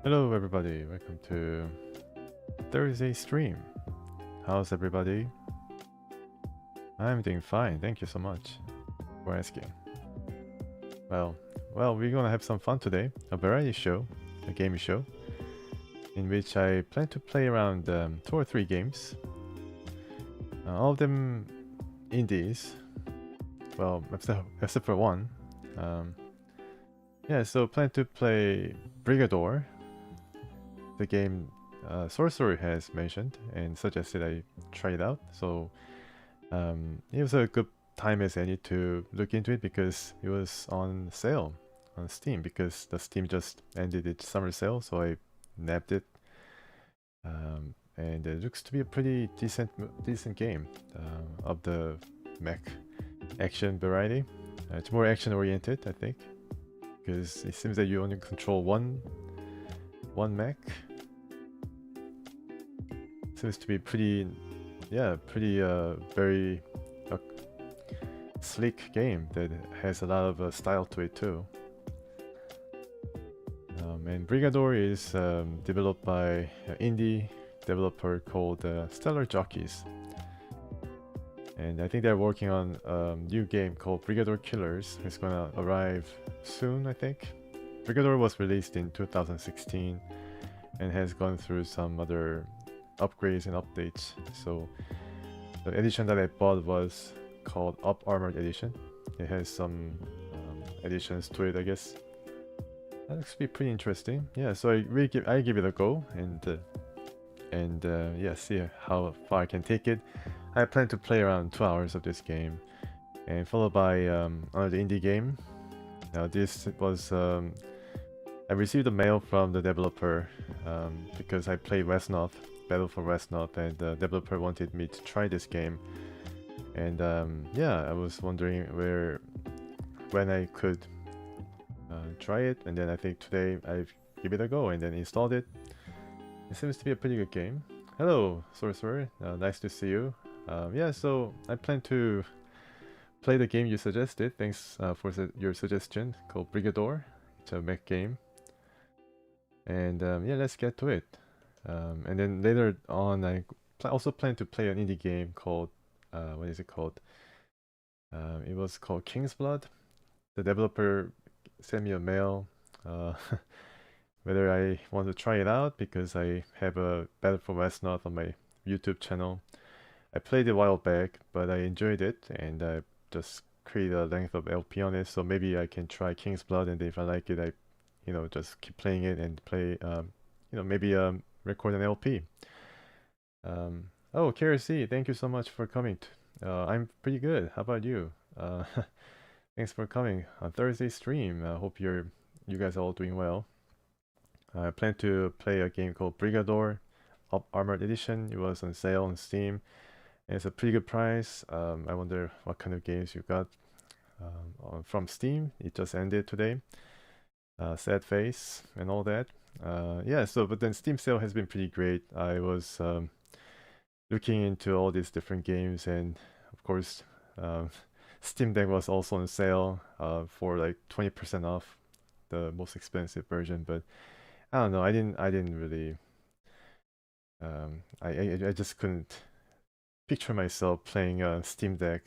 Hello everybody, welcome to Thursday stream. How's everybody? I'm doing fine, thank you so much for asking. Well, we're gonna have some fun today. A variety show, a game show, in which I plan to play around 2 or 3 games. All of them indies. Well, except for one. Yeah, so plan to play Brigador, the game Sorcerer has mentioned and suggested I try it out. So it was a good time as any to look into it because it was on sale on Steam, because the Steam just ended its summer sale, so I nabbed it. And it looks to be a pretty decent game of the mech action variety. It's more action oriented, I think, because it seems that you only control one mech. Seems to be pretty, very sleek game that has a lot of style to it too. And Brigador is developed by an indie developer called Stellar Jockeys. And I think they're working on a new game called Brigador Killers. It's gonna arrive soon, I think. Brigador was released in 2016 and has gone through some other upgrades and updates. So the edition that I bought was called Up Armored Edition. It has some additions to it, I guess. That looks to be pretty interesting. Yeah, so I give it a go and yeah, see how far I can take it. I plan to play around 2 hours of this game, and followed by another indie game. Now this was I received a mail from the developer because I played Westnoth, Battle for Westnoth, and the developer wanted me to try this game. And yeah, I was wondering when I could try it, and then I think today I give it a go and then installed it. It seems to be a pretty good game. Hello, Sorcerer. Nice to see you. Yeah, so I plan to play the game you suggested. Thanks for your suggestion, called Brigador. It's a mech game. And yeah, let's get to it. And then later on, I also plan to play an indie game called, what is it called? It was called King's Blood. The developer sent me a mail whether I want to try it out because I have a Battle for Westnoth on my YouTube channel. I played it a while back, but I enjoyed it, and I just create a length of LP on it. So maybe I can try King's Blood, and if I like it, I, just keep playing it and play, maybe record an LP. Oh, KRC, thank you so much for coming. I'm pretty good. How about you? Thanks for coming on Thursday stream. I hope you guys are all doing well. I plan to play a game called Brigador Up Armored Edition. It was on sale on Steam. And it's a pretty good price. I wonder what kind of games you got from Steam. It just ended today. Sad face and all that. Yeah, but then Steam sale has been pretty great. I was looking into all these different games, and of course, Steam Deck was also on sale for like 20% off the most expensive version. But I don't know. I didn't really. I just couldn't picture myself playing a Steam Deck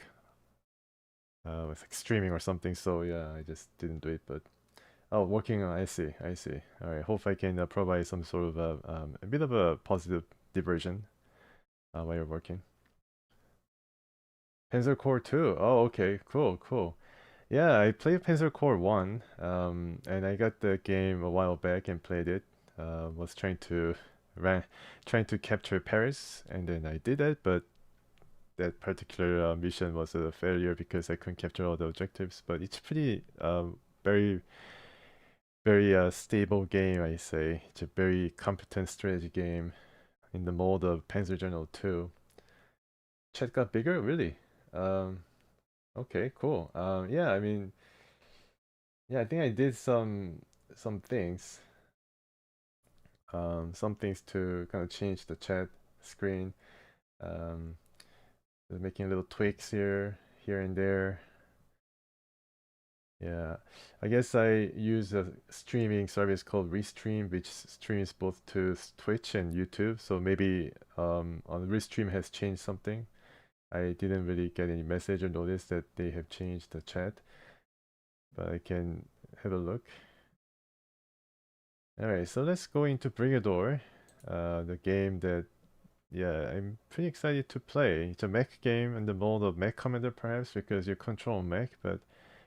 with like streaming or something. So yeah, I just didn't do it. But oh, working on. I see. All right. Hope I can provide some sort of a bit of a positive diversion while you're working. Panzer Core 2. Oh, okay. Cool. Yeah, I played Panzer Core 1, and I got the game a while back and played it. Was trying to capture Paris, and then I did it, but that particular mission was a failure because I couldn't capture all the objectives. But it's pretty very stable game, I say. It's a very competent strategy game in the mode of Panzer General 2. Chat got bigger, really? Um, okay, cool. Yeah, I mean, yeah, I think I did some things, some things to kind of change the chat screen. Um, making little tweaks here and there. Yeah, I guess I use a streaming service called Restream, which streams both to Twitch and YouTube. So maybe on Restream has changed something. I didn't really get any message or notice that they have changed the chat, but I can have a look. Alright, so let's go into Brigador, the game that, yeah, I'm pretty excited to play. It's a mech game in the mode of Mech Commander perhaps, because you control mech, but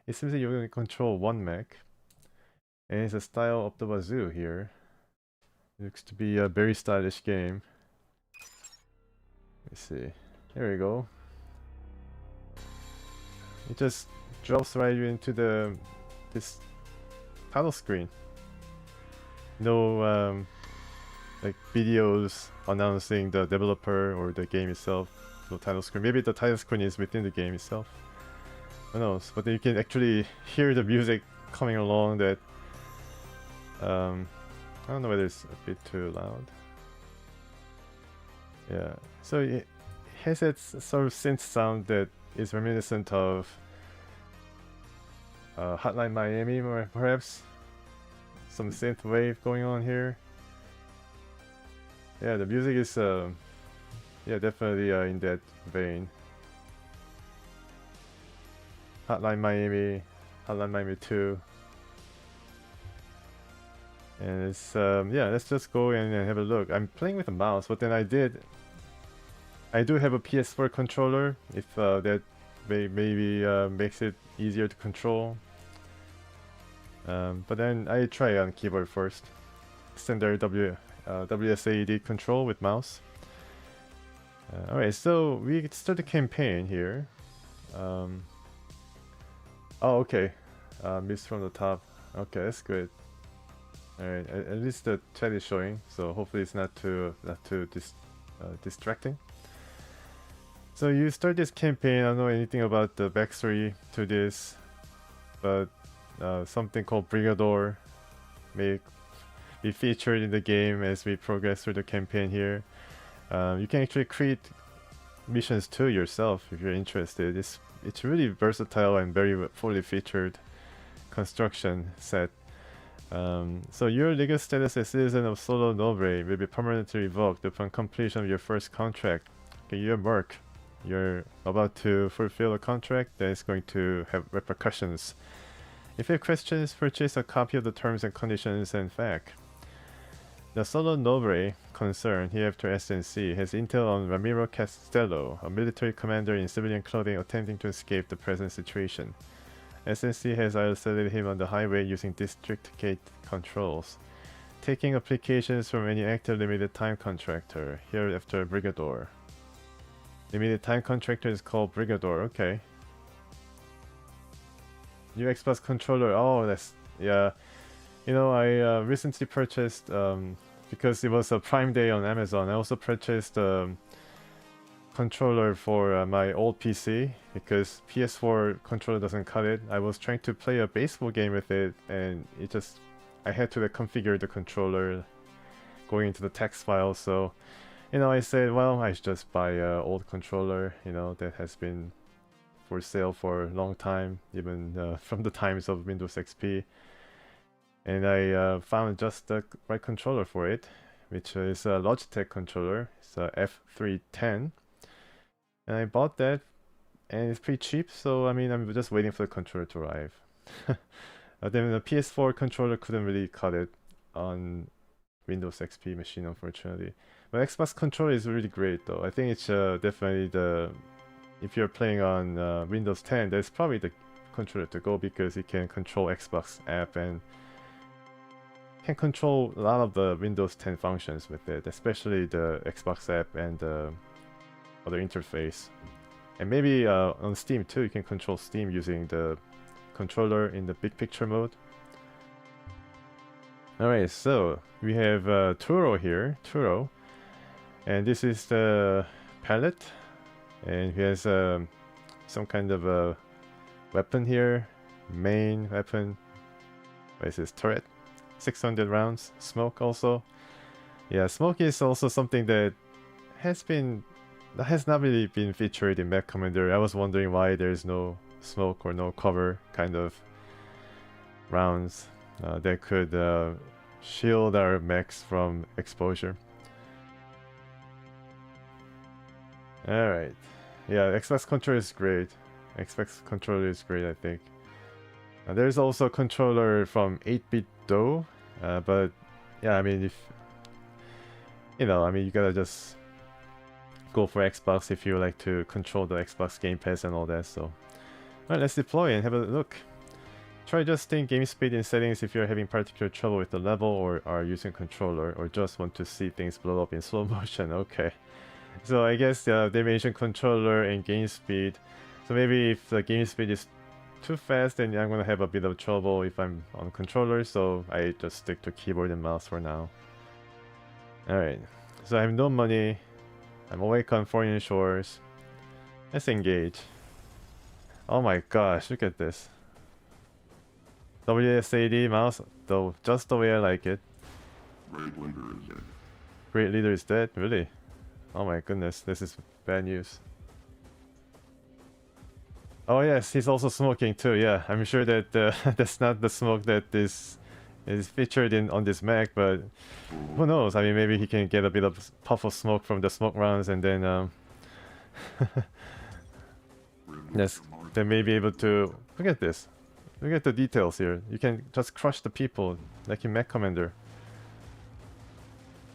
it seems that you're going to control one mech. And it's a style of the wazoo here. It looks to be a very stylish game. Let's see. There we go. It just drops right into this title screen. No like videos announcing the developer or the game itself. No title screen. Maybe the title screen is within the game itself. Who knows? But you can actually hear the music coming along that I don't know whether it's a bit too loud. Yeah, so it has that sort of synth sound that is reminiscent of Hotline Miami, or perhaps some synth wave going on here. Yeah, the music is yeah, definitely in that vein. Hotline Miami 2. And it's yeah, let's just go in and have a look. I'm playing with a mouse, but then I do have a PS4 controller, if that maybe makes it easier to control. But then I try on keyboard first. Standard WSAD control with mouse. Alright, so we start the campaign here. Oh, okay. Missed from the top. Okay, that's good. Alright, at least the chat is showing, so hopefully it's not too distracting. So you start this campaign. I don't know anything about the backstory to this, but something called Brigador may be featured in the game as we progress through the campaign here. You can actually create missions too yourself if you're interested. It's really versatile and very fully featured construction set. So your legal status as citizen of Solo Nobre will be permanently revoked upon completion of your first contract. Okay, you're Merc. You're about to fulfill a contract that is going to have repercussions. If you have questions, purchase a copy of the terms and conditions and FAQ. The Solo Nobre concern, hereafter SNC, has intel on Ramiro Castello, a military commander in civilian clothing attempting to escape the present situation. SNC has isolated him on the highway using district gate controls, taking applications from any active limited time contractor, hereafter Brigador. Limited time contractor is called Brigador, okay. New Xbox controller, oh that's, yeah. You know, I recently purchased, because it was a Prime Day on Amazon, I also purchased controller for my old PC, because PS4 controller doesn't cut it. I was trying to play a baseball game with it, and it just, I had to configure the controller going into the text file, so you know, I said, well, I should just buy an old controller, you know, that has been for sale for a long time, even from the times of Windows XP. And I found just the right controller for it, which is a Logitech controller. It's a F310. And I bought that, and it's pretty cheap, so I mean, I'm just waiting for the controller to arrive. Then the PS4 controller couldn't really cut it on Windows XP machine, unfortunately. But Xbox controller is really great though. I think it's definitely if you're playing on Windows 10, that's probably the controller to go, because it can control Xbox app and can control a lot of the Windows 10 functions with it, especially the Xbox app and the other interface. And maybe on Steam too, you can control Steam using the controller in the big picture mode. Alright, so we have Turo here, and this is the palette, and he has some kind of a weapon here, main weapon. What is this, turret? 600 rounds, smoke also. Yeah, smoke is also something that has not really been featured in Mech Commander. I was wondering why there's no smoke or no cover, kind of. rounds that could shield our mechs from exposure. Alright. Yeah, Xbox controller is great. Xbox controller is great, I think. There's also a controller from 8-bit Do, but yeah, I mean, if you know, I mean, you gotta just go for Xbox if you like to control the Xbox Game Pass and all that. So, alright, let's deploy and have a look. Try adjusting game speed in settings if you're having particular trouble with the level or are using a controller or just want to see things blow up in slow motion. Okay. So I guess they mentioned controller and game speed. So maybe if the game speed is too fast, then I'm gonna have a bit of trouble if I'm on controller. So I just stick to keyboard and mouse for now. Alright. So I have no money. I'm awake on foreign shores. Let's engage. Oh my gosh, look at this. WSAD mouse, though, just the way I like it. Great leader is dead. Great leader is dead? Really? Oh my goodness, this is bad news. Oh yes, he's also smoking too. Yeah, I'm sure that that's not the smoke that is featured in on this mech, but who knows? I mean, maybe he can get a bit of puff of smoke from the smoke rounds, and then yes, they may be able to look at this. Look at the details here. You can just crush the people like in Mech Commander.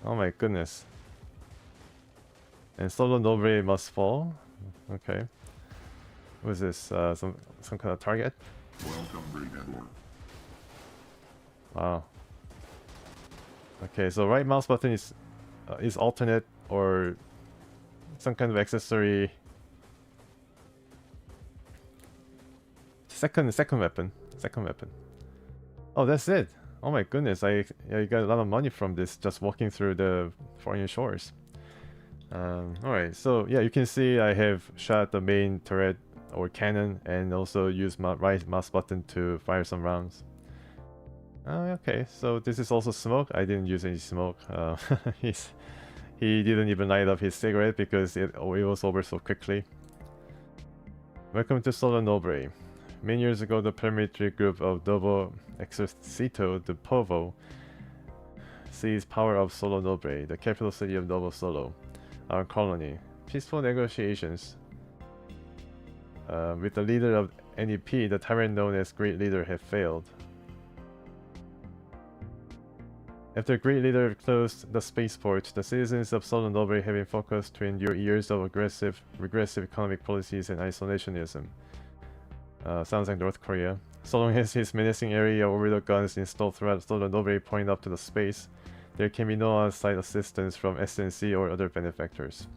Oh my goodness. And Solo Nobre must fall. Okay. What is this? Some kind of target? Welcome, Brigador. Wow. Okay, so right mouse button is alternate or some kind of accessory. Second weapon. Second weapon. Oh, that's it. Oh my goodness, I got a lot of money from this just walking through the foreign shores. Alright, so yeah, you can see I have shot the main turret or cannon and also used my right mouse button to fire some rounds. Okay, so this is also smoke. I didn't use any smoke. He didn't even light up his cigarette because it was over so quickly. Welcome to Solo Nobre. Many years ago, the paramilitary group of Novo Exercito de Povo seized power of Solo Nobre, the capital city of Novo Solo, our colony. Peaceful negotiations with the leader of NEP, the tyrant known as Great Leader, have failed. After Great Leader closed the spaceport, the citizens of Solo Nobre have been focused to endure years of regressive economic policies and isolationism. Sounds like North Korea. So long as his menacing area overload guns installed throughout Solo Nobre point up to the space, there can be no on-site assistance from SNC or other benefactors.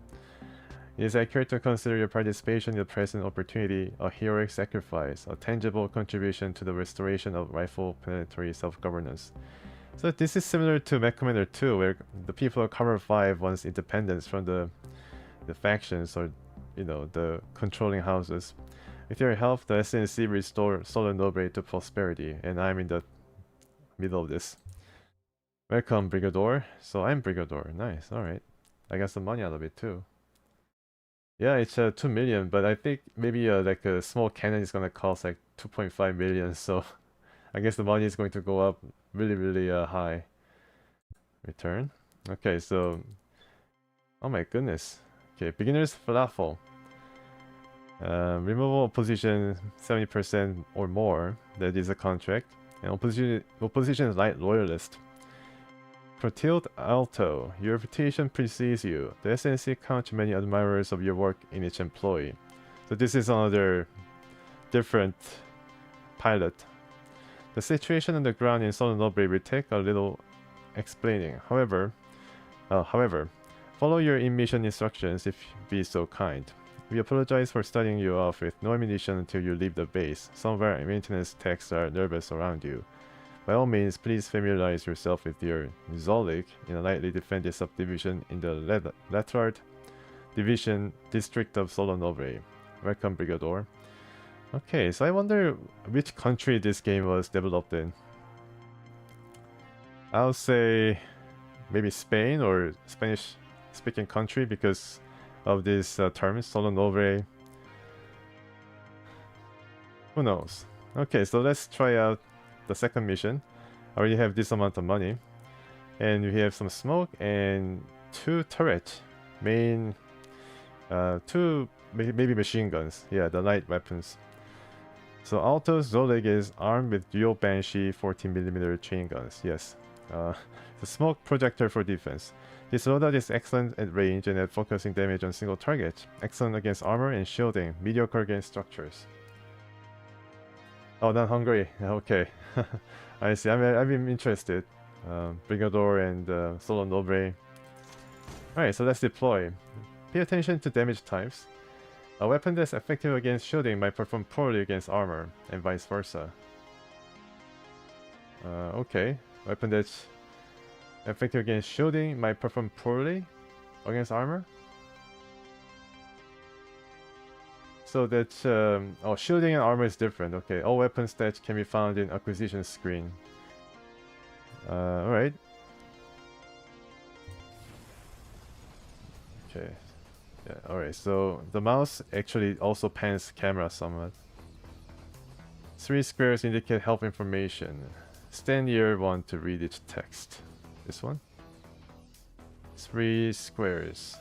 It is accurate to consider your participation in the present opportunity a heroic sacrifice, a tangible contribution to the restoration of rightful planetary self-governance. So this is similar to Mech Commander 2, where the people of Cover 5 wants independence from the factions or, you know, the controlling houses. With your help, the SNC restore Solo Nobre to prosperity, and I'm in the middle of this. Welcome, Brigador. So I'm Brigador. Nice, alright. I got some money out of it too. Yeah, it's 2 million, but I think maybe like a small cannon is gonna cost like 2.5 million, so I guess the money is going to go up really high. Return. Okay, so oh my goodness. Okay, beginner's falafel. Removal opposition 70% or more. That is a contract. And opposition is light loyalist. Clotilde Alto. Your reputation precedes you. The SNC counts many admirers of your work in each employee. So this is another different pilot. The situation on the ground in Solo Nobre will take a little explaining. However, follow your in-mission instructions if you be so kind. We apologize for starting you off with no ammunition until you leave the base. Some of our maintenance techs are nervous around you. By all means, please familiarize yourself with your Zolik in a lightly defended subdivision in the Latrard Division District of Solo Nobre. Welcome, Brigador. Okay, so I wonder which country this game was developed in. I'll say maybe Spain or Spanish-speaking country because of this term, Solo Nobre. Who knows? Okay, so let's try out the second mission. I already have this amount of money. And we have some smoke and 2 turrets. Main 2 maybe machine guns. Yeah, the light weapons. So Alto's Zolig is armed with dual Banshee 14mm chain guns. Yes. The smoke projector for defense. This loadout is excellent at range and at focusing damage on single target. Excellent against armor and shielding. Mediocre against structures. Oh, not Hungary. Okay. I see. I'm interested. Brigador and Solo Nobre. Alright, so let's deploy. Pay attention to damage types. A weapon that's effective against shielding might perform poorly against armor, and vice versa. Okay. Weapon that's effective against shielding might perform poorly against armor? So that... oh, shielding and armor is different. Okay, all weapon stats can be found in acquisition screen. Alright. Okay. Yeah, alright, so the mouse actually also pans camera somewhat. 3 squares indicate help information. Stand near one to read each text. This one? 3 squares.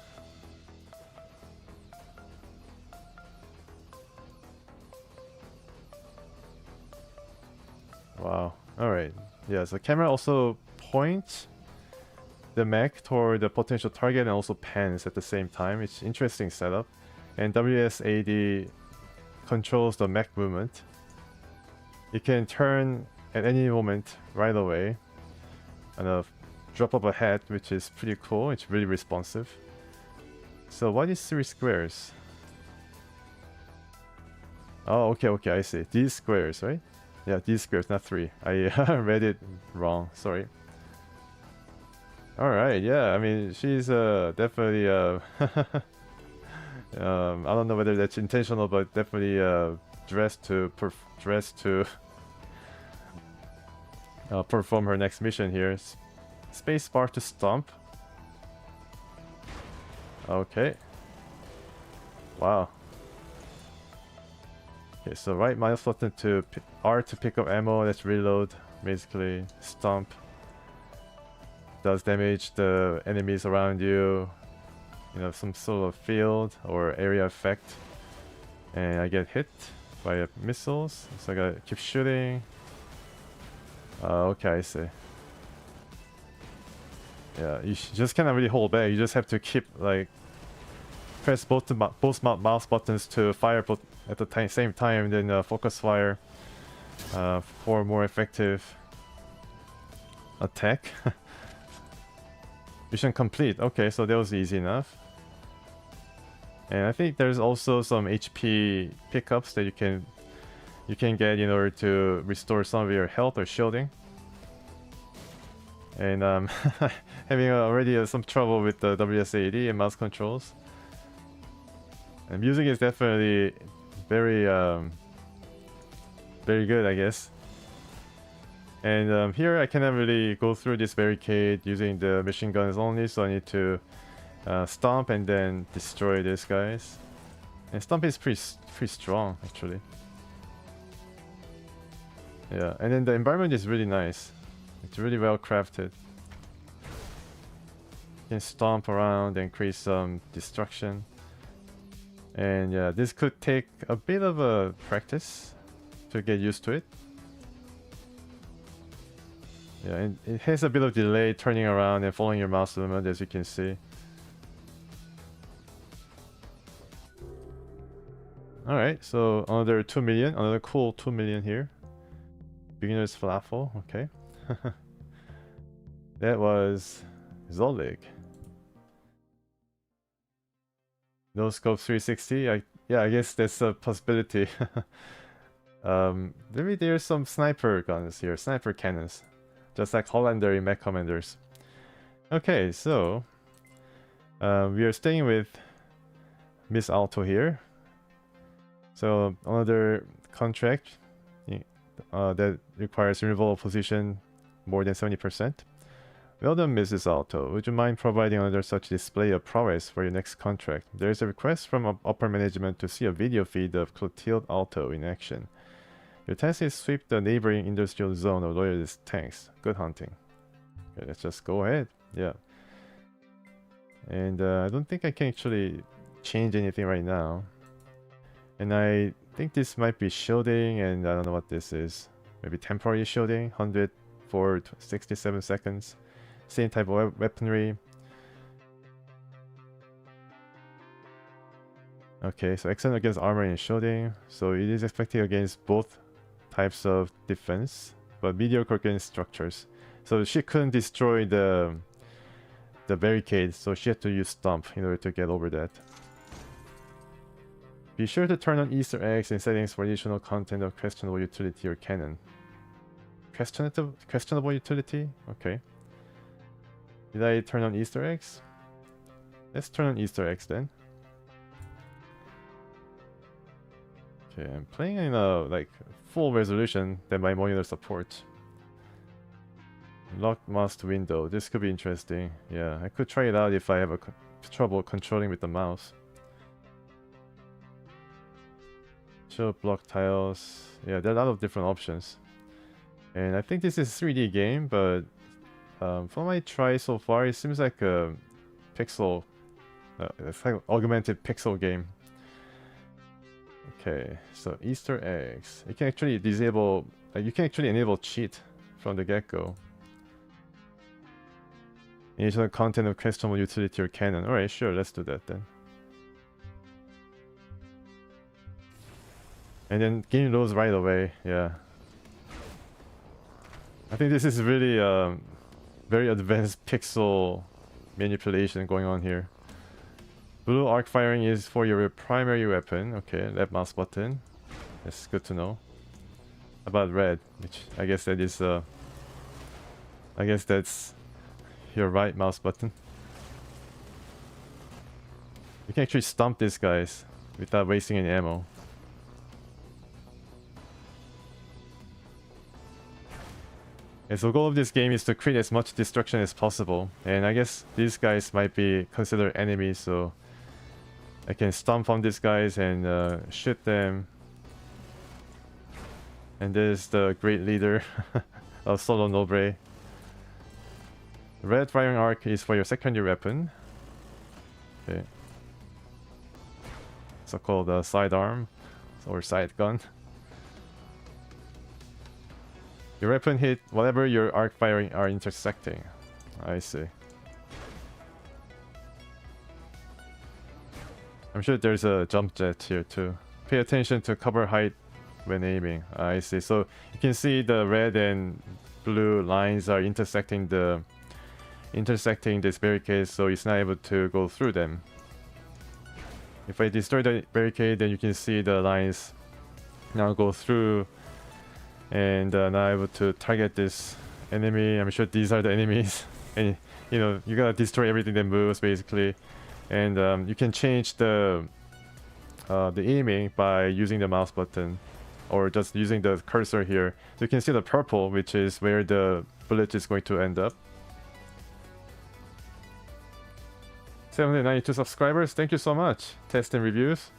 Wow. Alright. Yeah, so camera also points the mech toward the potential target and also pans at the same time. It's interesting setup. And WSAD controls the mech movement. You can turn at any moment right away and a drop of a head, which is pretty cool. It's really responsive. So what is 3 squares? Oh, okay, I see. These squares, right? Yeah, these squares, not 3. I read it wrong, sorry. Alright, yeah, I mean, she's definitely, I don't know whether that's intentional, but definitely dressed to perform her next mission here. Spacebar to stomp. Okay. Wow. Okay, so right mouse button to R to pick up ammo. Let's reload. Basically, stomp. Does damage the enemies around you. You know, some sort of field or area effect. And I get hit by missiles, so I gotta keep shooting. Okay, I see. Yeah, you just cannot really hold back. You just have to keep like press both mouse buttons to fire both at the same time, then focus fire for more effective attack. Mission complete. Okay, so that was easy enough. And I think there's also some HP pickups that you can get in order to restore some of your health or shielding. And having already some trouble with the WSAD and mouse controls. And music is definitely very very good, I guess. And here I cannot really go through this barricade using the machine guns only, so I need to stomp and then destroy these guys. And stomp is pretty strong actually. Yeah, and then the environment is really nice. It's really well crafted. You can stomp around and create some destruction. And yeah, this could take a bit of a practice to get used to it. Yeah, and it has a bit of delay turning around and following your mouse movement, as you can see. Alright, so another 2 million, another cool 2 million here. Beginner's Falafel, okay. That was Zolig. No scope 360. Yeah, I guess that's a possibility. Maybe there's some sniper guns here, sniper cannons, just like Hollander in Mech Commanders. Okay, so we are staying with Miss Alto here. So another contract that requires removal of position more than 70%. Well done, Mrs. Alto. Would you mind providing another such display of prowess for your next contract? There is a request from upper management to see a video feed of Clotilde Alto in action. Your task is sweep the neighboring industrial zone of loyalist tanks. Good hunting. Okay, let's just go ahead. Yeah. And I don't think I can actually change anything right now. And I think this might be shielding, and I don't know what this is. Maybe temporary shielding, 100 for 67 seconds. Same type of weaponry. Okay, so excellent against armor and shielding. So it is effective against both types of defense, but mediocre against structures. So she couldn't destroy the barricade, so she had to use Stomp in order to get over that. Be sure to turn on Easter eggs in settings for additional content of questionable utility or canon. Questionable utility? Okay. Did I turn on Easter eggs? Let's turn on Easter eggs then. Okay, I'm playing in a like full resolution that my monitor supports. Locked mouse window. This could be interesting. Yeah, I could try it out if I have trouble controlling with the mouse. Show block tiles. Yeah, there are a lot of different options. And I think this is a 3D game, but from my try so far, it seems like a pixel, it's like an augmented pixel game. Okay, so Easter eggs. You can actually disable, you can actually enable cheat from the get-go. Initial content of questionable utility or canon. Alright, sure, let's do that then. And then game loads right away, yeah. I think this is really very advanced pixel manipulation going on here. Blue arc firing is for your primary weapon. Okay, left mouse button. That's good to know. How about red? Which I guess that is I guess that's your right mouse button. You can actually stomp these guys without wasting any ammo. And so the goal of this game is to create as much destruction as possible. And I guess these guys might be considered enemies, so I can stomp on these guys and shoot them. And there's the great leader of Solo Nobre. Red firing arc is for your secondary weapon. Okay. So called sidearm or side gun. Your weapon hit whatever your arc firing are intersecting. I see. I'm sure there's a jump jet here too. Pay attention to cover height when aiming. I see. So you can see the red and blue lines are intersecting this barricade, so it's not able to go through them. If I destroy the barricade, then you can see the lines now go through and now able to target this enemy. I'm sure these are the enemies. And you know, you gotta destroy everything that moves basically. And you can change the aiming by using the mouse button or just using the cursor here. So you can see the purple, which is where the bullet is going to end up. 792 subscribers, thank you so much. Test and reviews.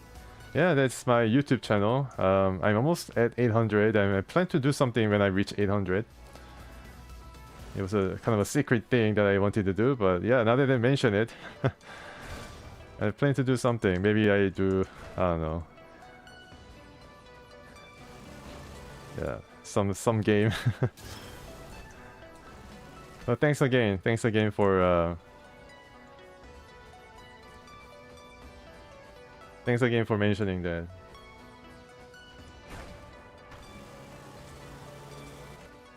Yeah, that's my YouTube channel. I'm almost at 800 and I plan to do something when I reach 800. It was a kind of a secret thing that I wanted to do, but yeah, now that I mention it, I plan to do something. Maybe I do, I don't know. Yeah, some game. But thanks again for thanks again for mentioning that.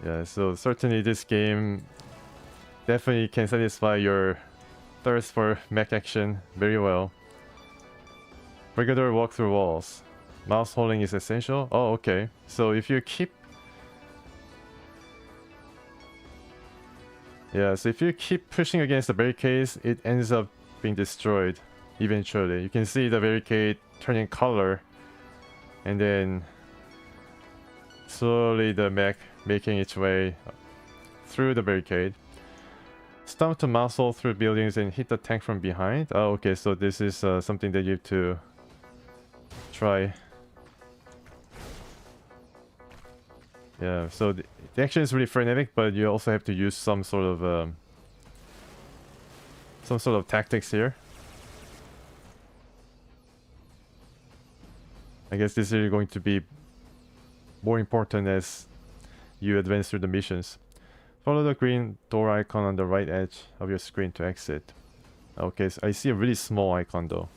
Yeah, so certainly this game definitely can satisfy your thirst for mech action very well. Brigador walk through walls. Mouse holding is essential. Oh, okay. So if you keep... Yeah, so if you keep pushing against the barricades, it ends up being destroyed eventually. You can see the barricade turning color and then slowly the mech making its way through the barricade. Stomp to mouse hold through buildings and hit the tank from behind. Oh, okay, so this is something that you have to try. Yeah, so the action is really frenetic, but you also have to use some sort of tactics here. I guess this is going to be more important as you advance through the missions. Follow the green door icon on the right edge of your screen to exit. Okay, so I see a really small icon though.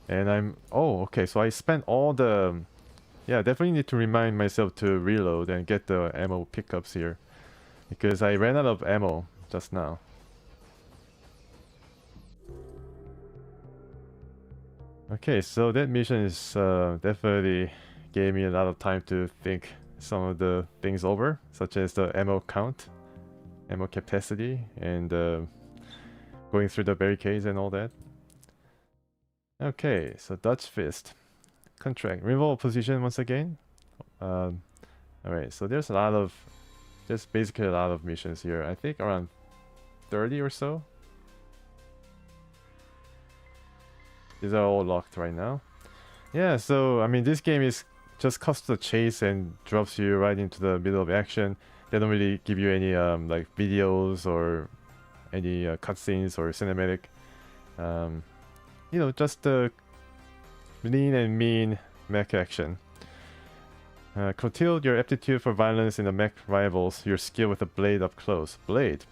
And oh, okay, so I spent all the... Yeah, definitely need to remind myself to reload and get the ammo pickups here. Because I ran out of ammo just now. Okay, so that mission is definitely gave me a lot of time to think some of the things over, such as the ammo count, ammo capacity, and going through the barricades and all that. Okay, so Dutch Fist. Contract. Removal position once again. Alright, so there's basically a lot of missions here. I think around 30 or so. These are all locked right now. Yeah, so I mean this game is just cuts the chase and drops you right into the middle of action. They don't really give you any like videos or any cutscenes or cinematic. You know, just the lean and mean mech action. Curtail your aptitude for violence in the mech rivals, your skill with a blade up close. Blade.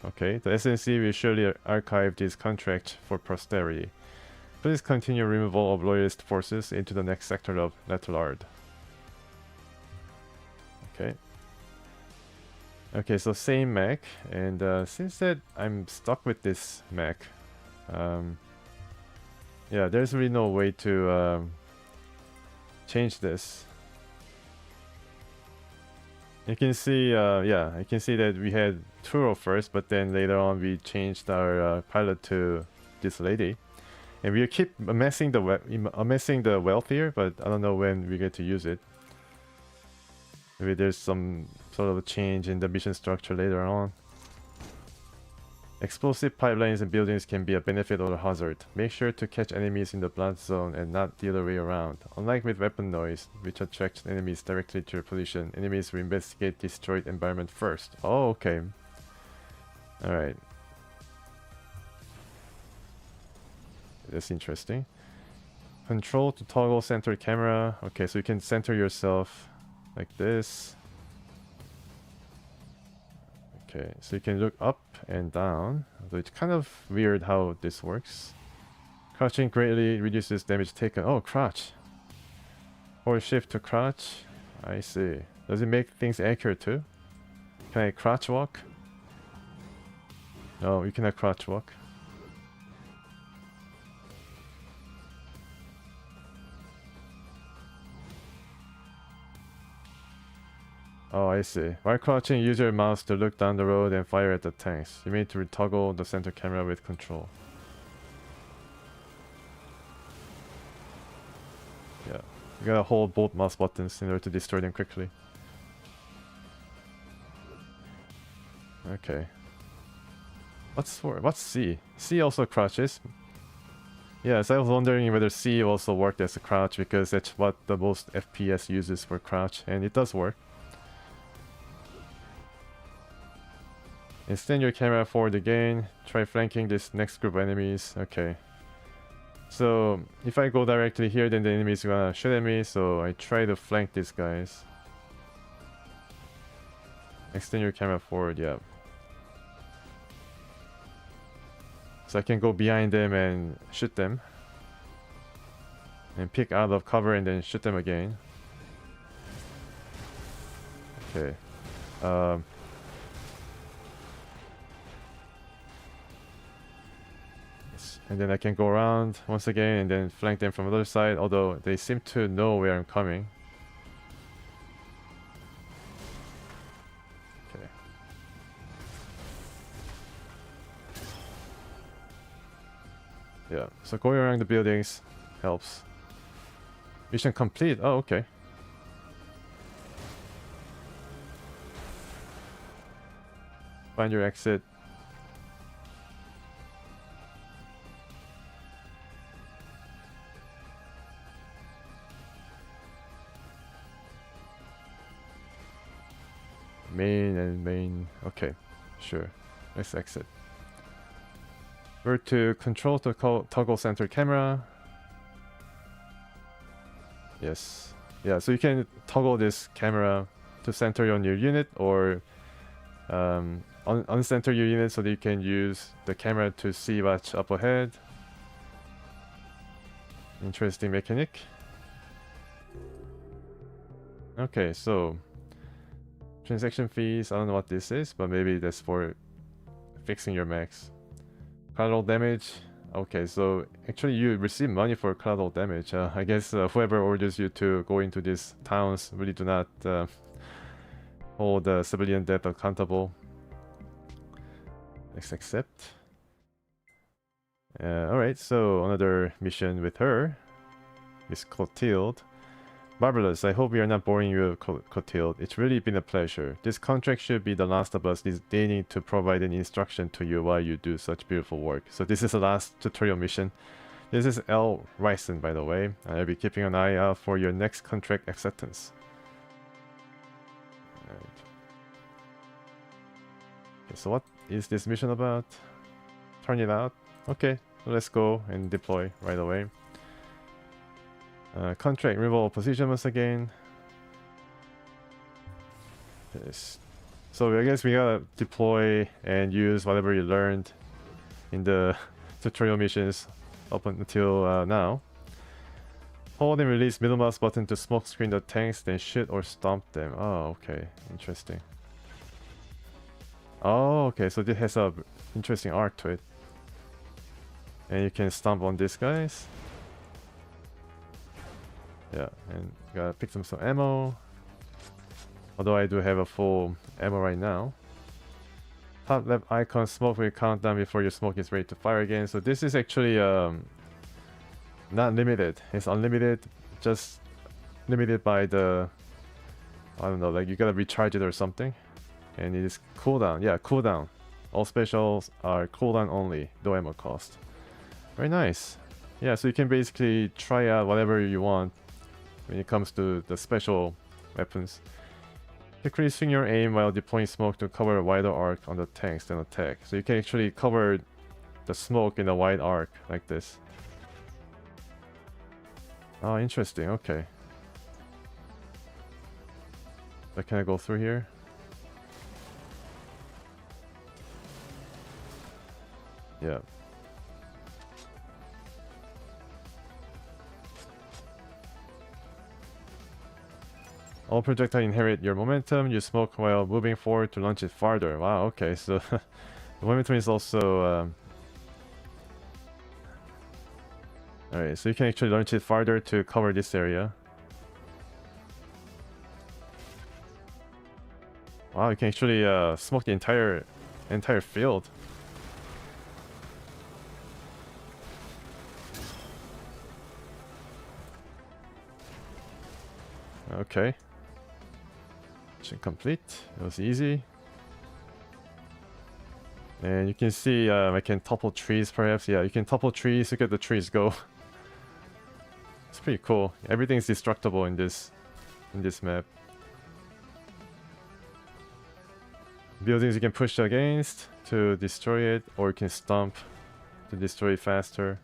Okay, the SNC will surely archive this contract for posterity. Please continue removal of loyalist forces into the next sector of Lettelard. Okay. Okay, so same mech, and since that I'm stuck with this mech, yeah, there's really no way to change this. You can see, yeah, I can see that we had Turo first, but then later on we changed our pilot to this lady. And we keep amassing the wealth here, but I don't know when we get to use it. Maybe there's some sort of a change in the mission structure later on. Explosive pipelines and buildings can be a benefit or a hazard. Make sure to catch enemies in the blast zone and not the other way around. Unlike with weapon noise, which attracts enemies directly to your position, enemies will investigate destroyed environment first. Oh, okay. Alright. That's interesting. Control to toggle center camera. Okay, so you can center yourself like this. Okay, so you can look up and down. So it's kind of weird how this works. Crouching greatly reduces damage taken. Oh, crouch. Or shift to crouch. I see. Does it make things accurate too? Can I crouch walk? No, you cannot crouch walk. Oh, I see. While crouching, use your mouse to look down the road and fire at the tanks. You need to toggle the center camera with control. Yeah, you gotta hold both mouse buttons in order to destroy them quickly. Okay. What's C? C also crouches. Yes, I was wondering whether C also worked as a crouch because that's what the most FPS uses for crouch, and it does work. Extend your camera forward again. Try flanking this next group of enemies. Okay. So, if I go directly here, then the enemy is gonna shoot at me, so I try to flank these guys. Extend your camera forward, yeah. So I can go behind them and shoot them. And pick out of cover and then shoot them again. Okay. And then I can go around once again and then flank them from the other side, although they seem to know where I'm coming. Okay. Yeah, so going around the buildings helps. Mission complete. Oh, okay. Find your exit. Main and main. Okay, sure. Let's exit. We're to control to toggle center camera. Yes. Yeah, so you can toggle this camera to center on your unit or uncenter your unit so that you can use the camera to see what's up ahead. Interesting mechanic. Okay, so transaction fees, I don't know what this is, but maybe that's for fixing your mechs. Collateral damage. Okay, so actually you receive money for collateral damage. I guess whoever orders you to go into these towns really do not hold the civilian debt accountable. Let's accept. Alright, so another mission with her. Miss Clotilde. Marvelous, I hope we are not boring you, Clotilde. It's really been a pleasure. This contract should be the last of us deigning to provide an instruction to you while you do such beautiful work. So this is the last tutorial mission. This is L. Ryson, by the way. I'll be keeping an eye out for your next contract acceptance. Alright. Okay, so what is this mission about? Turn it out. Okay, let's go and deploy right away. Contract removal position once again. Yes. So I guess we gotta deploy and use whatever you learned in the tutorial missions up until now. Hold and release middle mouse button to smoke screen the tanks, then shoot or stomp them. Oh, okay, interesting. Oh, okay, so this has a interesting art to it. And you can stomp on these guys. Yeah, and gotta pick some ammo. Although I do have a full ammo right now. Top left icon smoke will count down before your smoke is ready to fire again. So this is actually not limited. It's unlimited, just limited by the, I don't know, like you gotta recharge it or something. And it is cooldown. Yeah, cooldown. All specials are cooldown only, no ammo cost. Very nice. Yeah, so you can basically try out whatever you want when it comes to the special weapons. Decreasing your aim while deploying smoke to cover a wider arc on the tanks than attack. So you can actually cover the smoke in a wide arc like this. Oh, interesting. Okay. So can I go through here? Yeah. All projectiles inherit your momentum. You smoke while moving forward to launch it farther. Wow, okay, so the momentum is also... Alright, so you can actually launch it farther to cover this area. Wow, you can actually smoke the entire field. Okay. Mission complete. It was easy. And you can see I can topple trees perhaps. Yeah, you can topple trees, look at the trees go. It's pretty cool. Everything's destructible in this map. Buildings you can push against to destroy it, or you can stomp to destroy it faster.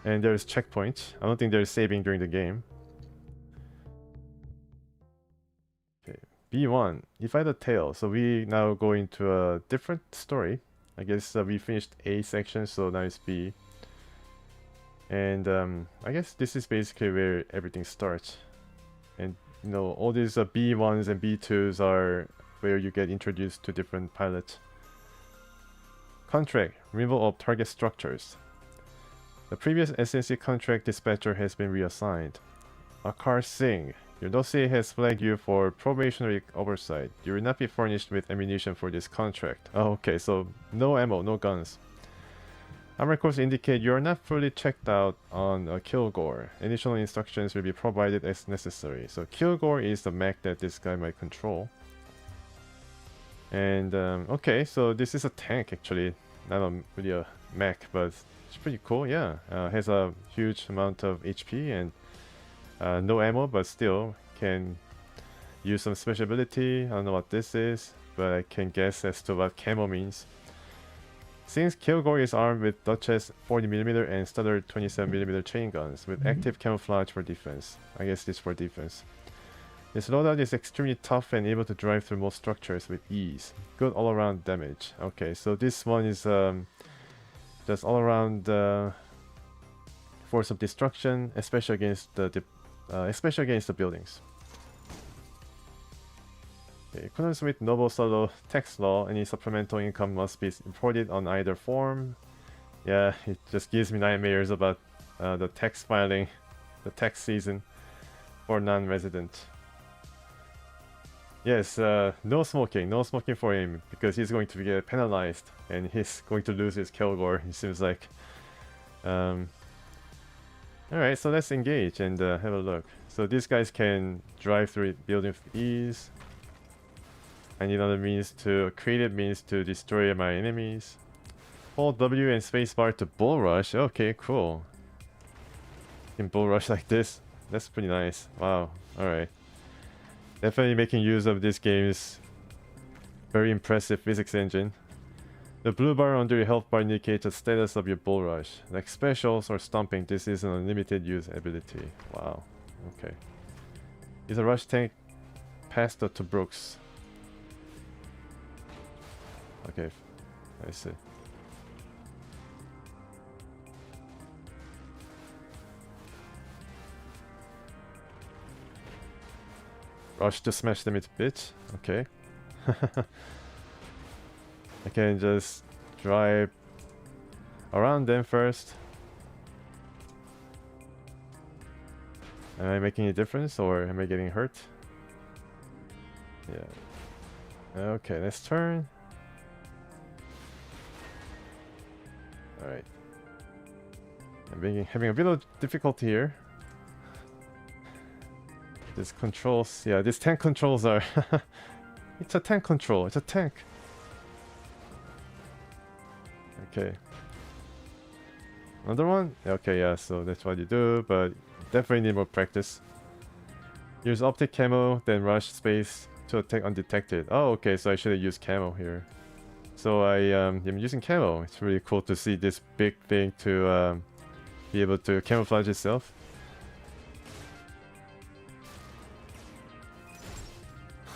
And there's checkpoints. I don't think there's saving during the game. Okay, B1. If I had a tail, so we now go into a different story. I guess we finished A section, so now it's B. And I guess this is basically where everything starts. And you know, all these B1s and B2s are where you get introduced to different pilots. Contract. Removal of target structures. The previous SNC contract dispatcher has been reassigned. Akar Singh, your dossier has flagged you for probationary oversight. You will not be furnished with ammunition for this contract. Oh, okay, so no ammo, no guns. Armor records indicate you are not fully checked out on Kilgore. Additional instructions will be provided as necessary. So Kilgore is the mech that this guy might control. And okay, so this is a tank actually, not really a mech, but it's pretty cool. Yeah, has a huge amount of HP and no ammo, but still can use some special ability. I don't know what this is, but I can guess as to what camo means. Since Kilgore is armed with Duchess 40mm and Studdard 27mm chain guns with active camouflage for defense. I guess this for defense. This loadout is extremely tough and able to drive through most structures with ease. Good all-around damage. Okay, so this one is just all-around force of destruction, especially against the buildings. Okay, economies with Noble Solo tax law. Any supplemental income must be reported on either form. Yeah, it just gives me nightmares about the tax filing, the tax season for non-resident. Yes, no smoking for him because he's going to get penalized and he's going to lose his Kilgore. It seems like. Alright, so let's engage and have a look. So these guys can drive through buildings with ease. I need other means to creative means to destroy my enemies. Hold W and spacebar to bull rush. Okay, cool. You can bull rush like this. That's pretty nice. Wow. Alright. Definitely making use of this game's very impressive physics engine. The blue bar under your health bar indicates the status of your bull rush. Like specials or stomping, this is an unlimited use ability. Wow. Okay. Is a rush tank past the Tobruk's? Okay, I see. Rush to smash them into bits. Okay. I can just drive around them first. Am I making a difference or am I getting hurt? Yeah. Okay, let's turn. Alright. I'm having a bit of difficulty here. This controls, yeah, these tank controls are... It's a tank control, it's a tank. Okay. Another one? Okay, yeah, so that's what you do, but definitely need more practice. Use optic camo, then rush space to attack undetected. Oh, okay, so I should have used camo here. So I am using camo. It's really cool to see this big thing to be able to camouflage itself.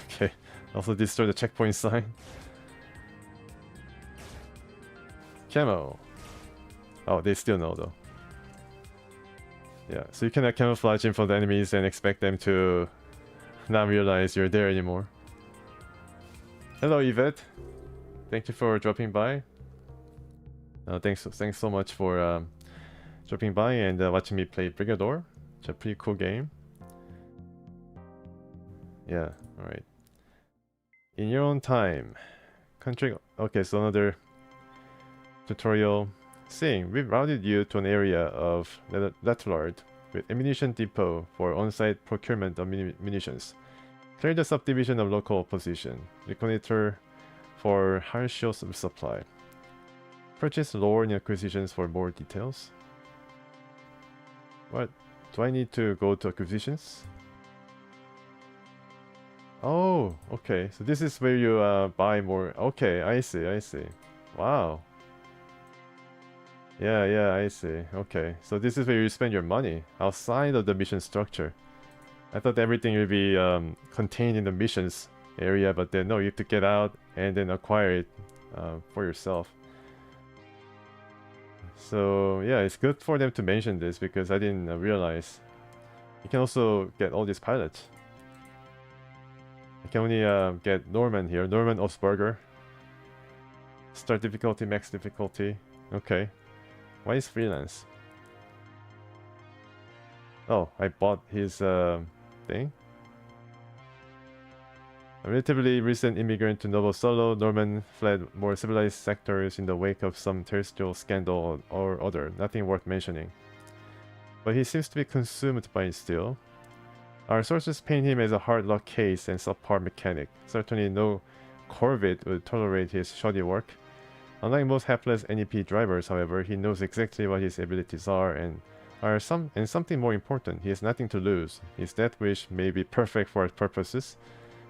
Okay, also destroy the checkpoint sign. Camo. Oh, they still know though. Yeah, so you cannot camouflage in front of the enemies and expect them to not realize you're there anymore. Hello, Yvette. Thank you for dropping by. Thanks so much for dropping by and watching me play Brigador. It's a pretty cool game. Yeah, alright. In your own time. Country. Okay, so another tutorial. Saying we've routed you to an area of Letlard with ammunition depot for on-site procurement of munitions. Clear the subdivision of local opposition. Reconnoiter for Harshio's supply. Purchase lore and acquisitions for more details. What? Do I need to go to acquisitions? Oh, okay. So this is where you buy more. Okay, I see. Wow. Yeah, I see. Okay, so this is where you spend your money, outside of the mission structure. I thought everything would be contained in the missions area, but then no, you have to get out and then acquire it for yourself. So yeah, it's good for them to mention this because I didn't realize. You can also get all these pilots. I can only get Norman here, Norman Osberger. Start difficulty, max difficulty. Okay. Why is freelance? Oh, I bought his thing. A relatively recent immigrant to Noble Solo, Norman fled more civilized sectors in the wake of some terrestrial scandal or other, nothing worth mentioning. But he seems to be consumed by it still. Our sources paint him as a hard luck case and subpar mechanic. Certainly no Corvid would tolerate his shoddy work. Unlike most hapless NEP drivers, however, he knows exactly what his abilities are and are something more important. He has nothing to lose. His death wish may be perfect for our purposes,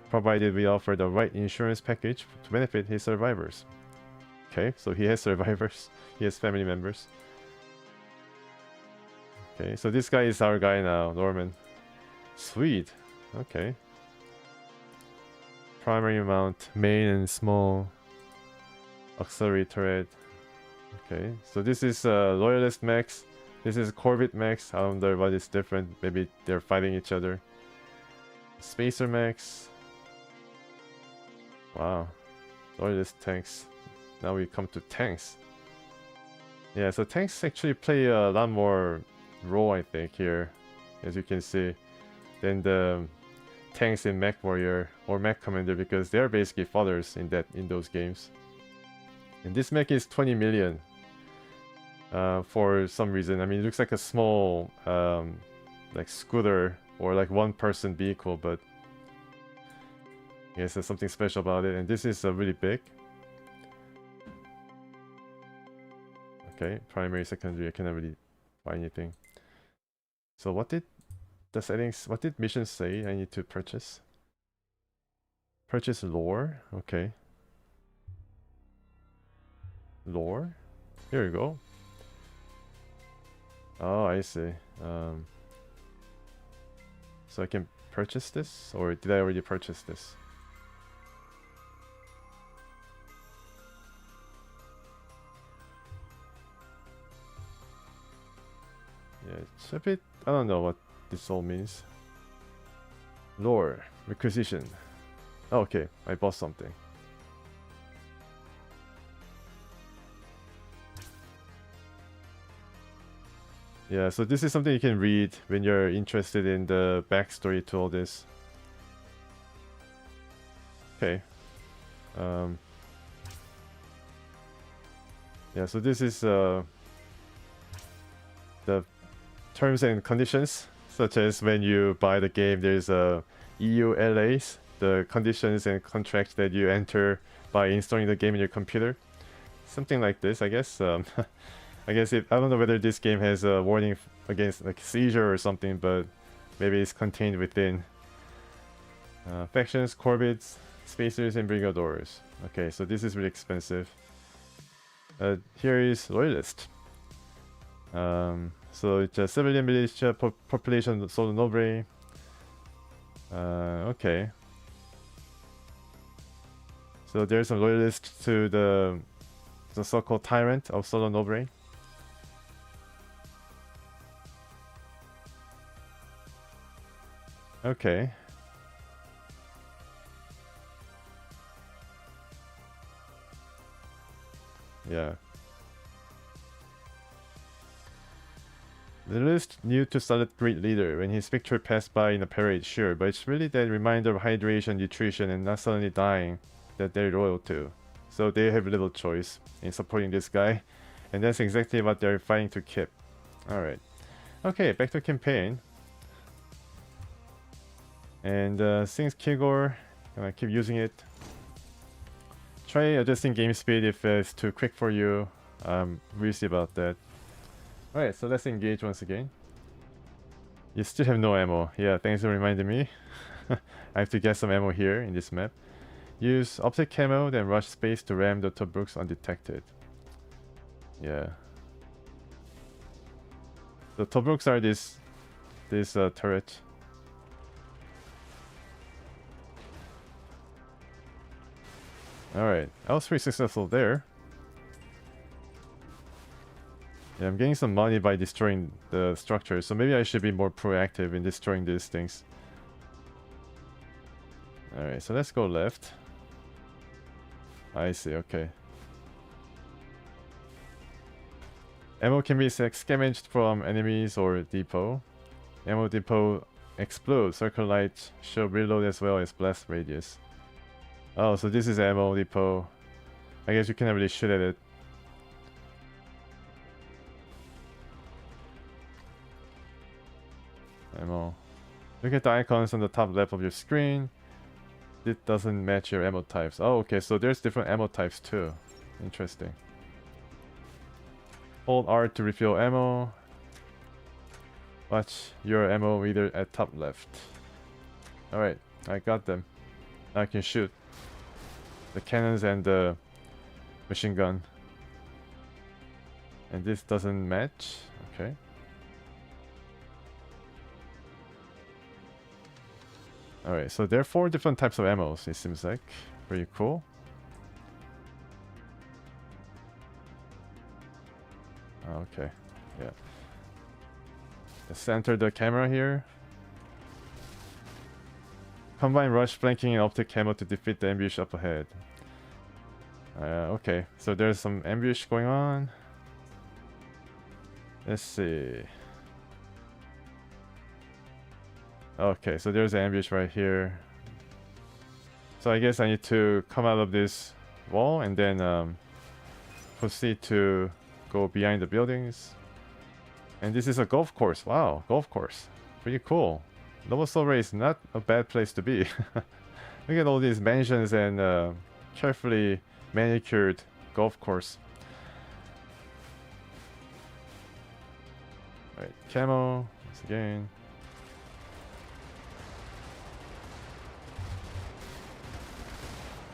provided we offer the right insurance package to benefit his survivors. Okay, so he has survivors. He has family members. Okay, so this guy is our guy now, Norman. Sweet. Okay. Primary mount, main and small. Auxiliary turret. Okay, so this is Loyalist Max. This is Corvette Max. I wonder what is different. Maybe they're fighting each other. Spacer Max. Wow. Loyalist tanks. Now we come to tanks. Yeah, so tanks actually play a lot more role, I think, here, as you can see, than the tanks in Mech Warrior or Mech Commander, because they're basically fathers in those games. And this mech is 20 million. For some reason. I mean, it looks like a small like scooter or like one-person vehicle, but I guess there's something special about it. And this is really big. Okay, primary, secondary, I cannot really buy anything. So what did the settings, what did missions say I need to purchase? Purchase lore, okay. Lore? Here you go. Oh, I see. So I can purchase this, or did I already purchase this? Yeah, it's a bit, I don't know what this all means. Lore, requisition. Oh, okay, I bought something. Yeah, so this is something you can read when you're interested in the backstory to all this. Okay. Yeah, so this is the terms and conditions, such as when you buy the game, there's EU LAs, the conditions and contracts that you enter by installing the game in your computer. Something like this, I guess. I guess I don't know whether this game has a warning against like seizure or something, but maybe it's contained within. Factions, Corvettes, Spacers, and Brigadors. Okay, so this is really expensive. Here is Loyalist. So it's a civilian militia population Solo Nobre. Okay. So there's some loyalist to the so-called tyrant of Solo Nobre. Okay. Yeah. The list new to Solid Great Leader when his picture passed by in a parade, sure, but it's really that reminder of hydration, nutrition, and not suddenly dying that they're loyal to. So they have little choice in supporting this guy, and that's exactly what they're fighting to keep. Alright. Okay, back to campaign. And since Kilgore, I keep using it. Try adjusting game speed if it's too quick for you. We'll see about that. Alright, so let's engage once again. You still have no ammo. Yeah, thanks for reminding me. I have to get some ammo here in this map. Use optic camo, then rush space to ram the Tobruks undetected. Yeah. The Tobruks are this turret. Alright, I was pretty successful there. Yeah, I'm getting some money by destroying the structure, so maybe I should be more proactive in destroying these things. Alright, so let's go left. I see, okay. Ammo can be scavenged from enemies or depot. Ammo depot explodes, circle light, show reload as well as blast radius. Oh, so this is ammo depot. I guess you cannot really shoot at it. Ammo. Look at the icons on the top left of your screen. It doesn't match your ammo types. Oh, okay, so there's different ammo types too. Interesting. Hold R to refill ammo. Watch your ammo reader at top left. Alright, I got them. Now I can shoot the cannons and the machine gun. And this doesn't match. Okay. Alright, so there are 4 different types of ammos, it seems like. Pretty cool. Okay, yeah. Let's center the camera here. Combine rush, flanking, and optic camo to defeat the ambush up ahead. Okay, so there's some ambush going on. Let's see. Okay, so there's an ambush right here. So I guess I need to come out of this wall and then proceed to go behind the buildings. And this is a golf course. Wow, golf course. Pretty cool. Novo Silver is not a bad place to be. Look at all these mansions and carefully manicured golf course. Right, camo, once again.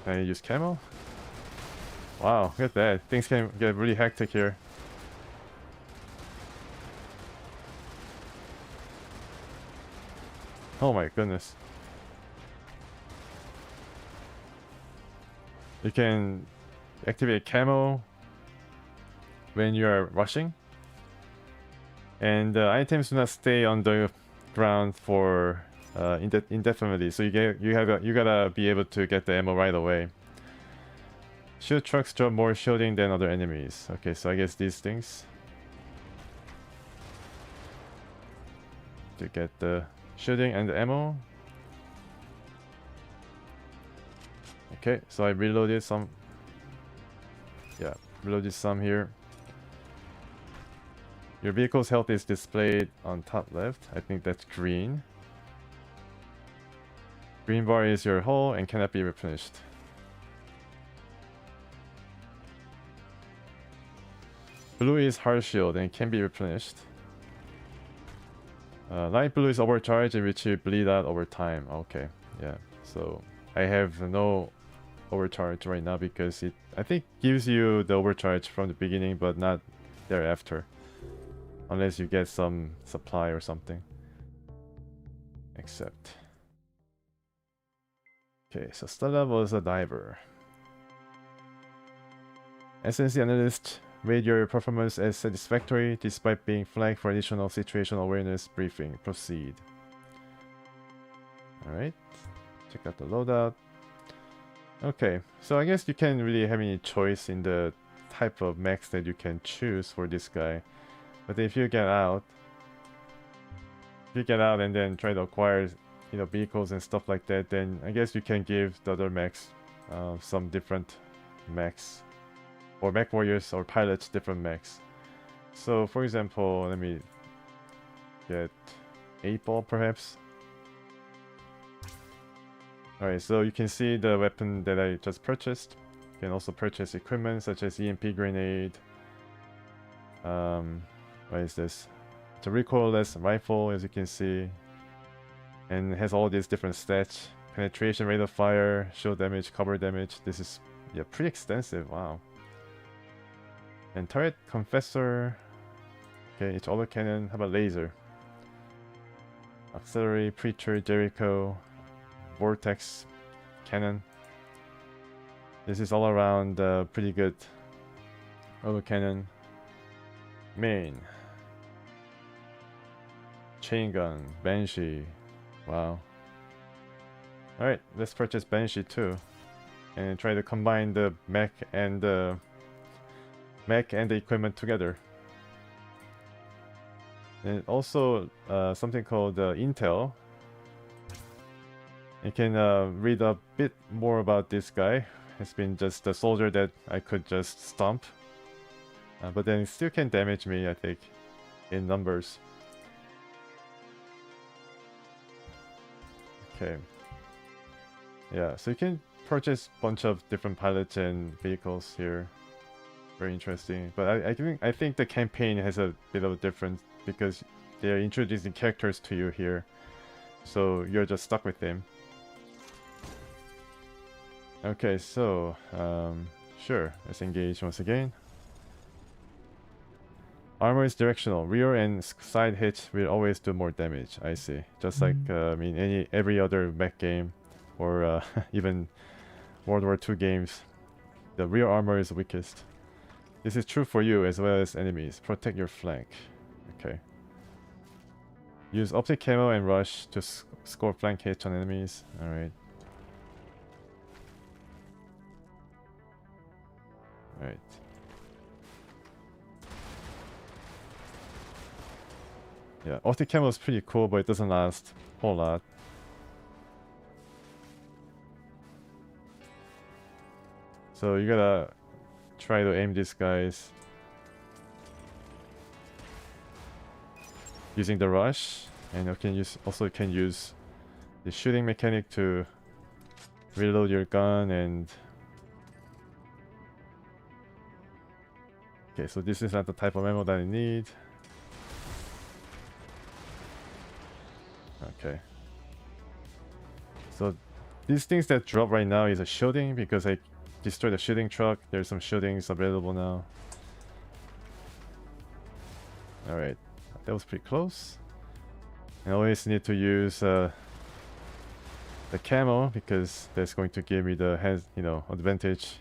Can I use camo? Wow, look at that. Things can get really hectic here. Oh my goodness. You can activate camo when you are rushing. And items do not stay on the ground for indefinitely, so you gotta be able to get the ammo right away. Shield trucks drop more shielding than other enemies. Okay, so I guess these things to get the shielding and the ammo. Okay, so I reloaded some. Yeah, reloaded some here. Your vehicle's health is displayed on top left. I think that's green. Green bar is your hull and cannot be replenished. Blue is hard shield and can be replenished. Light blue is overcharged, which will bleed out over time. Okay, yeah. So I have no overcharge right now because it, I think, gives you the overcharge from the beginning, but not thereafter. Unless you get some supply or something. Except. Okay, so Stella was a diver. SNC analyst rate your performance as satisfactory despite being flagged for additional situational awareness briefing. Proceed. Alright. Check out the loadout. Okay, so I guess you can't really have any choice in the type of mechs that you can choose for this guy. But if you get out, and then try to acquire, you know, vehicles and stuff like that, then I guess you can give the other mechs some different mechs, or mech warriors or pilots different mechs. So for example, let me get 8-ball perhaps. Alright, so you can see the weapon that I just purchased. You can also purchase equipment such as EMP grenade. What is this? It's a recoilless rifle, as you can see, and it has all these different stats: penetration, rate of fire, shield damage, cover damage. This is, yeah, pretty extensive. Wow. And turret, confessor. Okay, it's autocannon. How about laser? Auxiliary, preacher, Jericho, vortex, cannon. This is all around pretty good autocannon. Main. Chain gun, Banshee. Wow. Alright, let's purchase Banshee too. And try to combine the mech and the equipment together. And also something called Intel. You can read a bit more about this guy. It's been just a soldier that I could just stomp. But then it still can damage me, I think, in numbers. Okay. Yeah, so you can purchase a bunch of different pilots and vehicles here. Very interesting. But I think the campaign has a bit of a difference because they're introducing characters to you here, so you're just stuck with them. Okay, so sure, let's engage once again. Armor is directional. Rear and side hits will always do more damage. I see. Just like I mean every other mech game, or even World War II games, the rear armor is weakest. This is true for you as well as enemies. Protect your flank. Okay. Use optic camo and rush to score flank hits on enemies. Alright. Alright. Yeah, optic camo is pretty cool, but it doesn't last a whole lot. So you gotta try to aim these guys using the rush, and you can use the shooting mechanic to reload your gun. And okay, so this is not the type of ammo that I need. Okay, so these things that drop right now is a shooting, because I destroyed the shooting truck. There's some shootings available now. Alright, that was pretty close. I always need to use the camo, because that's going to give me the advantage.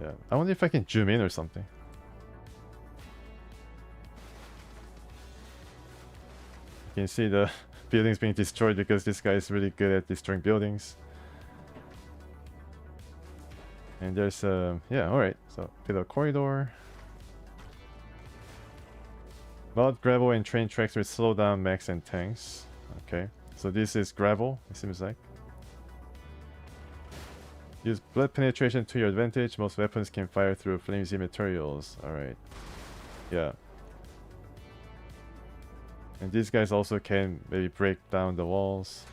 Yeah, I wonder if I can zoom in or something. You can see the buildings being destroyed because this guy is really good at destroying buildings. And there's yeah, alright, so to the corridor. Mud, gravel, and train tracks will slow down mechs and tanks. Okay, so this is gravel, it seems like. Use blood penetration to your advantage. Most weapons can fire through flimsy materials. Alright. Yeah. And these guys also can maybe break down the walls.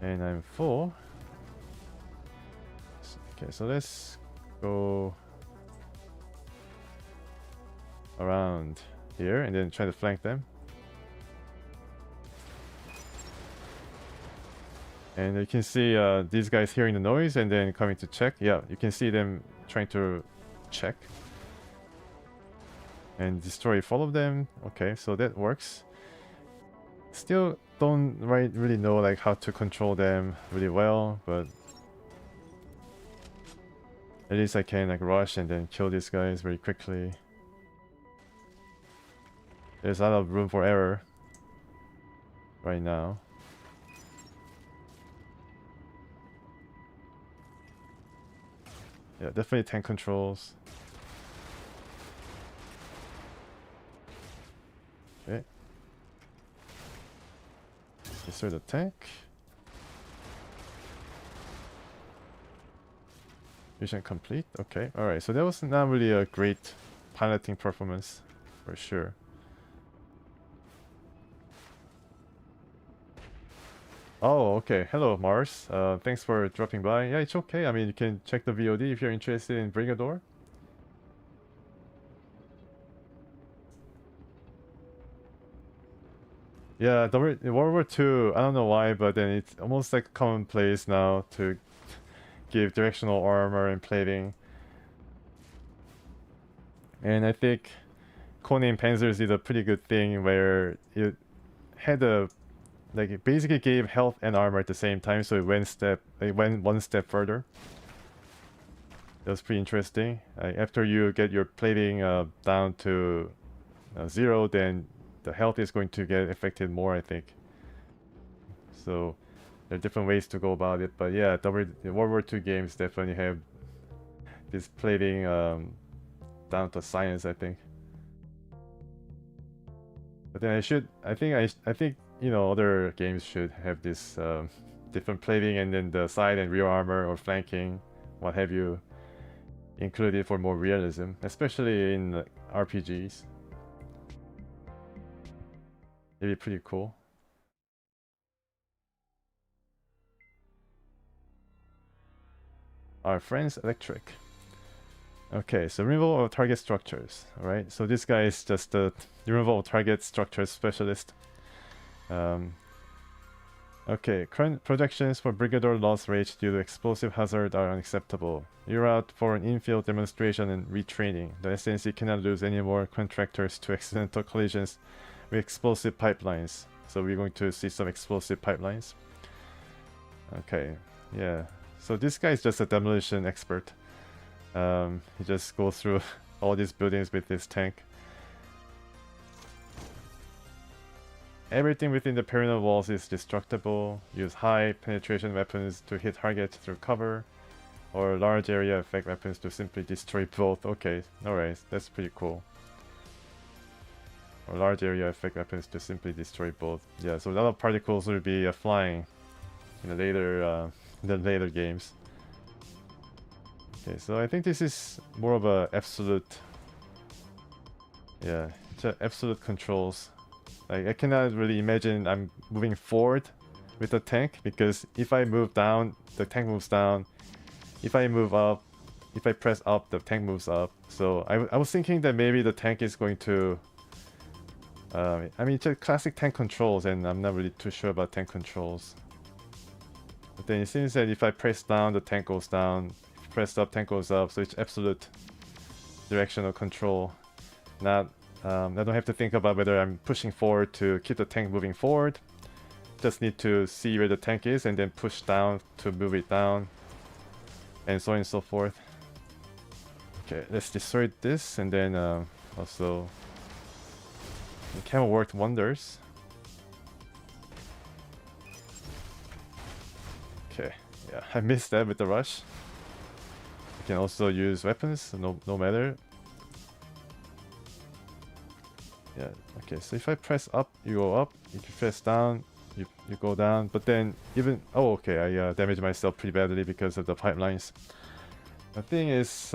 And I'm full. Okay, so let's go around here and then try to flank them. And you can see these guys hearing the noise and then coming to check. Yeah, you can see them trying to check and destroy all of them. Okay, so that works. Still don't really know like how to control them really well, but at least I can like rush and then kill these guys very quickly. There's a lot of room for error right now. Yeah, definitely tank controls. Okay. Destroy the tank. Mission complete. Okay, alright, so that was not really a great piloting performance, for sure. Oh, okay. Hello, Mars. Thanks for dropping by. Yeah, it's okay. I mean, you can check the VOD if you're interested in Brigador. Yeah, in World War II, I don't know why, but then it's almost like commonplace now to give directional armor and plating. And I think Codename Panzers did a pretty good thing where it had a it basically gave health and armor at the same time, so it went one step further. That was pretty interesting. After you get your plating down to 0, then the health is going to get affected more, I think. So there are different ways to go about it, but yeah, the World War II games definitely have this plating down to science, I think. But then I think you know, other games should have this different plating and then the side and rear armor or flanking, what have you, included for more realism, especially in RPGs. It'd be pretty cool. Our friends Electric. Okay, so removal of target structures. Alright, so this guy is just the removal of target structures specialist. Okay, current projections for Brigador loss rate due to explosive hazard are unacceptable. You're out for an infield demonstration and retraining. The SNC cannot lose any more contractors to accidental collisions with explosive pipelines. So we're going to see some explosive pipelines. Okay, yeah. So this guy is just a demolition expert. He just goes through all these buildings with his tank. Everything within the perimeter walls is destructible. Use high penetration weapons to hit targets through cover, or large area effect weapons to simply destroy both. Okay, alright, that's pretty cool. Or large area effect weapons to simply destroy both. Yeah, so a lot of particles will be flying in the later games. Okay, so I think this is more of a absolute. Yeah, it's a absolute controls. Like, I cannot really imagine I'm moving forward with the tank, because if I move down, the tank moves down. If I move up, if I press up, the tank moves up. So I was thinking that maybe the tank is going to... I mean, it's a classic tank controls, and I'm not really too sure about tank controls. But then it seems that if I press down, the tank goes down. If I press up, tank goes up. So it's absolute directional control. Not... I don't have to think about whether I'm pushing forward to keep the tank moving forward. Just need to see where the tank is and then push down to move it down. And so on and so forth. Okay, let's destroy this, and then also... The camel worked wonders. Okay, yeah, I missed that with the rush. You can also use weapons, no matter. Yeah, okay, so if I press up, you go up. If you press down, you go down. But then even... Oh, okay, I damaged myself pretty badly because of the pipelines. The thing is,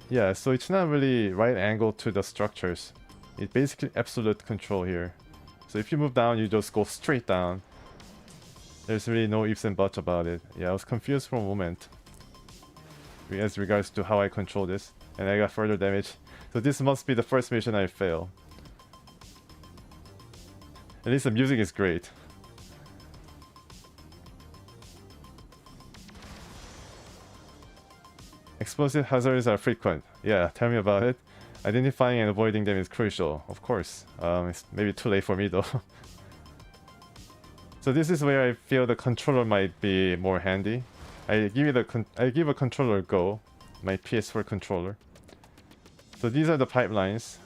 yeah, so it's not really right angle to the structures. It's basically absolute control here. So if you move down, you just go straight down. There's really no ifs and buts about it. Yeah, I was confused for a moment as regards to how I control this, and I got further damage. So this must be the first mission I fail. At least the music is great. Explosive hazards are frequent. Yeah, tell me about it. Identifying and avoiding them is crucial, of course. It's maybe too late for me though. So this is where I feel the controller might be more handy. I give a controller a go, my PS4 controller. So these are the pipelines,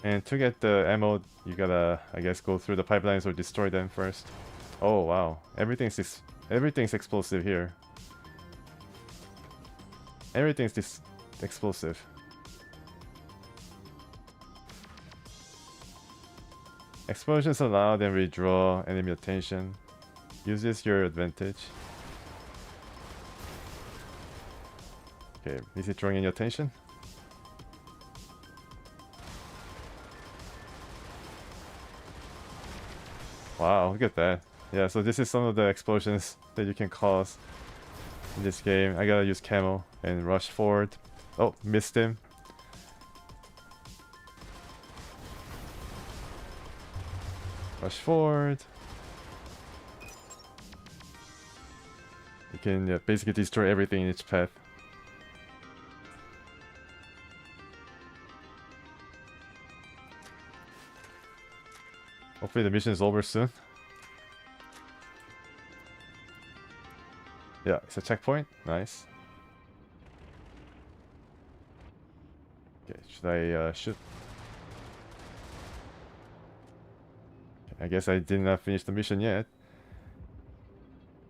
and to get the ammo, you gotta, I guess, go through the pipelines or destroy them first. Oh wow, everything's explosive here. Everything's explosive. Explosions allow them withdraw enemy attention. Use this to your advantage. Okay, is it drawing any attention? Wow, look at that. Yeah, so this is some of the explosions that you can cause in this game. I gotta use camo and rush forward. Oh, missed him. Rush forward. You can basically destroy everything in its path. Hopefully the mission is over soon. Yeah, it's a checkpoint. Nice. Okay, should I shoot? I guess I did not finish the mission yet.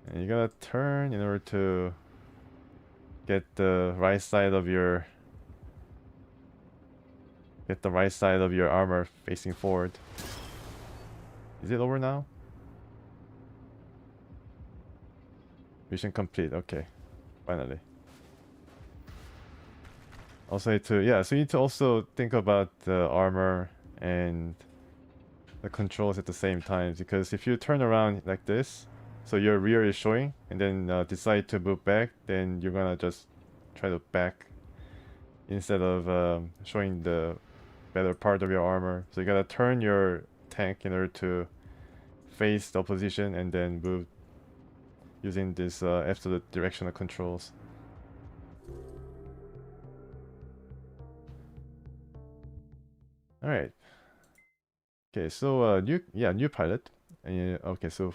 And you gotta turn in order to get the right side of your armor facing forward. Is it over now? Mission complete. Okay, finally. Also need to, yeah, so you need to also think about the armor and the controls at the same time, because if you turn around like this, So your rear is showing, and then decide to move back, then you're gonna just try to back instead of showing the better part of your armor. So you gotta turn your tank in order to face the opposition and then move using this absolute directional controls. All right. Okay, so new pilot. Okay, so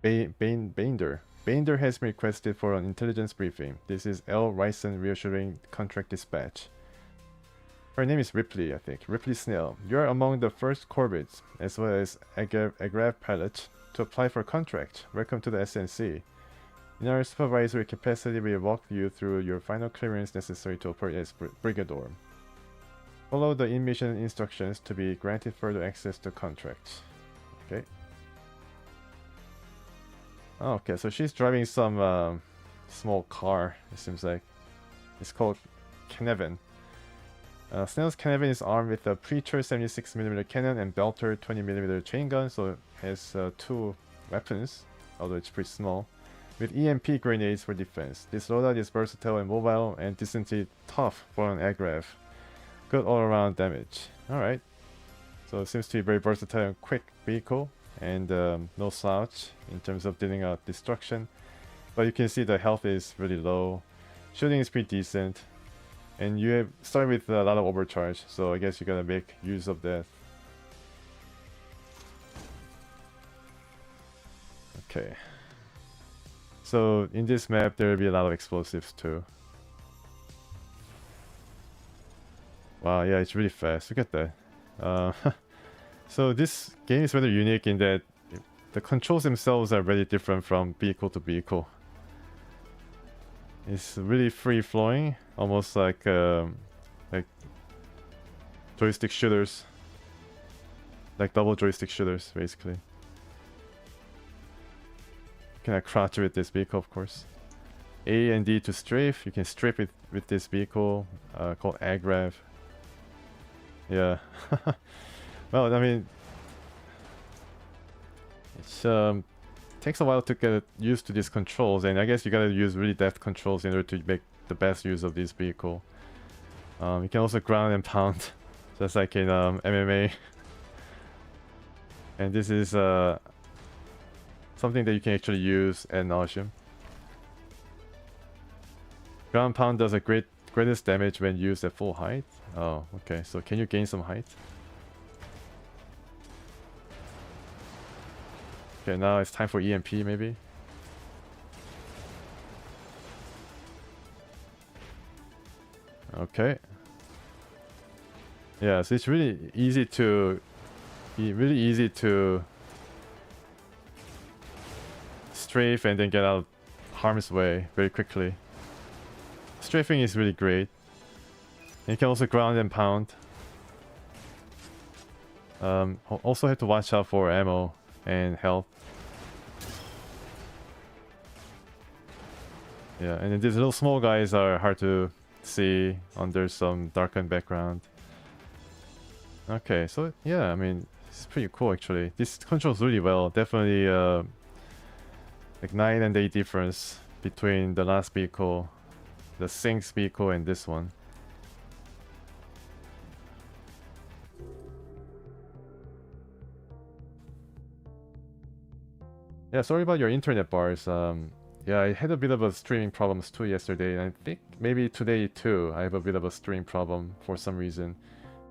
Bander. Bander has been requested for an intelligence briefing. This is L. Ryson reassuring contract dispatch. Her name is Ripley, I think. Ripley Snell. You are among the first Corbett's, as well as Agrav pilots, to apply for a contract. Welcome to the SNC. In our supervisory capacity, we walk you through your final clearance necessary to operate as Brigador. Follow the in-mission instructions to be granted further access to contracts. Okay. Oh, okay, so she's driving some small car, it seems like. It's called Canavan. Snell's Canavan is armed with a Preacher 76mm cannon and Belter 20mm chain gun, so it has 2 weapons, although it's pretty small, with EMP grenades for defense. This loadout is versatile and mobile and decently tough for an Agrav. Good all-around damage. Alright. So it seems to be very versatile and quick vehicle, and no slouch in terms of dealing out destruction. But you can see the health is really low. Shooting is pretty decent. And you have started with a lot of overcharge, so I guess you gotta make use of that. Okay. So in this map there will be a lot of explosives too. Wow, yeah, it's really fast. Look at that. So this game is rather unique in that the controls themselves are very different from vehicle to vehicle. It's really free-flowing, almost like joystick shooters, like double joystick shooters, basically. You can crouch with this vehicle, of course. A and D to strafe. You can strafe with this vehicle called Agrav. Yeah. Well, I mean, it's takes a while to get used to these controls, and I guess you gotta use really deft controls in order to make the best use of this vehicle. You can also ground and pound, just like in MMA. And this is something that you can actually use ad nauseum. Ground pound does a greatest damage when used at full height. Oh, okay. So can you gain some height? Okay, now it's time for EMP maybe. Okay. Yeah, so it's really easy to strafe and then get out of harm's way very quickly. Strafing is really great. And you can also ground and pound. Also have to watch out for ammo and health. Yeah, and then these little small guys are hard to see under some darkened background. Okay, so yeah, I mean, it's pretty cool actually. This controls really well. Definitely like night and day difference between the last vehicle, the Sinks vehicle, and this one. Yeah, sorry about your internet bars. Yeah, I had a bit of a streaming problems too yesterday, and I think maybe today too I have a bit of a stream problem for some reason.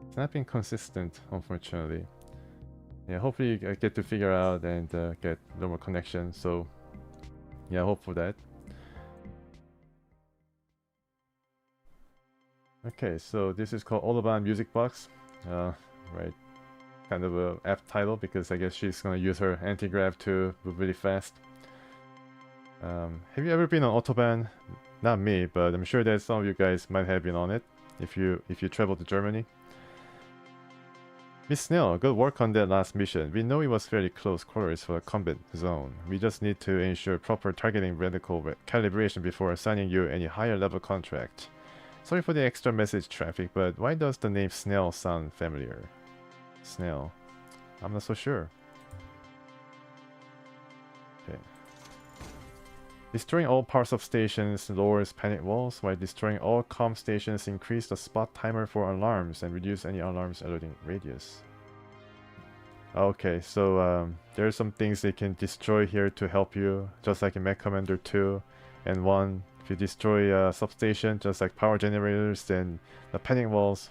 It's not been consistent, unfortunately. Yeah, hopefully I get to figure out and get normal connection, so yeah, hope for that. Okay, so this is called Autobahn Music Box. Right. Kind of a apt title because I guess she's gonna use her anti-grav to move really fast. Have you ever been on Autobahn? Not me, but I'm sure that some of you guys might have been on it if you travel to Germany. Miss Snell, good work on that last mission. We know it was fairly close quarters for the combat zone. We just need to ensure proper targeting reticle calibration before assigning you any higher level contract. Sorry for the extra message traffic, but why does the name Snell sound familiar? Snell. I'm not so sure. Destroying all power substations lowers panic walls, while destroying all comm stations increase the spot timer for alarms and reduce any alarms alerting radius. Okay, so there are some things they can destroy here to help you, just like in Mech Commander 2 and 1. If you destroy a substation, just like power generators, then the panic walls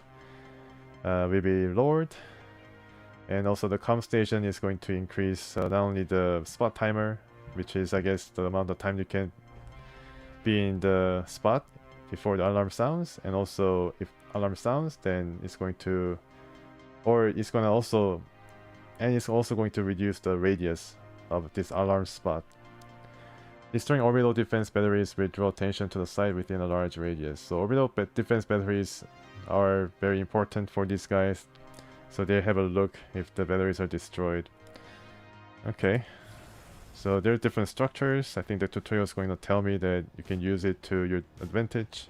will be lowered. And also the comm station is going to increase not only the spot timer, which is I guess the amount of time you can be in the spot before the alarm sounds, and also if alarm sounds, then it's going to, or it's going to also, and it's also going to reduce the radius of this alarm spot. Destroying orbital defense batteries will draw attention to the site within a large radius. So orbital defense batteries are very important for these guys, so they have a look if the batteries are destroyed. Okay, so there are different structures. I think the tutorial is going to tell me that you can use it to your advantage.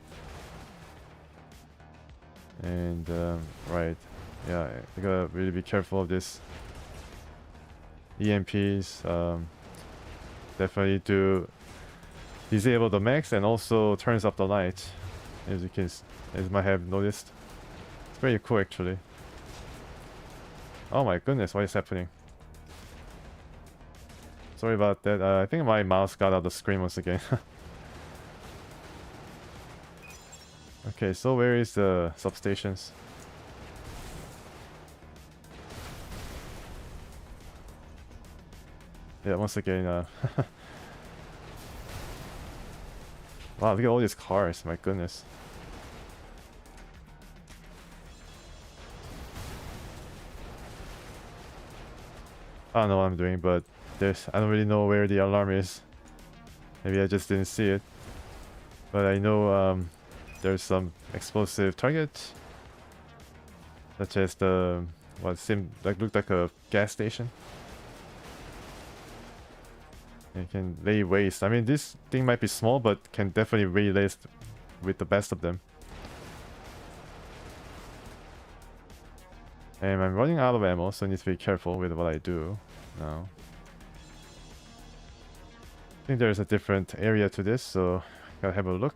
And right, yeah, you gotta really be careful of this. EMPs definitely do disable the max and also turns up the light, as you might have noticed. It's very cool actually. Oh my goodness, what is happening? Sorry about that. I think my mouse got out of the screen once again. Okay, so where is the substations? Yeah, once again, wow, look at all these cars, my goodness. I don't know what I'm doing, but I don't really know where the alarm is. Maybe I just didn't see it. But I know there's some explosive targets, such as the what seemed like looked like a gas station. It can lay waste. I mean, this thing might be small, but can definitely lay waste with the best of them. And I'm running out of ammo, so I need to be careful with what I do now. I think there's a different area to this, so gotta have a look.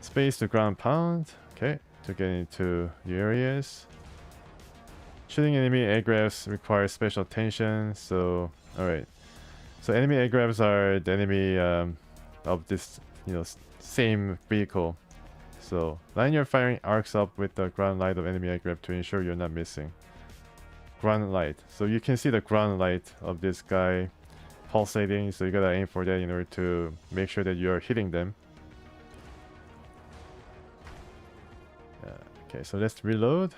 Space to ground pound. Okay, to get into new areas. Shooting enemy aircrafts requires special attention, so alright. So enemy aircrafts are the enemy of this, same vehicle. So line your firing arcs up with the ground light of enemy aircraft to ensure you're not missing. Ground light. So you can see the ground light of this guy pulsating, so you gotta aim for that in order to make sure that you are hitting them. Okay, so let's reload.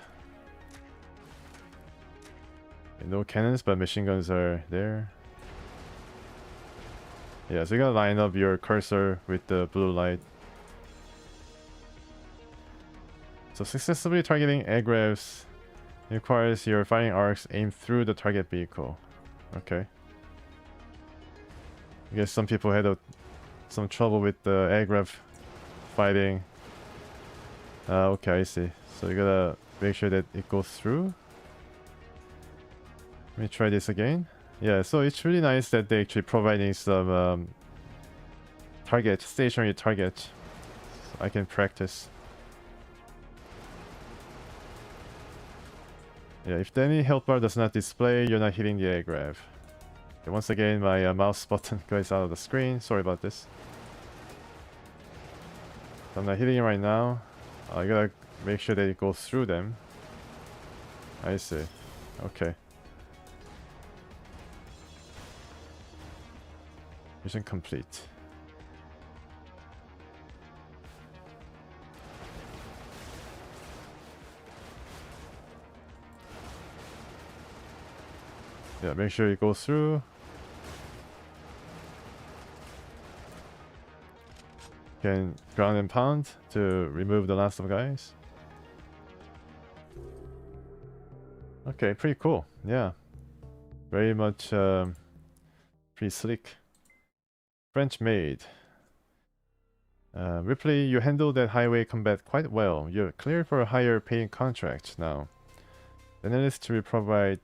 No cannons, but machine guns are there. Yeah, so you gotta line up your cursor with the blue light. So successfully targeting aircrafts requires your firing arcs aimed through the target vehicle. Okay. I guess some people had some trouble with the aircraft fighting. Okay, I see. So you gotta make sure that it goes through. Let me try this again. Yeah, so it's really nice that they're actually providing some stationary target, so I can practice. Yeah, if any health bar does not display, you're not hitting the aircraft. Okay, once again, my mouse button goes out of the screen. Sorry about this. So I'm not hitting it right now. I gotta make sure that it goes through them. I see. Okay. Mission complete. Yeah, make sure it goes through. Can ground and pound to remove the last of guys. Okay, pretty cool. Yeah, very much pretty slick. French made. Ripley, you handled that highway combat quite well. You're cleared for a higher paying contract now. The analysts will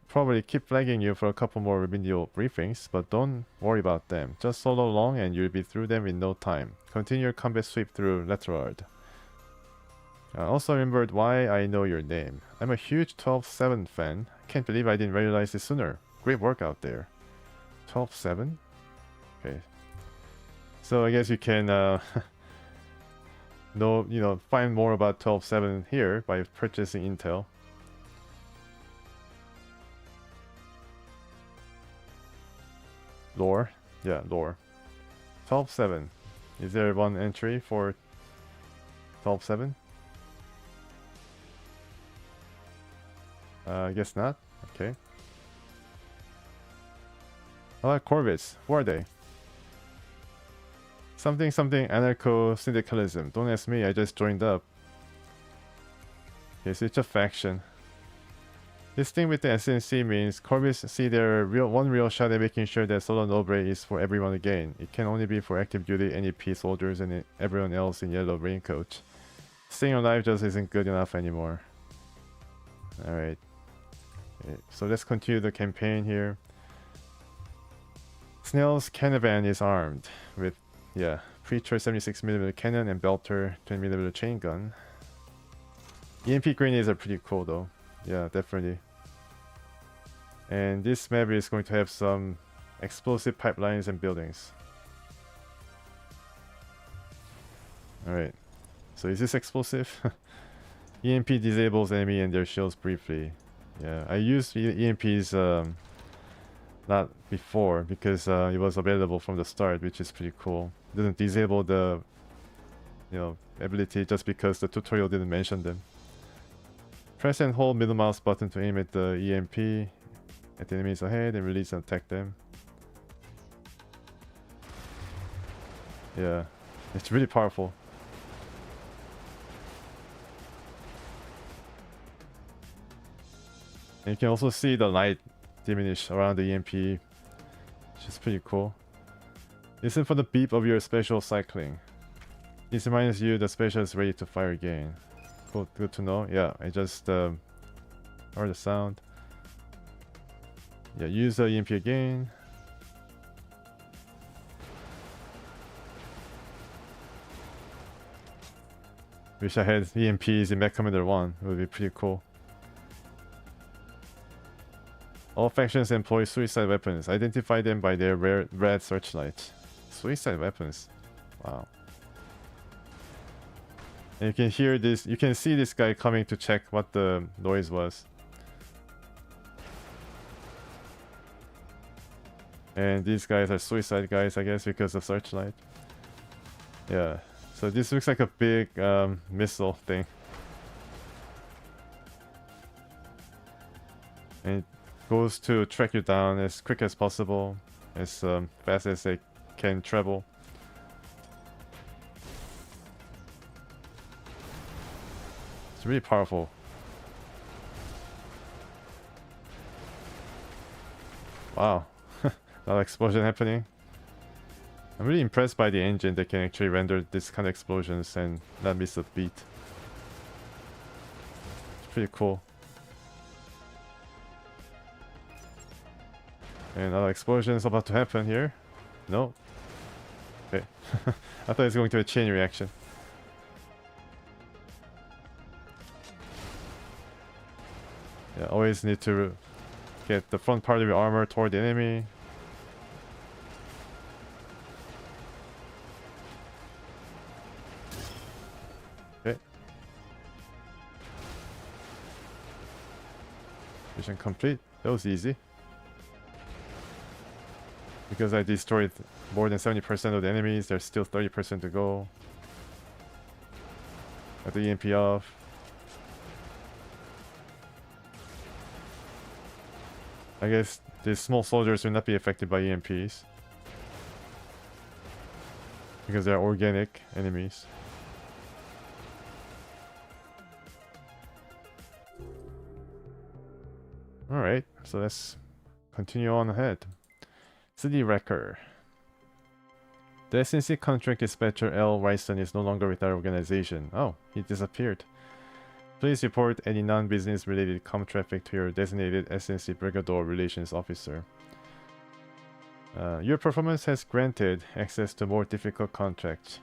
probably keep flagging you for a couple more remedial briefings, but don't worry about them. Just solo along and you'll be through them in no time. Continue your combat sweep through Letrard. I also remembered why I know your name. I'm a huge 12-7 fan. Can't believe I didn't realize this sooner. Great work out there. 12-7? Okay. So I guess you can find more about 12-7 here by purchasing intel. Lore? Yeah, lore. 12-7. Is there one entry for 12-7? I guess not. Okay. Corvids. Who are they? Something anarcho-syndicalism. Don't ask me, I just joined up. Okay, so it's a faction. This thing with the SNC means Corvus see their one real shot at making sure that Solo Nobre is for everyone again. It can only be for active duty NEP soldiers and everyone else in yellow raincoat. Staying alive just isn't good enough anymore. Alright. Okay, so let's continue the campaign here. Snell's Canavan is armed with, Preacher 76mm cannon and Belter 20mm chain gun. EMP grenades are pretty cool though. Yeah, definitely. And this map is going to have some explosive pipelines and buildings. Alright. So is this explosive? EMP disables enemy and their shields briefly. Yeah, I used EMPs not before because it was available from the start, which is pretty cool. It doesn't disable the ability just because the tutorial didn't mention them. Press and hold middle mouse button to aim at the EMP at the enemies ahead and release and attack them. Yeah, it's really powerful. And you can also see the light diminish around the EMP, which is pretty cool. Listen for the beep of your special cycling. This reminds you the special is ready to fire again. Cool, good to know. Yeah, I just heard the sound. Yeah, use the EMP again. Wish I had EMPs in Mech Commander 1. It would be pretty cool. All factions employ suicide weapons. Identify them by their red searchlight. Suicide weapons. Wow. And you can hear this, you can see this guy coming to check what the noise was. And these guys are suicide guys, I guess, because of searchlight. Yeah. So this looks like a big missile thing. And it goes to track you down as quick as possible, as fast as they can travel. It's really powerful. Wow. A lot of explosion happening. I'm really impressed by the engine that can actually render this kind of explosions and not miss a beat. It's pretty cool. And another explosion is about to happen here. No. Okay. I thought it was going to be a chain reaction. Yeah, always need to get the front part of your armor toward the enemy. Okay. Mission complete. That was easy. Because I destroyed more than 70% of the enemies, there's still 30% to go. Got the EMP off. I guess these small soldiers will not be affected by EMPs. Because they're organic enemies. Alright, so let's continue on ahead. City Wrecker. The SNC contract dispatcher L. Ryson is no longer with our organization. Oh, he disappeared. Please report any non-business related comm traffic to your designated SNC Brigador Relations Officer. Your performance has granted access to more difficult contracts.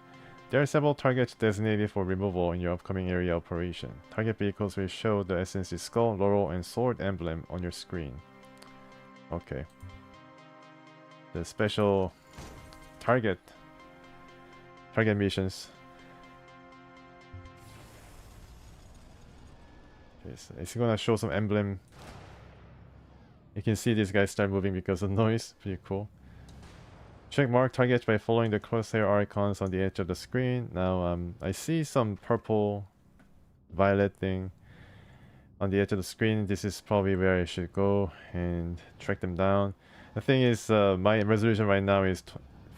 There are several targets designated for removal in your upcoming area operation. Target vehicles will show the SNC skull, laurel, and sword emblem on your screen. Okay. The special target missions. Okay, so it's gonna show some emblem. You can see these guys start moving because of noise. Pretty cool. Check mark targets by following the crosshair icons on the edge of the screen. Now, I see some purple, violet thing on the edge of the screen. This is probably where I should go and track them down. The thing is, my resolution right now is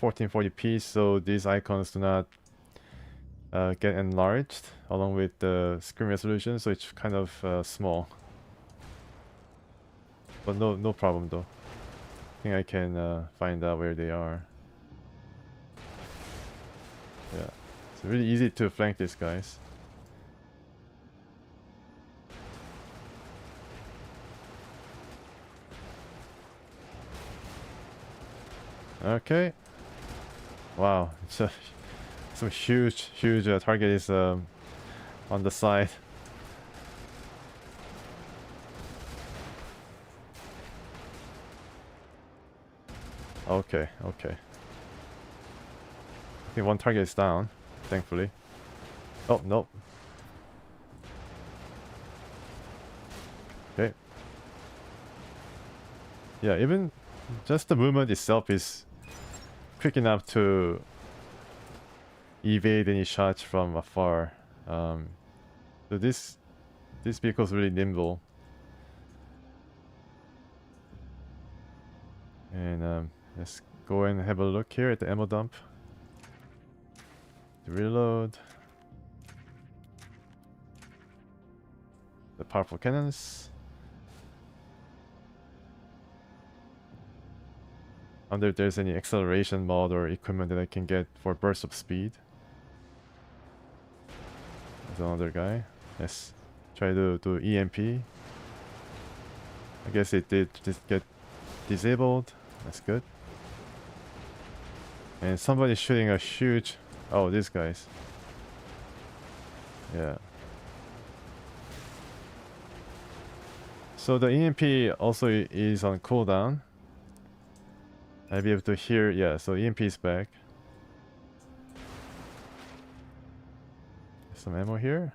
1440p, so these icons do not get enlarged along with the screen resolution, so it's kind of small. But no problem though. I think I can find out where they are. Yeah, it's really easy to flank these guys. Okay. Wow, it's some huge target is on the side. Okay. I think one target is down, thankfully. Oh, no. Okay. Yeah, even just the movement itself is quick enough to evade any shots from afar. So this vehicle is really nimble. And let's go and have a look here at the ammo dump. Reload. The powerful cannons. I wonder if there's any acceleration mod or equipment that I can get for burst of speed. There's another guy. Let's try to do EMP. I guess it did just get disabled. That's good. And somebody's shooting a huge... Oh, these guys. Yeah. So the EMP also is on cooldown. I'll be able to hear... Yeah, so EMP is back. Some ammo here.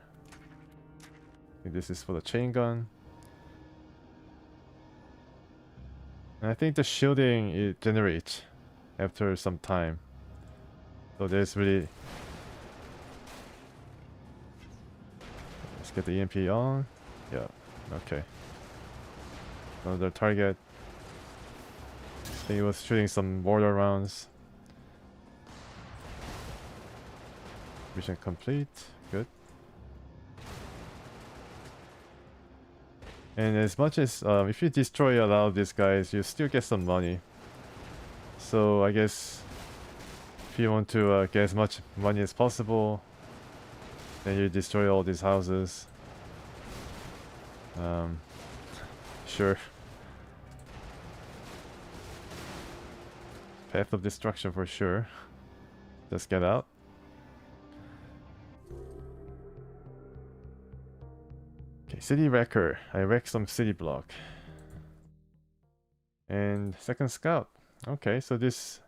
I think this is for the chain gun. And I think the shielding it generates after some time. So there's really... Let's get the EMP on. Yeah, okay. Another target. I think he was shooting some mortar rounds. Mission complete. Good. And as much as if you destroy a lot of these guys, you still get some money. So I guess if you want to get as much money as possible, then you destroy all these houses. Sure. Path of destruction for sure. Just get out. Okay, city wrecker. I wrecked some city block. And second scout. Okay, so this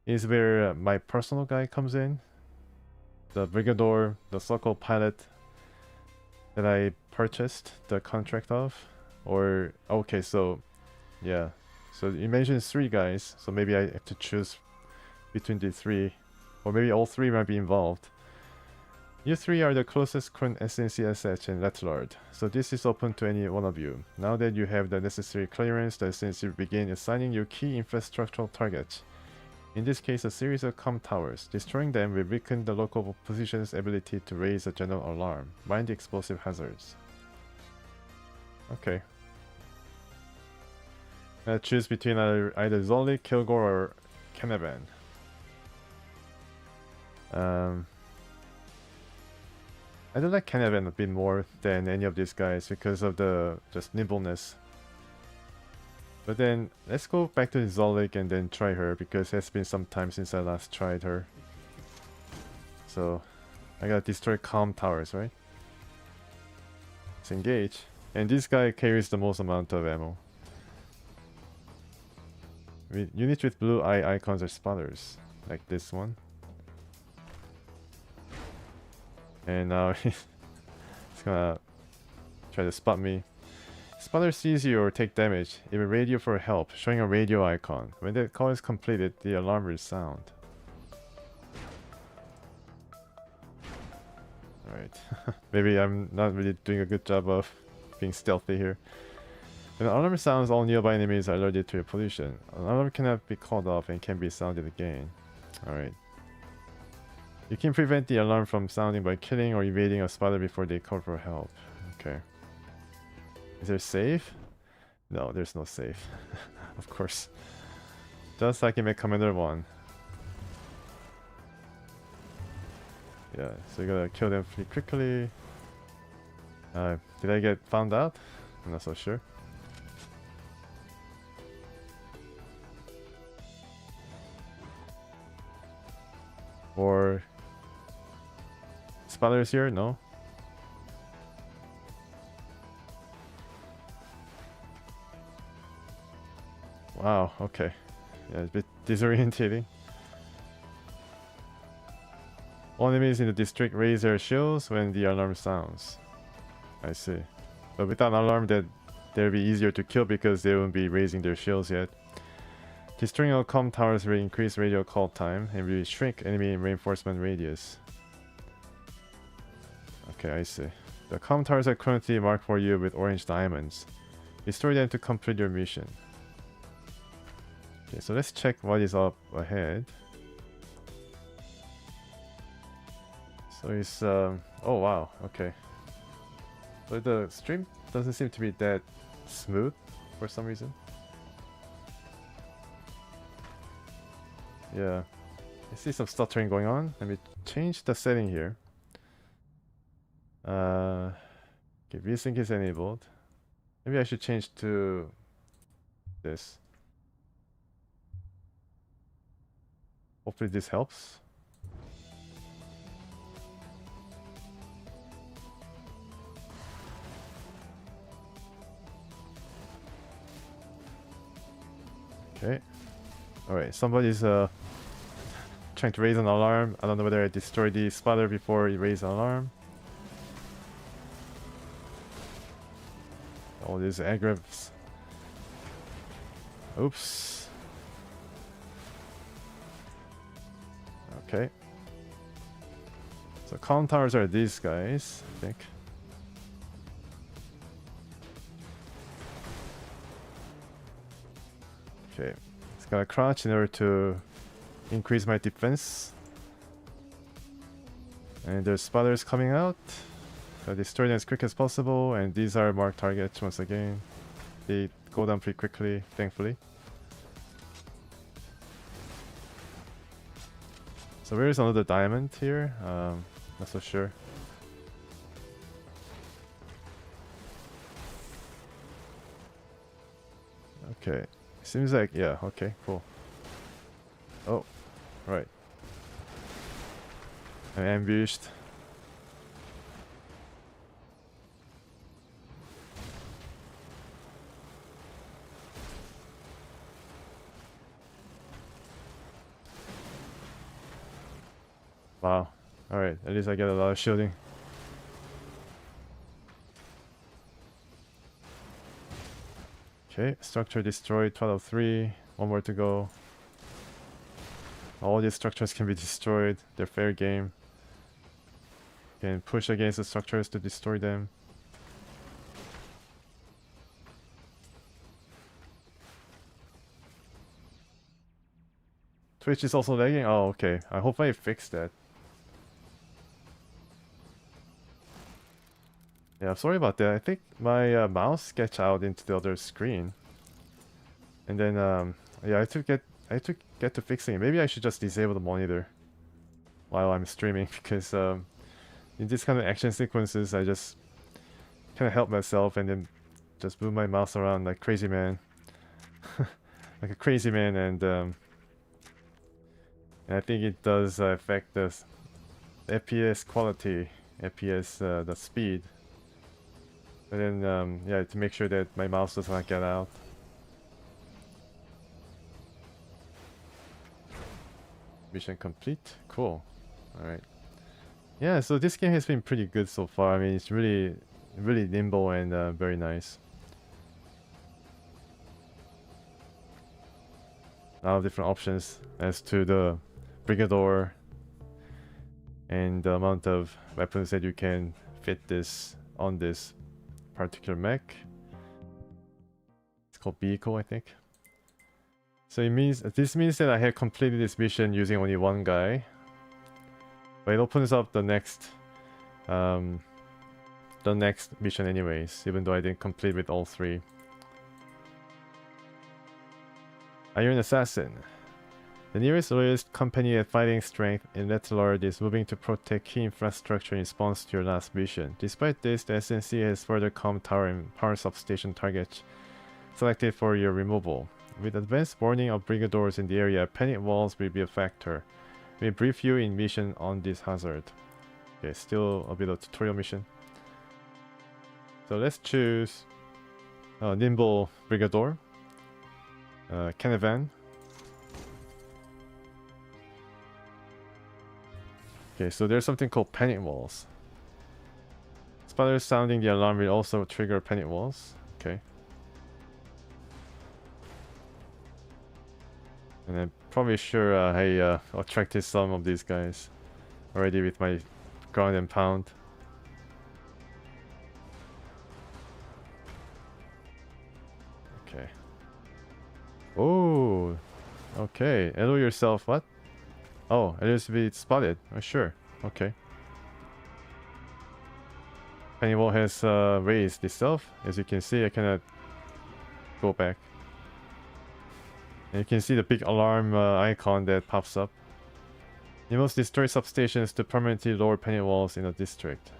is where my personal guy comes in. The Brigador, the so-called pilot that I purchased the contract of. Or, okay, so, yeah. So you mentioned 3 guys, so maybe I have to choose between the 3. Or maybe all 3 might be involved. You 3 are the closest current SNC-SH in Letlard, so this is open to any one of you. Now that you have the necessary clearance, the SNC will begin assigning you key infrastructural targets. In this case, a series of comm towers. Destroying them will weaken the local position's ability to raise a general alarm. Mind the explosive hazards. Okay. Choose between either Zollik, Kilgore, or Canavan. I do like Canavan a bit more than any of these guys because of the just nimbleness. But then let's go back to Zolik and then try her because it's been some time since I last tried her. So I gotta destroy calm towers, right? Let's engage. And this guy carries the most amount of ammo. Units with blue eye icons are spotters, like this one. And now he's gonna try to spot me. Spotter sees you or take damage. It will radio for help, showing a radio icon. When the call is completed, the alarm will sound. Alright. Maybe I'm not really doing a good job of being stealthy here. When an alarm sounds, all nearby enemies are alerted to your position. An alarm cannot be called off and can be sounded again. Alright. You can prevent the alarm from sounding by killing or evading a spotter before they call for help. Okay. Is there save? No, there's no save. Of course. Just like in Mech Commander 1. Yeah, so you gotta kill them pretty quickly. Did I get found out? I'm not so sure. Or spotters here? No. Wow, okay. Yeah, it's a bit disorientating. All enemies in the district raise their shields when the alarm sounds. I see. But without an alarm, they'll be easier to kill because they won't be raising their shields yet. Destroying all comm towers will increase radio call time and will shrink enemy reinforcement radius. Okay, I see. The comm towers are currently marked for you with orange diamonds. Destroy them to complete your mission. Okay, so let's check what is up ahead. So it's oh wow, okay. But the stream doesn't seem to be that smooth for some reason. Yeah, I see some stuttering going on. Let me change the setting here. Okay, VSync is enabled. Maybe I should change to this. Hopefully this helps. Okay. Alright, somebody's trying to raise an alarm. I don't know whether I destroyed the spotter before he raised an alarm. All these aggravates. Oops. Okay. So comm towers are these guys, I think. Okay. It's gotta crouch in order to increase my defense. And there's spotters coming out. So destroy them as quick as possible, and these are marked targets once again. They go down pretty quickly, thankfully. So where is another diamond here? Not so sure. Okay. Seems like, yeah, okay, cool. Oh, right. I'm ambushed. Wow. Alright, at least I get a lot of shielding. Okay, structure destroyed, 12 of 3. One more to go. All these structures can be destroyed. They're fair game. Can push against the structures to destroy them. Twitch is also lagging? Oh, okay. I hope I fixed that. Yeah, I'm sorry about that. I think my mouse sketched out into the other screen. And then, yeah, I have to get to fixing it. Maybe I should just disable the monitor while I'm streaming because in this kind of action sequences, I just kind of help myself and then just move my mouse around like crazy man, like a crazy man, and I think it does affect the FPS quality, FPS the speed. But then yeah, to make sure that my mouse does not get out. Mission complete. Cool. All right. Yeah, so this game has been pretty good so far. I mean, it's really nimble and very nice. A lot of different options as to the Brigador and the amount of weapons that you can fit this on this particular mech. It's called vehicle, I think. So this means that I have completed this mission using only one guy. But it opens up the next mission anyways, even though I didn't complete with all three. Iron Assassin. The nearest loyalist company at fighting strength in Letelard is moving to protect key infrastructure in response to your last mission. Despite this, the SNC has further comm tower and power substation targets selected for your removal. With advanced warning of brigadors in the area, panic walls will be a factor. We brief you in mission on this hazard. Okay, still a bit of tutorial mission. So let's choose Nimble Brigador, Canavan. Okay, so there's something called panic walls. Spotters sounding the alarm will also trigger panic walls. Okay. And I'm probably sure I attracted some of these guys already with my ground and pound. Okay. Oh, okay. Allow yourself what? Oh, it is to be spotted. Oh, sure. Okay. Panic wall has raised itself. As you can see, I cannot go back. And you can see the big alarm icon that pops up. You must destroy substations to permanently lower panic walls in a district.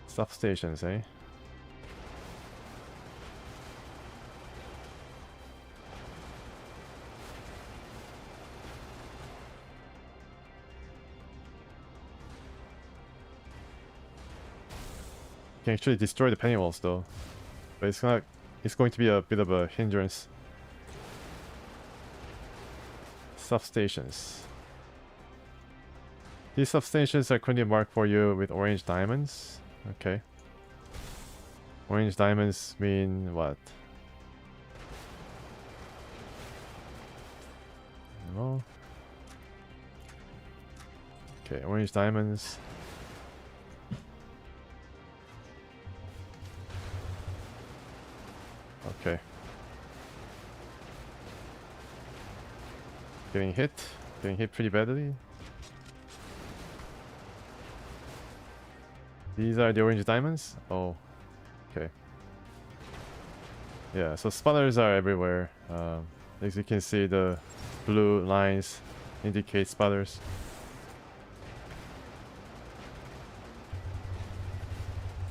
Substations, eh? You can actually destroy the panic walls though. But it's going to be a bit of a hindrance. Substations. These substations are currently marked for you with orange diamonds. Okay. Orange diamonds mean what? No. Okay, orange diamonds. Okay. Getting hit pretty badly. These are the orange diamonds? Oh, okay. Yeah, so spotters are everywhere. As you can see, the blue lines indicate spotters.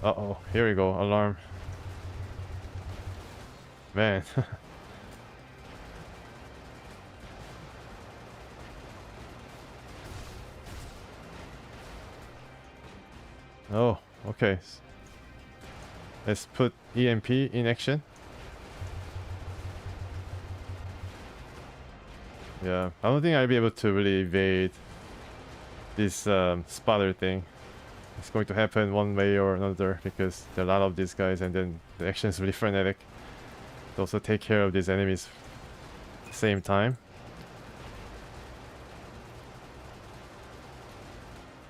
Uh-oh, here we go, alarm. Man. Oh, okay. Let's put EMP in action. Yeah, I don't think I'll be able to really evade this spotter thing. It's going to happen one way or another because there are a lot of these guys and then the action is really frenetic. To also take care of these enemies at the same time.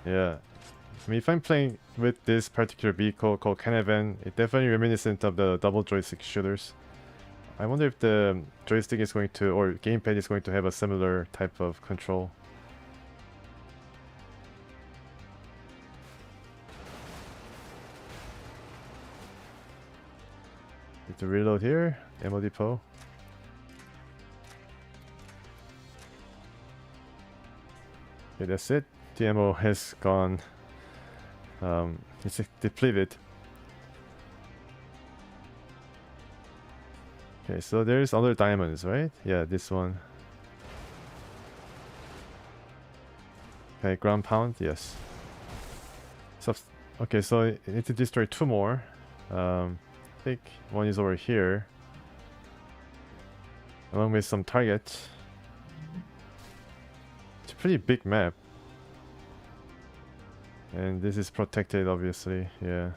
Yeah. I mean, if I'm playing with this particular vehicle called Canavan, it's definitely reminiscent of the double joystick shooters. I wonder if the joystick is going to, or gamepad is going to have a similar type of control. Need to reload here, ammo depot. Okay, that's it. The ammo has gone It's depleted. Okay, so there's other diamonds, right? Yeah, this one. Okay, ground pound, yes. Okay, so I need to destroy 2 more. I think one is over here, along with some targets. It's a pretty big map. And this is protected, obviously, yeah.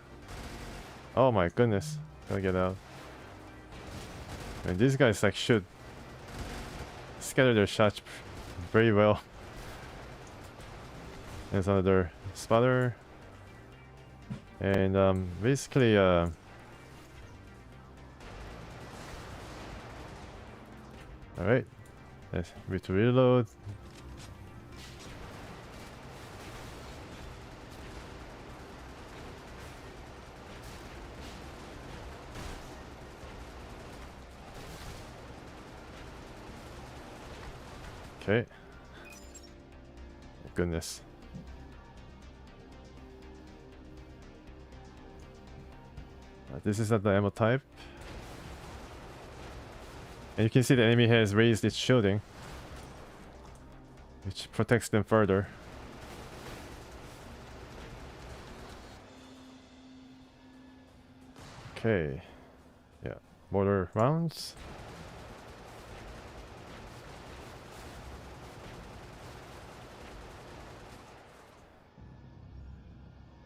Oh my goodness, gotta get out. And these guys like should scatter their shots very well. There's another spotter. And basically alright, let's need to reload. Okay. Goodness. This is not the ammo type. And you can see the enemy has raised its shielding, which protects them further. Okay. Yeah. Mortar rounds.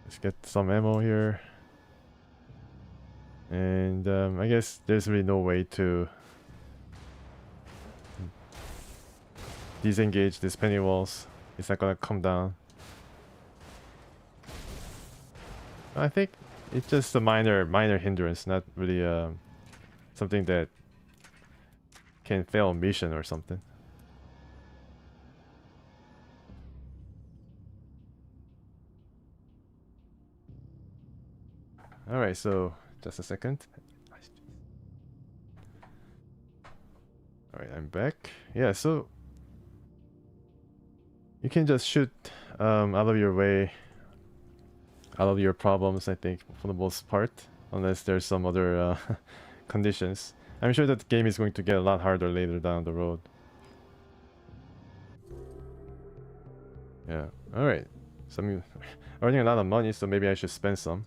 Let's get some ammo here. And I guess there's really no way to disengage this penny walls. It's not gonna come down. I think it's just a minor hindrance, not really something that can fail mission or something. Alright, so just a second. Alright, I'm back. Yeah, so you can just shoot out of your way, out of your problems, I think, for the most part, unless there's some other conditions. I'm sure that the game is going to get a lot harder later down the road. Yeah, alright. So I'm earning a lot of money, so maybe I should spend some.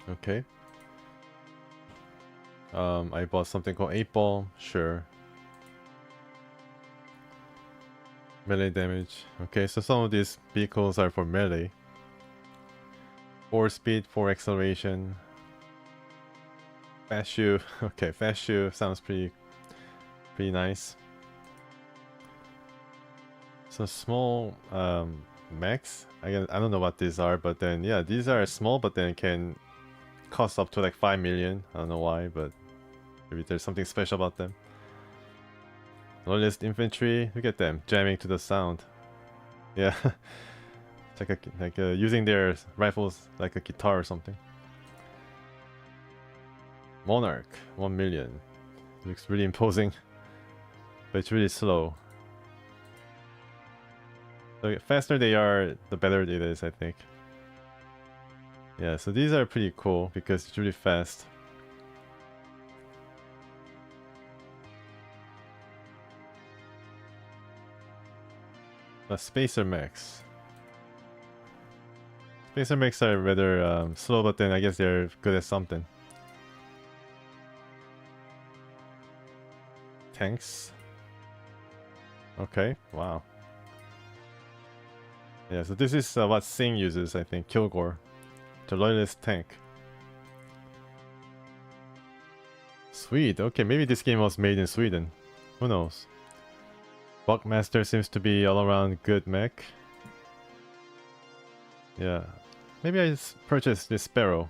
Okay. I bought something called 8 ball, sure. Melee damage. Okay, so some of these vehicles are for melee. 4 speed, 4 acceleration. Fast shoe. Okay, fast shoe sounds pretty nice. So small mechs. I don't know what these are, but then yeah, these are small, but then can cost up to like 5 million. I don't know why, but maybe there's something special about them. Loyalist infantry, look at them jamming to the sound. Yeah, it's like using their rifles like a guitar or something. Monarch, 1 million. Looks really imposing, but it's really slow. The faster they are, the better it is, I think. Yeah, so these are pretty cool because it's really fast. The Spacer Mechs. Spacer Mechs are rather slow, but then I guess they're good at something. Tanks. Okay, wow. Yeah, so this is what Singh uses, I think, Kilgore. The Loyalist tank. Sweet, okay, maybe this game was made in Sweden. Who knows? Buckmaster seems to be all around good mech. Yeah, maybe I just purchased this Sparrow.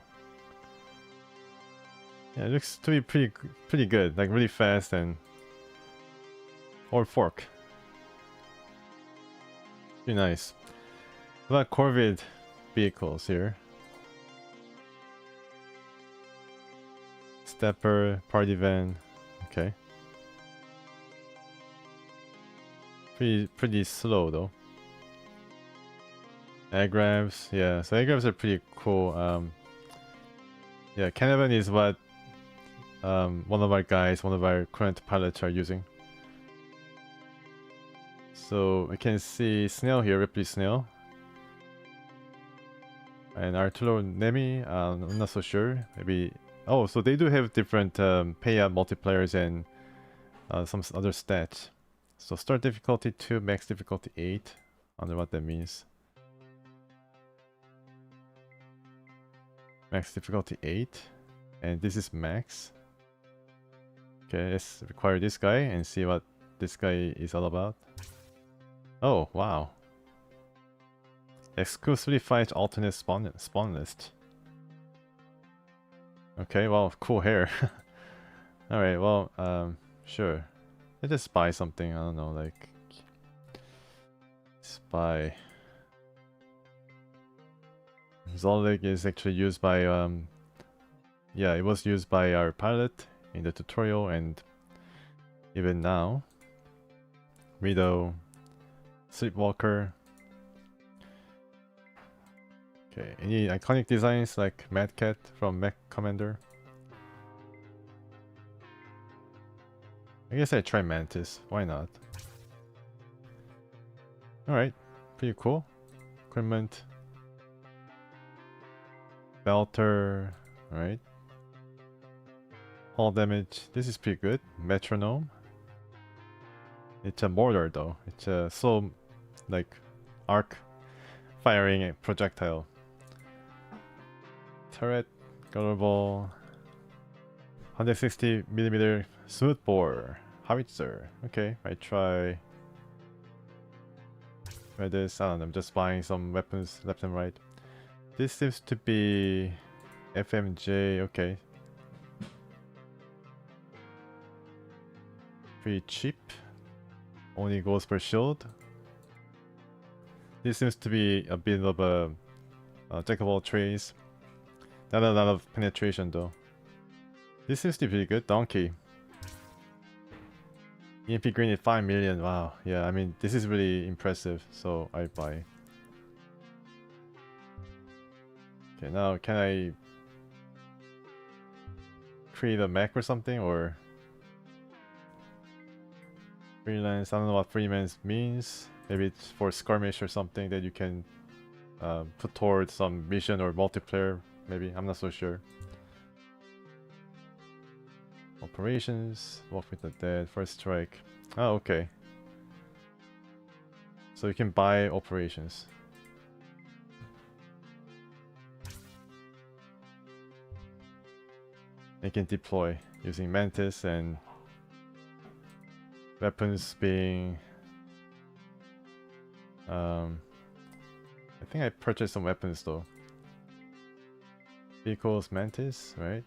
Yeah, it looks to be pretty good, like really fast and... Or fork. Pretty nice. What about Corvid vehicles here? Stepper, party van. Okay. Pretty slow though. Agravs, yeah. So agravs are pretty cool. Yeah, Canavan is what one of our current pilots are using. So we can see Snail here, Ripley Snail. And Arturo Nemi, I'm not so sure. Maybe. Oh, so they do have different payout multipliers and some other stats. So start difficulty 2, max difficulty 8. I wonder what that means. Max difficulty 8. And this is max. Okay, let's require this guy and see what this guy is all about. Oh, wow. Exclusively fight alternate spawn list. Okay, well, cool hair. Alright, well, sure. Let's just buy something, I don't know, like... Spy. Zolig is actually used by, yeah, it was used by our pilot in the tutorial, and even now. Rido, Sleepwalker. Okay, any iconic designs like Mad Cat from Mech Commander? I guess I try Mantis, why not? Alright, pretty cool. Equipment. Belter, alright. Hull damage, this is pretty good. Metronome. It's a mortar though, it's a slow, like, arc firing a projectile. Turret, Gutterball, 160mm smoothbore, howitzer. Okay, I try this. I don't know, I'm just buying some weapons left and right. This seems to be FMJ. Okay, pretty cheap. Only goes per shield. This seems to be a bit of a jack of all trades. Not a lot of penetration though. This seems to be pretty good. Donkey. EMP green at 5 million. Wow. Yeah, I mean, this is really impressive. So I buy. Okay, now can I create a mech or something, or freelance? I don't know what freelance means. Maybe it's for skirmish or something that you can put towards some mission or multiplayer. Maybe, I'm not so sure. Operations, Walk with the Dead, First Strike. Oh, okay. So you can buy operations. You can deploy using Mantis and weapons being... I think I purchased some weapons though. Vehicles, Mantis, right?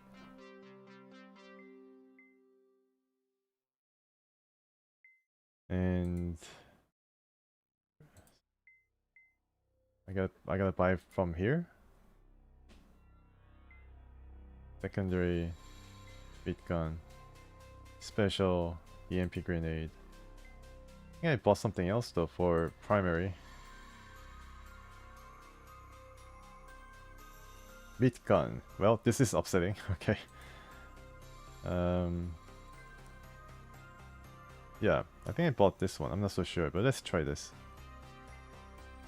And I gotta buy from here. Secondary beat gun, special EMP grenade. I think I bought something else though for primary. Beat gun. Well, this is upsetting. Okay. Yeah, I think I bought this one. I'm not so sure, but let's try this.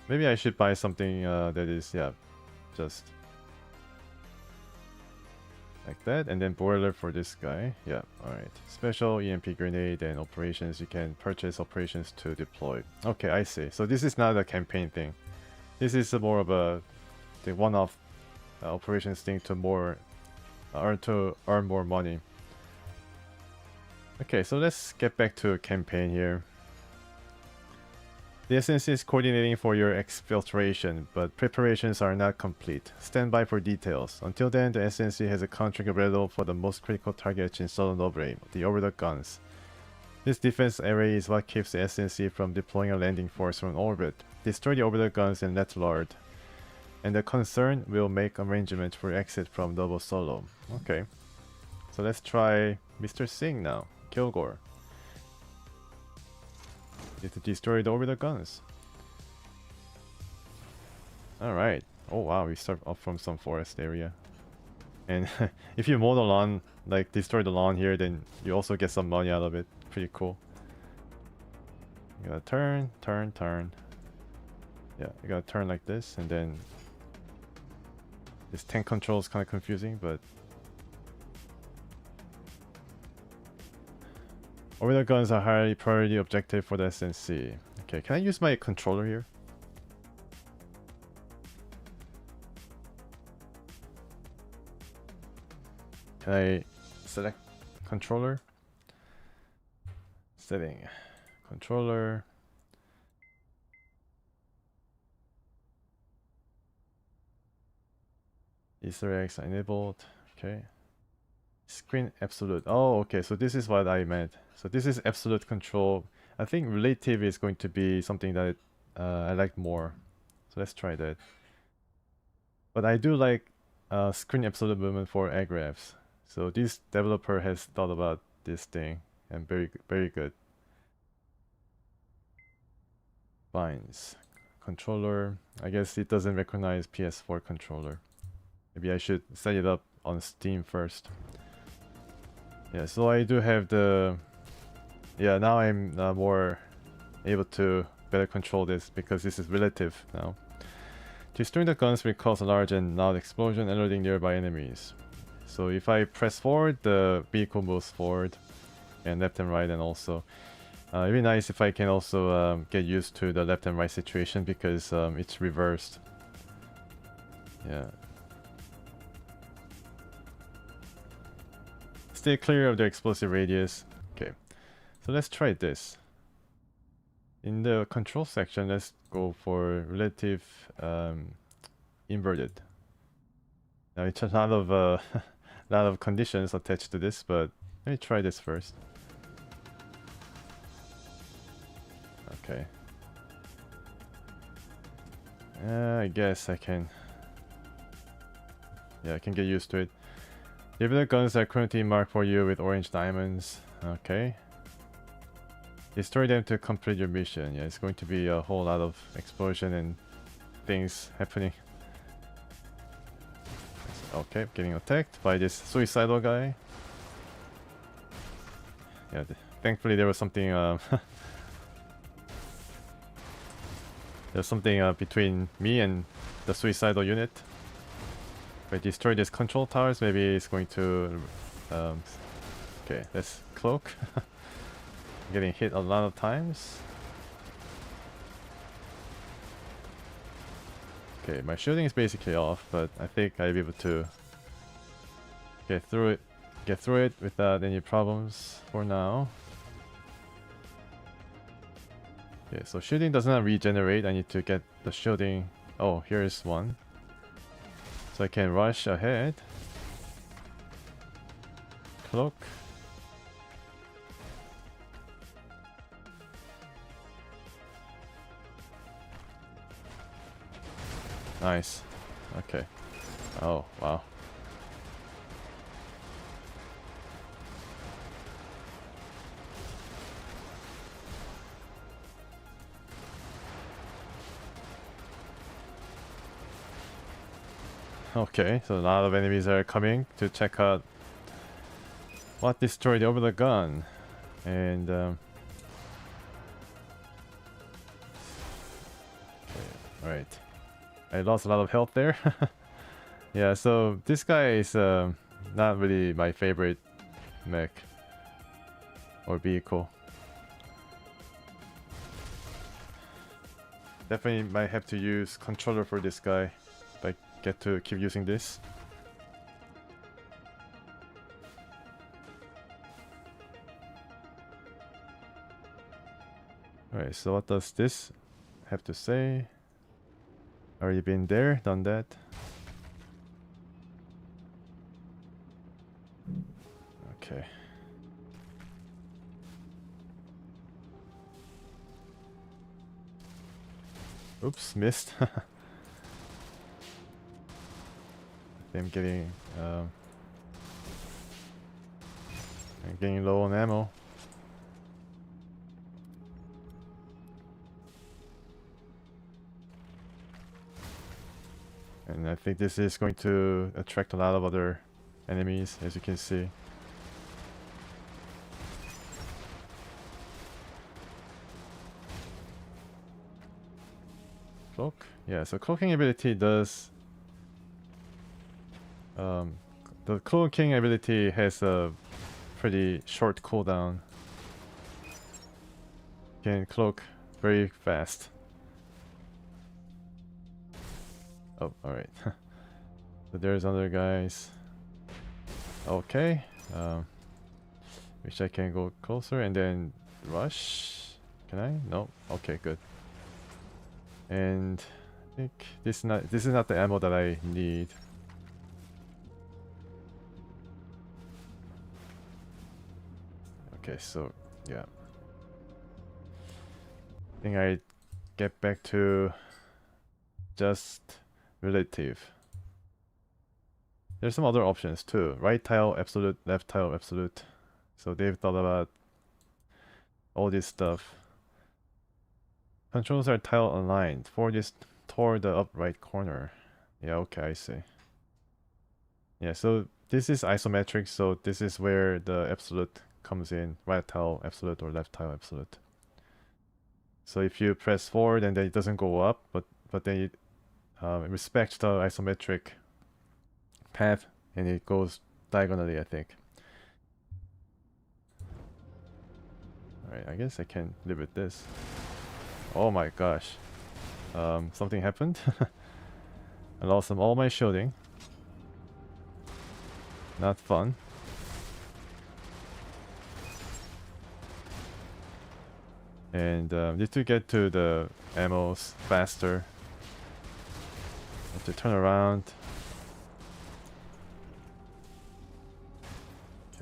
Maybe I should buy something that is, yeah, just like that, and then boiler for this guy. Yeah, alright. Special EMP grenade and operations. You can purchase operations to deploy. Okay, I see. So this is not a campaign thing. This is more of a the one-off operations thing to more earn more money. Okay, so let's get back to campaign here. The SNC is coordinating for your exfiltration, but preparations are not complete. Stand by for details. Until then, the SNC has a contract available for the most critical targets in Solo Nobre, the overload guns. This defense array is what keeps the SNC from deploying a landing force from orbit. Destroy the orbital guns and let Lord. And the concern will make arrangements for exit from Double Solo. Okay. So let's try Mr. Singh now. Kilgore. Need to destroy the orbital guns. Alright. Oh wow, we start up from some forest area. And if you mow the lawn, like destroy the lawn here, then you also get some money out of it. Pretty cool. You gotta turn, turn, turn. Yeah, you gotta turn like this, and then this tank control is kind of confusing, but orbital guns are highly priority objective for the SNC. Okay, can I use my controller here? Can I select controller? Setting. Controller. Easter eggs enabled. Okay. Screen absolute. Oh, okay. So this is what I meant. So this is absolute control. I think relative is going to be something that I like more. So let's try that. But I do like screen absolute movement for agraphs. So this developer has thought about this thing, and very good. Binds. Controller. I guess it doesn't recognize PS4 controller. Maybe I should set it up on Steam first. Yeah, so I do have the... Yeah, now I'm more able to better control this because this is relative now. Destroying the guns will cause a large and loud explosion, alerting nearby enemies. So if I press forward, the vehicle moves forward, and left and right, and also it'd be nice if I can also get used to the left and right situation because it's reversed. Yeah. Stay clear of the explosive radius. Okay, so let's try this. In the control section, let's go for relative inverted. Now it's a lot of lot of conditions attached to this, but let me try this first. Okay. I guess I can. Yeah, I can get used to it. If the guns are currently marked for you with orange diamonds, okay. Destroy them to complete your mission. Yeah, it's going to be a whole lot of explosion and things happening. Okay, getting attacked by this suicidal guy. Yeah, thankfully there was something there's something between me and the suicidal unit. If I destroy these control towers, maybe it's going to... okay, let's cloak. Getting hit a lot of times. Okay, my shooting is basically off, but I think I'll be able to get through it without any problems for now. Okay, so shooting does not regenerate. I need to get the shielding. Oh, here is one. So I can rush ahead. Cloak. Nice. Okay. Oh, wow. Okay, so a lot of enemies are coming to check out what destroyed over the gun. And okay, alright. I lost a lot of health there. Yeah, so this guy is not really my favorite mech or vehicle. Definitely might have to use controller for this guy if I get to keep using this. Alright, so what does this have to say? Already been there, done that. Okay. Oops, missed. I'm getting I'm getting low on ammo. And I think this is going to attract a lot of other enemies, as you can see. Cloak? Yeah, so cloaking ability does... the cloaking ability has a pretty short cooldown. Can cloak very fast. Oh, alright. So there's other guys. Okay. Wish I can go closer and then rush. Can I? No. Okay, good. And I think this is not the ammo that I need. Okay, so yeah. I think I get back to just relative. There's some other options too. Right tile absolute, left tile absolute. So they've thought about all this stuff. Controls are tile aligned. For this toward the upright corner. Yeah, okay, I see. Yeah, so this is isometric, so this is where the absolute comes in. Right tile absolute or left tile absolute. So if you press forward and then it doesn't go up, but then it respects the isometric path and it goes diagonally, I think. Alright, I guess I can live with this. Oh my gosh. Something happened. I lost all my shielding. Not fun. And need to get to the ammos faster. Have to turn around.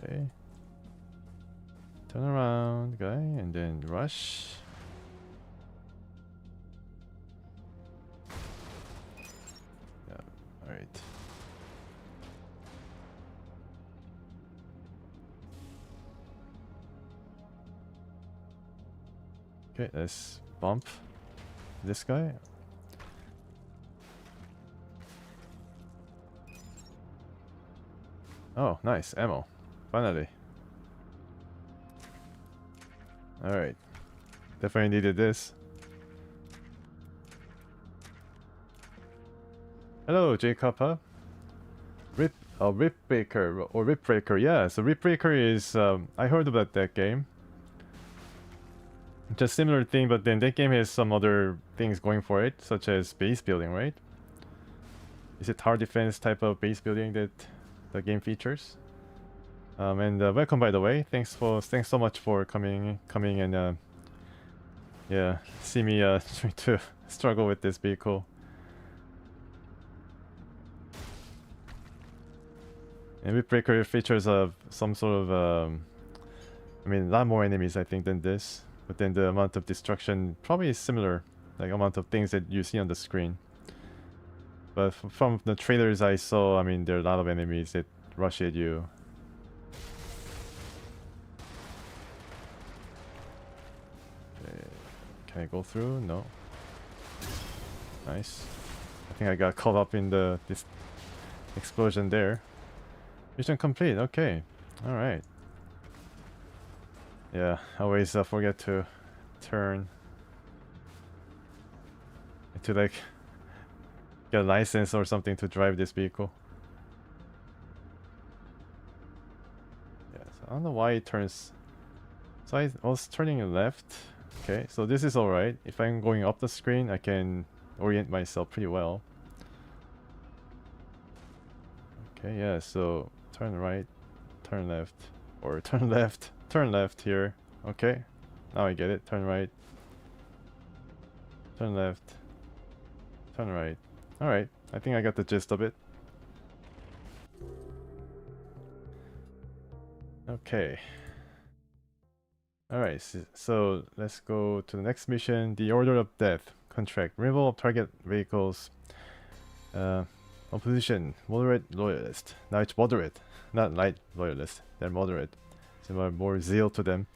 Okay. Turn around, guy, and then rush. Yeah, alright. Okay, let's bump this guy. Oh, nice, ammo. Finally. Alright. Definitely needed this. Hello, Jacob. Ripbreaker or Ripbreaker. Yeah, so Ripbreaker is I heard about that game. Just similar thing, but then that game has some other things going for it, such as base building, right? Is it hard defense type of base building that the game features? And welcome, by the way. Thanks so much for coming and yeah, see me trying to struggle with this vehicle. And Whipbreaker features some sort of I mean, a lot more enemies I think than this, but then the amount of destruction probably is similar, like amount of things that you see on the screen. But from the trailers I saw, I mean, there are a lot of enemies that rush at you. Okay. Can I go through? No. Nice. I think I got caught up in this explosion there. Mission complete. Okay. All right. Yeah, I always forget to turn. To like get a license or something to drive this vehicle. Yeah, so I don't know why it turns. So I was turning left. Okay, so this is alright. If I'm going up the screen, I can orient myself pretty well. Okay, yeah, so turn right, turn left, or turn left here. Okay, now I get it. Turn right, turn left, turn right. Alright, I think I got the gist of it. Okay. Alright, so let's go to the next mission, the Order of Death. contract. Removal of target vehicles. Opposition. Moderate loyalist. Now it's moderate, not light loyalist. They're moderate. So more zeal to them.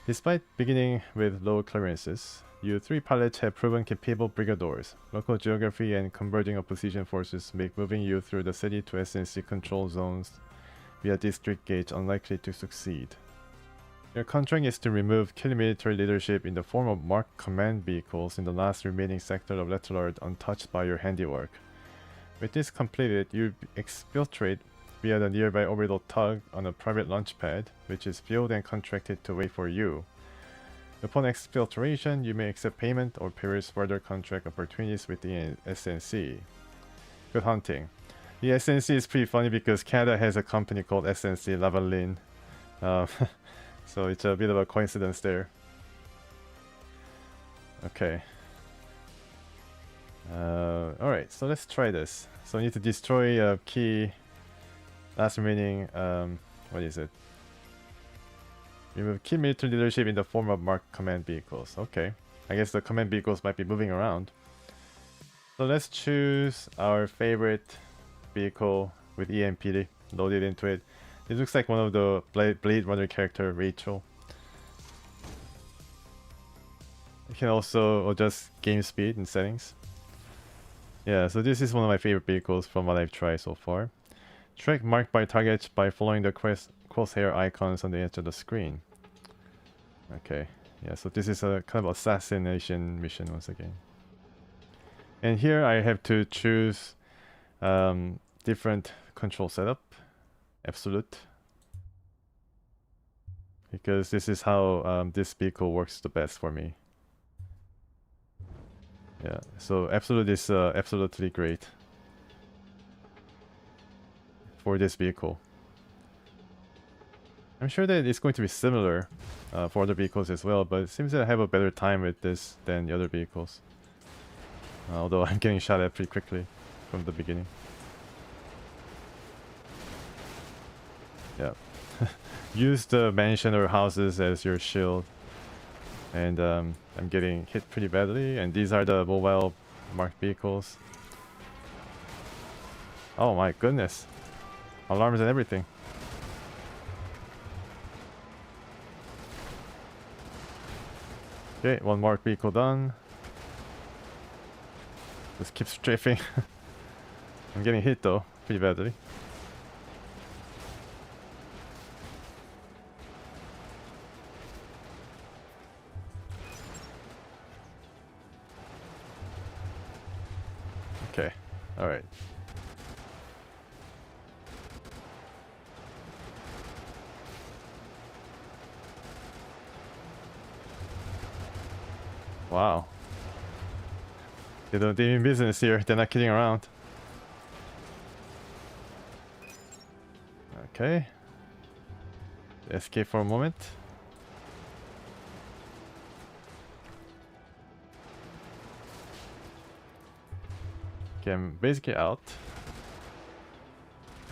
Despite beginning with low clearances, you 3 pilots have proven capable brigadors. Local geography and converging opposition forces make moving you through the city to SNC control zones via district gauge unlikely to succeed. Your contract is to remove key military leadership in the form of marked command vehicles in the last remaining sector of Lettelard untouched by your handiwork. With this completed, you exfiltrate via the nearby orbital tug on a private launch pad, which is fueled and contracted to wait for you. Upon exfiltration, you may accept payment or perish further contract opportunities with the SNC. Good hunting. The SNC is pretty funny because Canada has a company called SNC Lavalin. So it's a bit of a coincidence there. Okay. Alright, so let's try this. So we need to destroy a key last remaining, what is it? Remove key military leadership in the form of marked command vehicles. Okay. I guess the command vehicles might be moving around. So let's choose our favorite vehicle with EMP loaded into it. It looks like one of the Blade Runner character, Rachel. You can also adjust game speed and settings. Yeah, so this is one of my favorite vehicles from what I've tried so far. Track marked by targets by following the crosshair icons on the edge of the screen. Okay, yeah, so this is a kind of assassination mission once again. And here I have to choose different control setup. Absolute. Because this is how this vehicle works the best for me. Yeah, so Absolute is absolutely great for this vehicle. I'm sure that it's going to be similar for other vehicles as well, but it seems that I have a better time with this than the other vehicles. Although I'm getting shot at pretty quickly from the beginning. Yeah. Use the mansion or houses as your shield. And I'm getting hit pretty badly, and these are the mobile marked vehicles. Oh my goodness. Alarms and everything. Okay, one marked vehicle done. Just keep strafing. I'm getting hit though, pretty badly. Okay, alright. Wow. They mean business here, they're not kidding around. Okay. Escape for a moment. Okay, I'm basically out.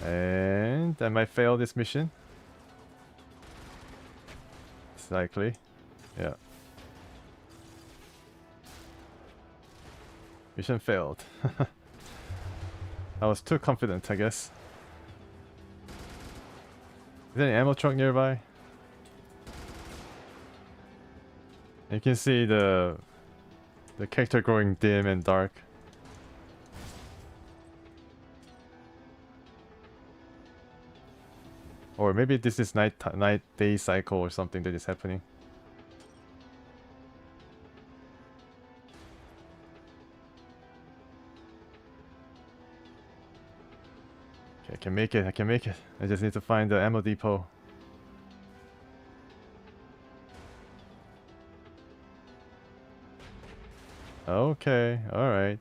And I might fail this mission. It's likely. Yeah. Mission failed. I was too confident, I guess. Is there an ammo truck nearby? You can see the character growing dim and dark. Or maybe this is night-day cycle or something that is happening. Okay, I can make it, I can make it. I just need to find the ammo depot. Okay, alright.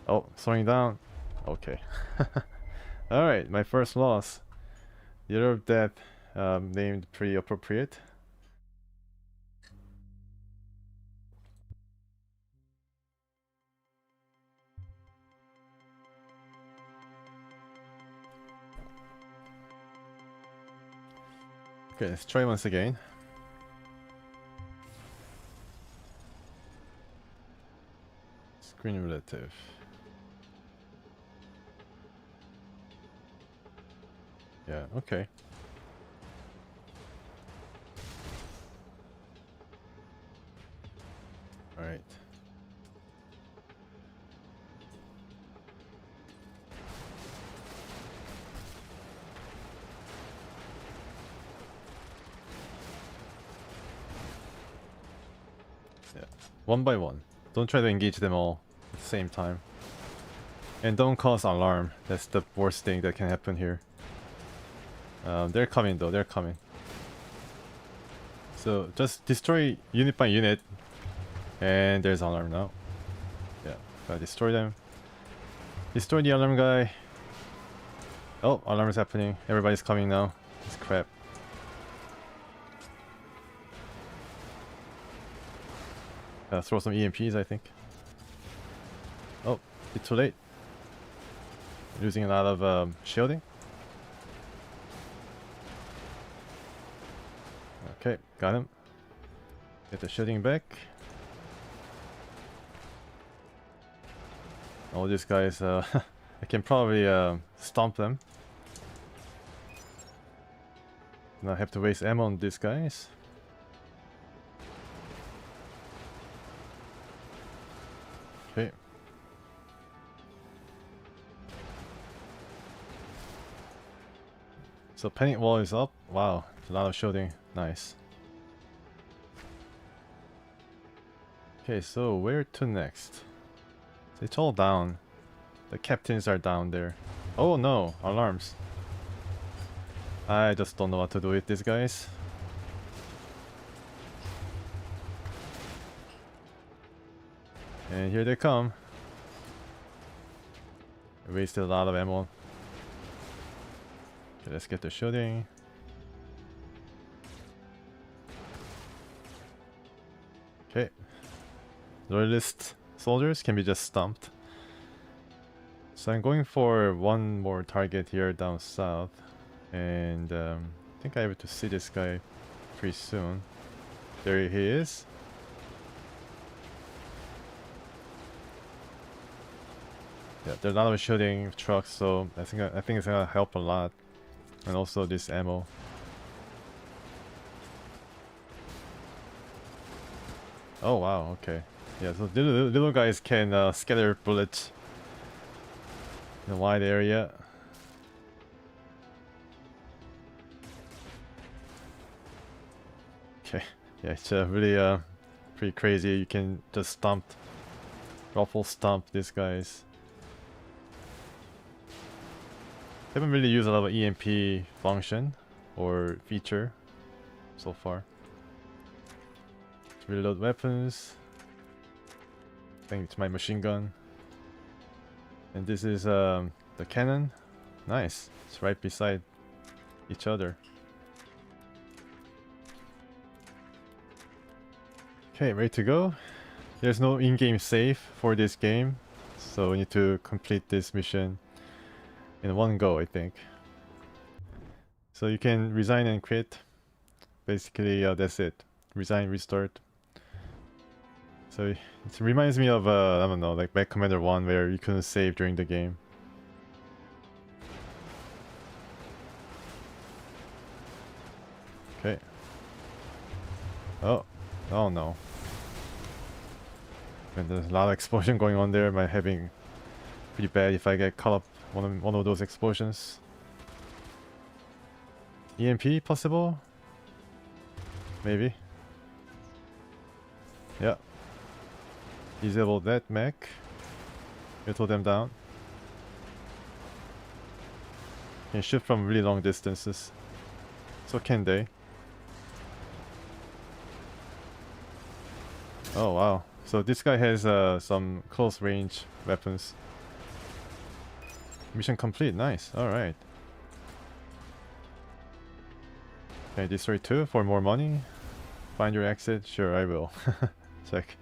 Oh, slowing down. Okay. Alright, my first loss. The Order of Death, named pretty appropriate. Okay, let's try once again. Screen relative. Yeah, okay. Alright. Yeah. One by one. Don't try to engage them all at the same time. And don't cause alarm. That's the worst thing that can happen here. They're coming though, they're coming. So just destroy unit by unit. And there's alarm now. Yeah, gotta destroy them. Destroy the alarm guy. Oh, alarm is happening. Everybody's coming now. It's crap. Throw some EMPs, I think. Oh, it's too late. Losing a lot of shielding. Okay, got him. Get the shielding back. All these guys, I can probably stomp them. Now I have to waste ammo on these guys. Okay. So panic wall is up. Wow, a lot of shielding. Nice. Okay, so where to next? It's all down. The captains are down there. Oh no, alarms. I just don't know what to do with these guys. And here they come. I wasted a lot of ammo. Okay, let's get the shooting. Okay. Loyalist soldiers can be just stumped. So I'm going for one more target here down south. And I think I have to see this guy pretty soon. There he is. Yeah, there's a lot of shooting trucks, so I think it's gonna help a lot. And also this ammo. Oh wow, okay. Yeah, so little guys can scatter bullets in a wide area. Okay, yeah, it's really pretty crazy. You can just ruffle stomp these guys. Haven't really used a lot of EMP function or feature so far. Let's reload weapons. I think it's my machine gun. And this is the cannon. Nice. It's right beside each other. Okay, ready to go. There's no in-game save for this game, so we need to complete this mission in one go, I think. So you can resign and quit. Basically, that's it. Resign, restart. So it reminds me of, I don't know, like Mech Commander 1 where you couldn't save during the game. Okay. Oh no. And there's a lot of explosion going on there. Am having pretty bad if I get caught up one of those explosions. EMP possible? Maybe. Yeah. Disable that mech. Whittle them down. Can shoot from really long distances. So can they. Oh wow. So this guy has some close range weapons. Mission complete, nice, alright. Can I destroy 2 for more money? Find your exit? Sure, I will. Check.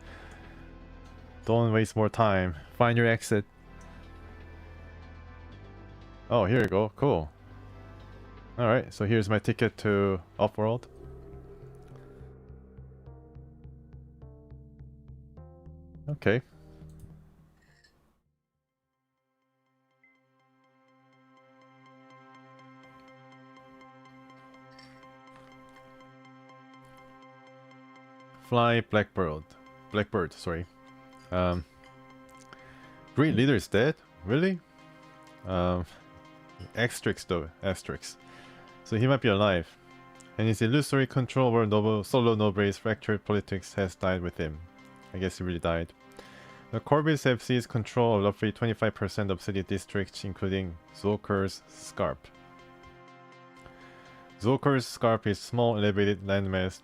Don't waste more time. Find your exit. Oh, here you go, cool. Alright, so here's my ticket to Offworld. Okay. Fly Blackbird. Blackbird, sorry. Great Leader is dead? Really? Asterix though, Asterix. So he might be alive. And his illusory control over Solo Nobre's fractured politics has died with him. I guess he really died. The Corvids have seized control of roughly 25% of city districts, including Zoker's Scarp. Zoker's Scarp is a small elevated landmass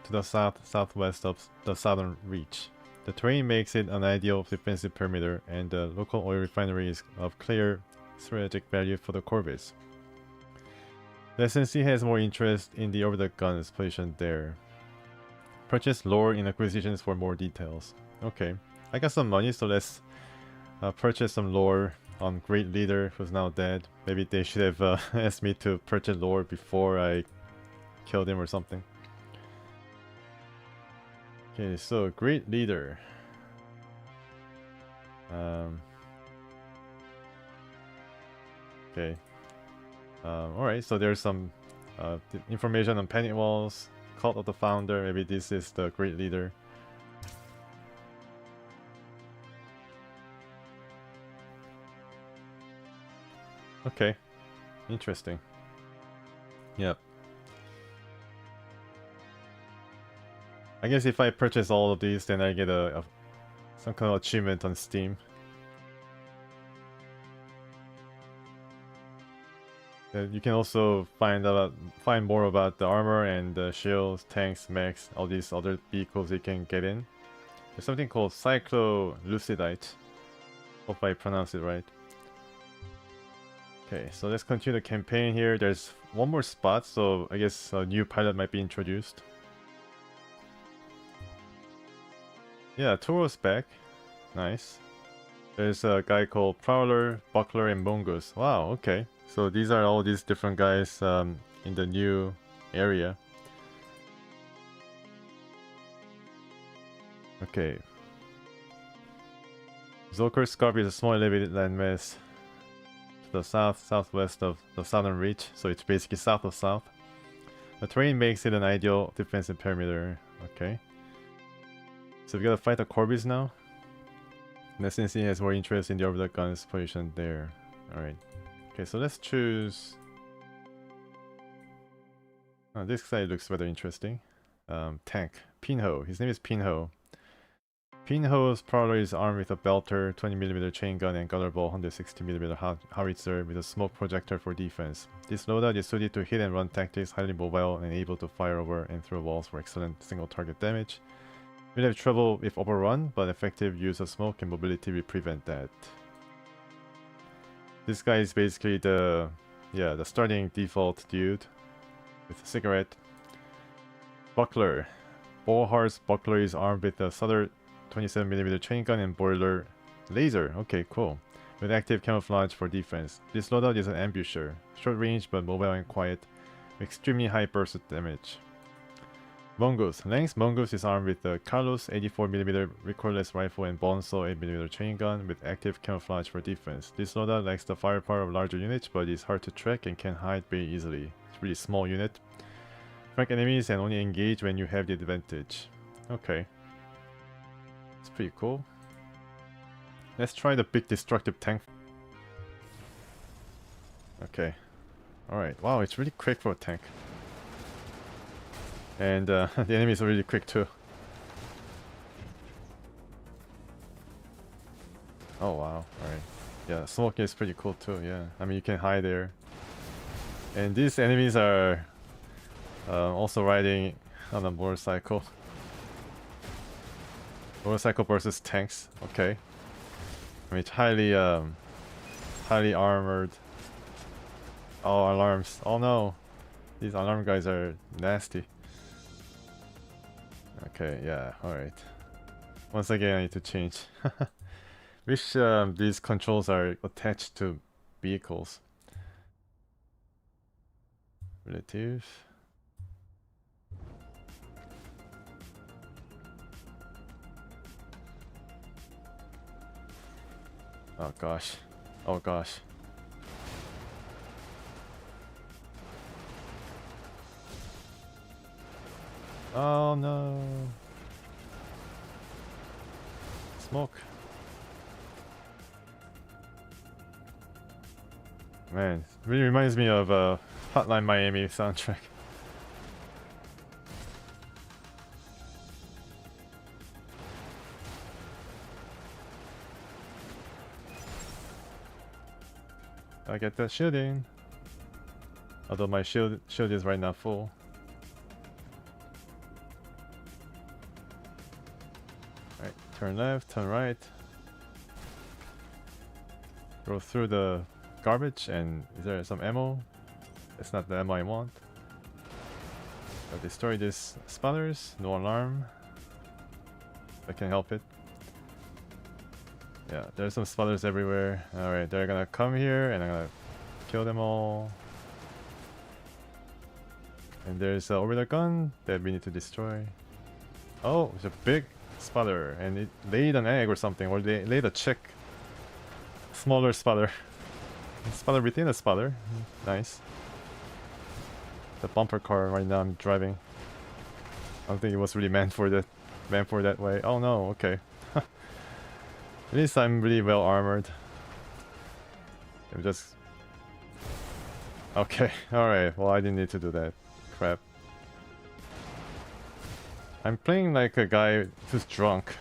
to the southwest of the southern reach. The terrain makes it an ideal defensive perimeter, and the local oil refinery is of clear strategic value for the Corvids. The SNC has more interest in the over-the-guns positioned there. Purchase lore in acquisitions for more details. Okay, I got some money, so let's purchase some lore on Great Leader, who's now dead. Maybe they should have asked me to purchase lore before I killed him or something. Okay, so Great Leader. Okay. Alright, so there's some information on Pennywalls, Cult of the Founder. Maybe this is the Great Leader. Okay, interesting. Yep. I guess if I purchase all of these, then I get some kind of achievement on Steam. You can also find more about the armor and the shields, tanks, mechs, all these other vehicles you can get in. There's something called Cyclo-Lucidite. Hope I pronounced it right. Okay, so let's continue the campaign here. There's one more spot, so I guess a new pilot might be introduced. Yeah, Toro's back. Nice. There's a guy called Prowler, Buckler, and Mongoose. Wow, okay. So these are all these different guys in the new area. Okay. Zoker's Scarp is a small elevated landmass to the southwest of the southern reach, so it's basically south of south. The terrain makes it an ideal defensive perimeter. Okay. So we gotta fight the Corvids now. And SNC has more interest in the orbital guns position there. Alright. Okay, so let's choose... Oh, this guy looks rather interesting. Tank. Pinho. His name is Pinho. Pinho's Prowler is armed with a Belter, 20mm chain gun, and Gutterball 160mm howitzer with a smoke projector for defense. This loadout is suited to hit and run tactics, highly mobile, and able to fire over and through walls for excellent single target damage. We'll have trouble if overrun, but effective use of smoke and mobility will prevent that. This guy is basically the starting default dude with a cigarette. Buckler. Ballhar's Buckler is armed with a Sutter 27mm chain gun and boiler laser. Okay, cool. With active camouflage for defense. This loadout is an ambusher. Short range but mobile and quiet. With extremely high burst damage. Mongoose. Lance Mongoose is armed with the Carlos 84mm recoilless rifle and Bonso 8mm chain gun with active camouflage for defense. This loadout lacks the firepower of larger units, but is hard to track and can hide very easily. It's a really small unit. Flank enemies and only engage when you have the advantage. Okay. It's pretty cool. Let's try the big destructive tank. Okay. Alright. Wow, it's really quick for a tank. And the enemies are really quick too. Oh wow, alright. Yeah, smoke is pretty cool too, yeah. I mean, you can hide there. And these enemies are also riding on a motorcycle. Motorcycle versus tanks, okay. I mean, it's highly armored. Oh, alarms. Oh no. These alarm guys are nasty. Okay, yeah, alright. Once again, I need to change. Wish these controls are attached to vehicles. Relative. Oh gosh. Oh gosh. Oh no. smoke. Man, it really reminds me of Hotline Miami soundtrack. I get that shielding. Although my shield is right now full. Alright, turn left, turn right. Go through the garbage, and is there some ammo? That's not the ammo I want. I'll destroy these spawners, no alarm. If I can help it. Yeah, there's some spawners everywhere. Alright, they're gonna come here and I'm gonna kill them all. And there's an orbital gun that we need to destroy. Oh, it's a big spawner and it laid an egg or something, or they laid a chick. Smaller spawner. Spawner within a spawner. Nice. The bumper car right now I'm driving. I don't think it was really meant for that way. Oh no, okay. At least I'm really well armored. I'm just... Okay, alright, well I didn't need to do that. Crap. I'm playing like a guy who's drunk.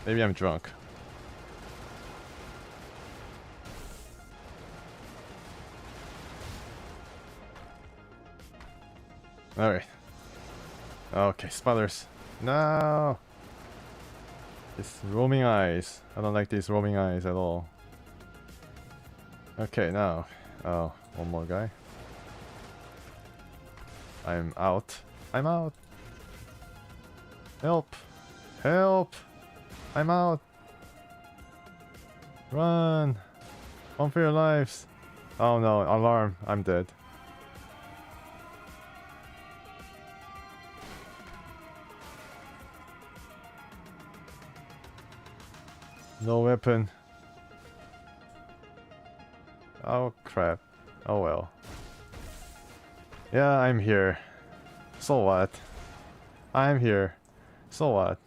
Maybe I'm drunk. Alright. Okay, spoilers. No! It's roaming eyes. I don't like these roaming eyes at all. Okay, now. Oh, one more guy. I'm out. I'm out! Help! Help! I'm out! Run! Run for your lives! Oh no, alarm. I'm dead. No weapon. Oh crap. Oh well. Yeah, I'm here. So what? I'm here. So what?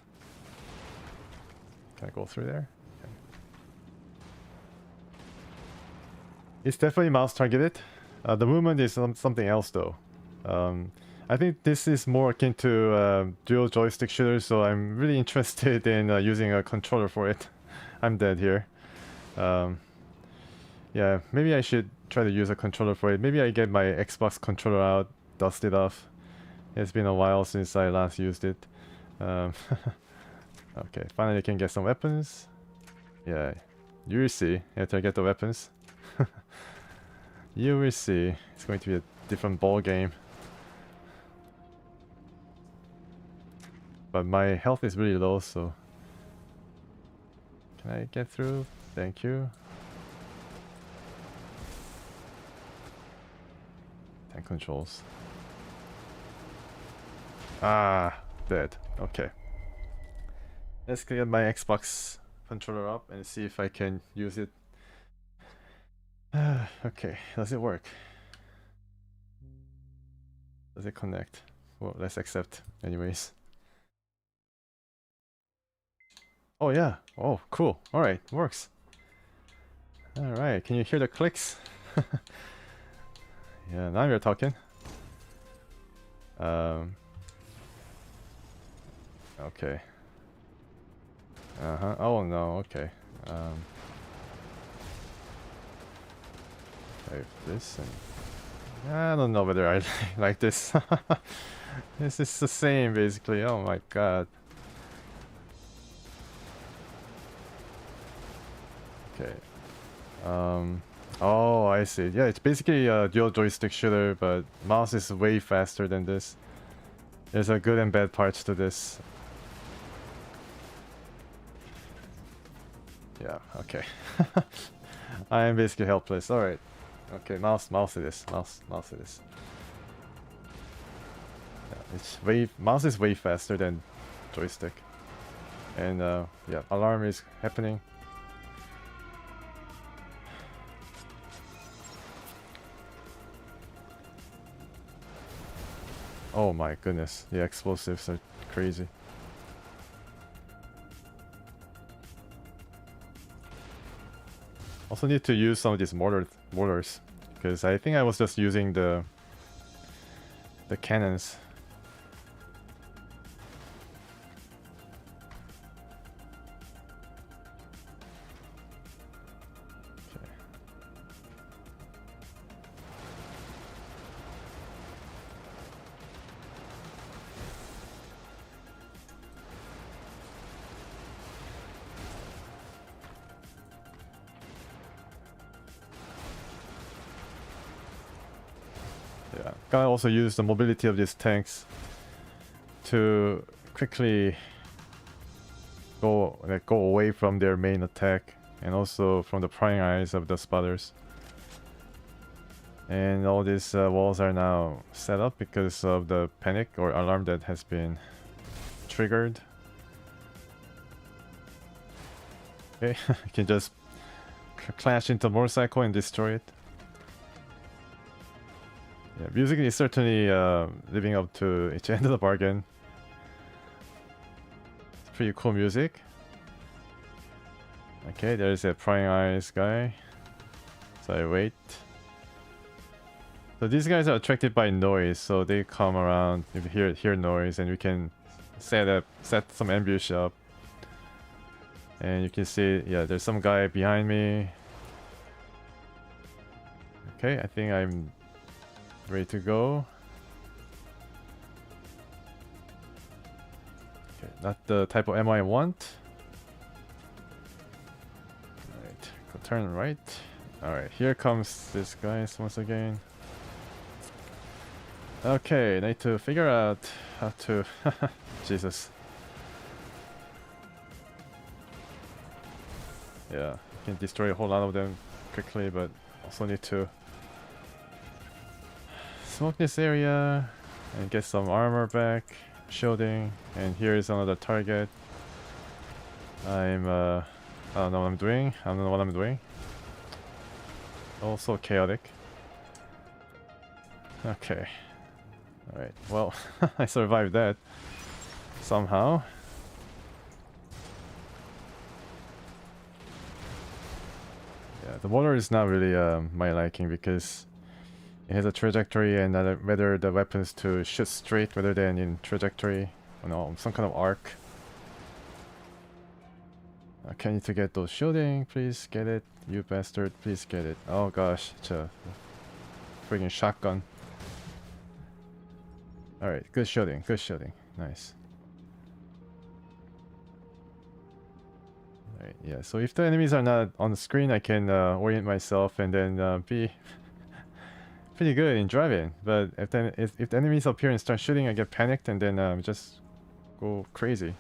Can I go through there? Okay. It's definitely mouse targeted. The movement is something else though. I think this is more akin to dual joystick shooters, so I'm really interested in using a controller for it. I'm dead here. Yeah, maybe I should try to use a controller for it. Maybe I get my Xbox controller out, dust it off. It's been a while since I last used it. Okay, finally I can get some weapons. Yeah, you will see after I get the weapons. You will see. It's going to be a different ball game. But my health is really low, so... Can I get through? Thank you. Tank controls. Ah, dead. Okay. Let's get my Xbox controller up and see if I can use it. Okay, does it work? Does it connect? Well, let's accept anyways. Oh yeah. Oh, cool. Alright, works. Alright, can you hear the clicks? Yeah, now we're talking. Okay. Uh-huh. Oh no, okay. Save this and... I don't know whether I like this. This is the same basically. Oh my god. Okay. Oh, I see. Yeah, it's basically a dual joystick shooter, but mouse is way faster than this. There's a good and bad parts to this. Yeah, okay. I am basically helpless. Alright. Okay, mouse it is. Mouse it is. Yeah, mouse is way faster than joystick. And yeah, alarm is happening. Oh my goodness, the explosives are crazy. Also need to use some of these mortars, because I think I was just using the cannons. Yeah, gotta also use the mobility of these tanks to quickly go away from their main attack, and also from the prying eyes of the spotters. And all these walls are now set up because of the panic or alarm that has been triggered. Okay, you can just clash into a motorcycle and destroy it. Yeah, music is certainly living up to its end of the bargain. It's pretty cool music. Okay, there's a prying eyes guy. So I wait. So these guys are attracted by noise, so they come around if you hear noise, and we can set some ambush up. And you can see, yeah, there's some guy behind me. Okay, I think I'm ready to go. Okay, not the type of ammo I want. Alright, go turn right. Alright, here comes this guy once again. Okay, need to figure out how to... Jesus. Yeah, you can destroy a whole lot of them quickly, but also need to smoke this area and get some armor back, shielding, and here is another target. I don't know what I'm doing. I don't know what I'm doing. Also chaotic. Okay. Alright, well, I survived that somehow. Yeah, the mortar is not really my liking, because it has a trajectory, and whether the weapons to shoot straight rather than in trajectory, or no, some kind of arc. Okay, I need to get those shielding, please get it, you bastard, please get it. Oh gosh, it's a friggin' shotgun. Alright, good shielding, nice. Alright, yeah, so if the enemies are not on the screen, I can orient myself and then be pretty good in driving. But if the enemies appear and start shooting, I get panicked and then just go crazy.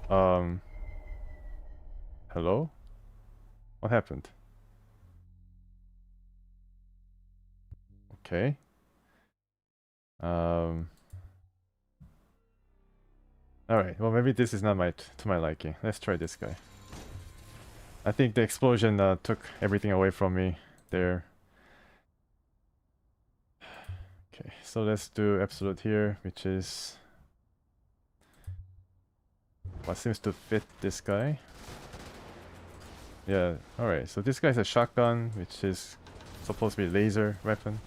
Hello? What happened? Okay. Alright, well maybe this is not to my liking. Let's try this guy. I think the explosion took everything away from me there. Okay, so let's do absolute here, which is what seems to fit this guy. Yeah, alright, so this guy's a shotgun, which is supposed to be laser weapon.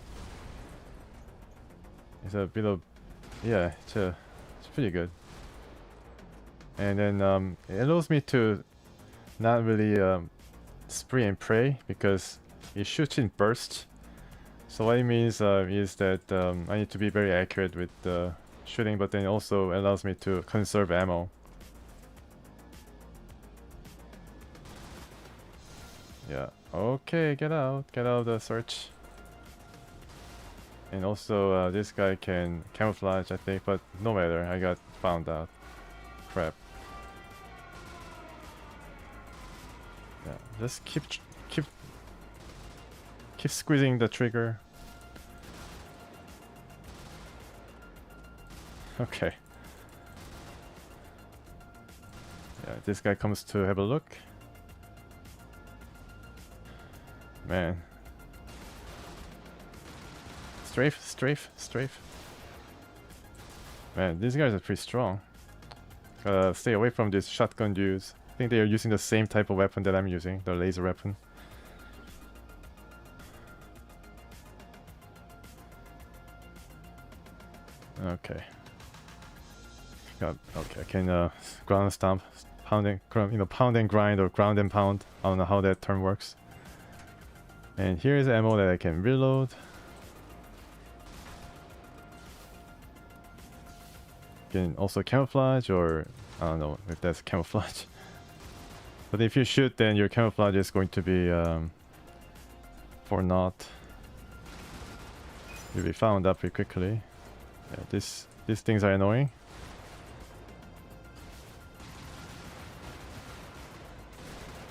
It's a bit of... yeah, it's pretty good. And then it allows me to not really spray and pray, because it shoots in bursts. So what it means is that I need to be very accurate with the shooting, but then it also allows me to conserve ammo. Yeah, okay, get out of the search. And also this guy can camouflage, I think, but no matter, I got found out. Crap. Yeah, just keep squeezing the trigger. Okay. Yeah, this guy comes to have a look. Man. Strafe. Man, these guys are pretty strong. Gotta stay away from these shotgun dudes. I think they are using the same type of weapon that I'm using, the laser weapon. Okay. Okay, I can ground stomp, pound and grind or ground and pound. I don't know how that term works. And here's ammo that I can reload. Can also camouflage, or I don't know if that's camouflage. But if you shoot, then your camouflage is going to be for naught. You'll be found up pretty quickly. Yeah, these things are annoying.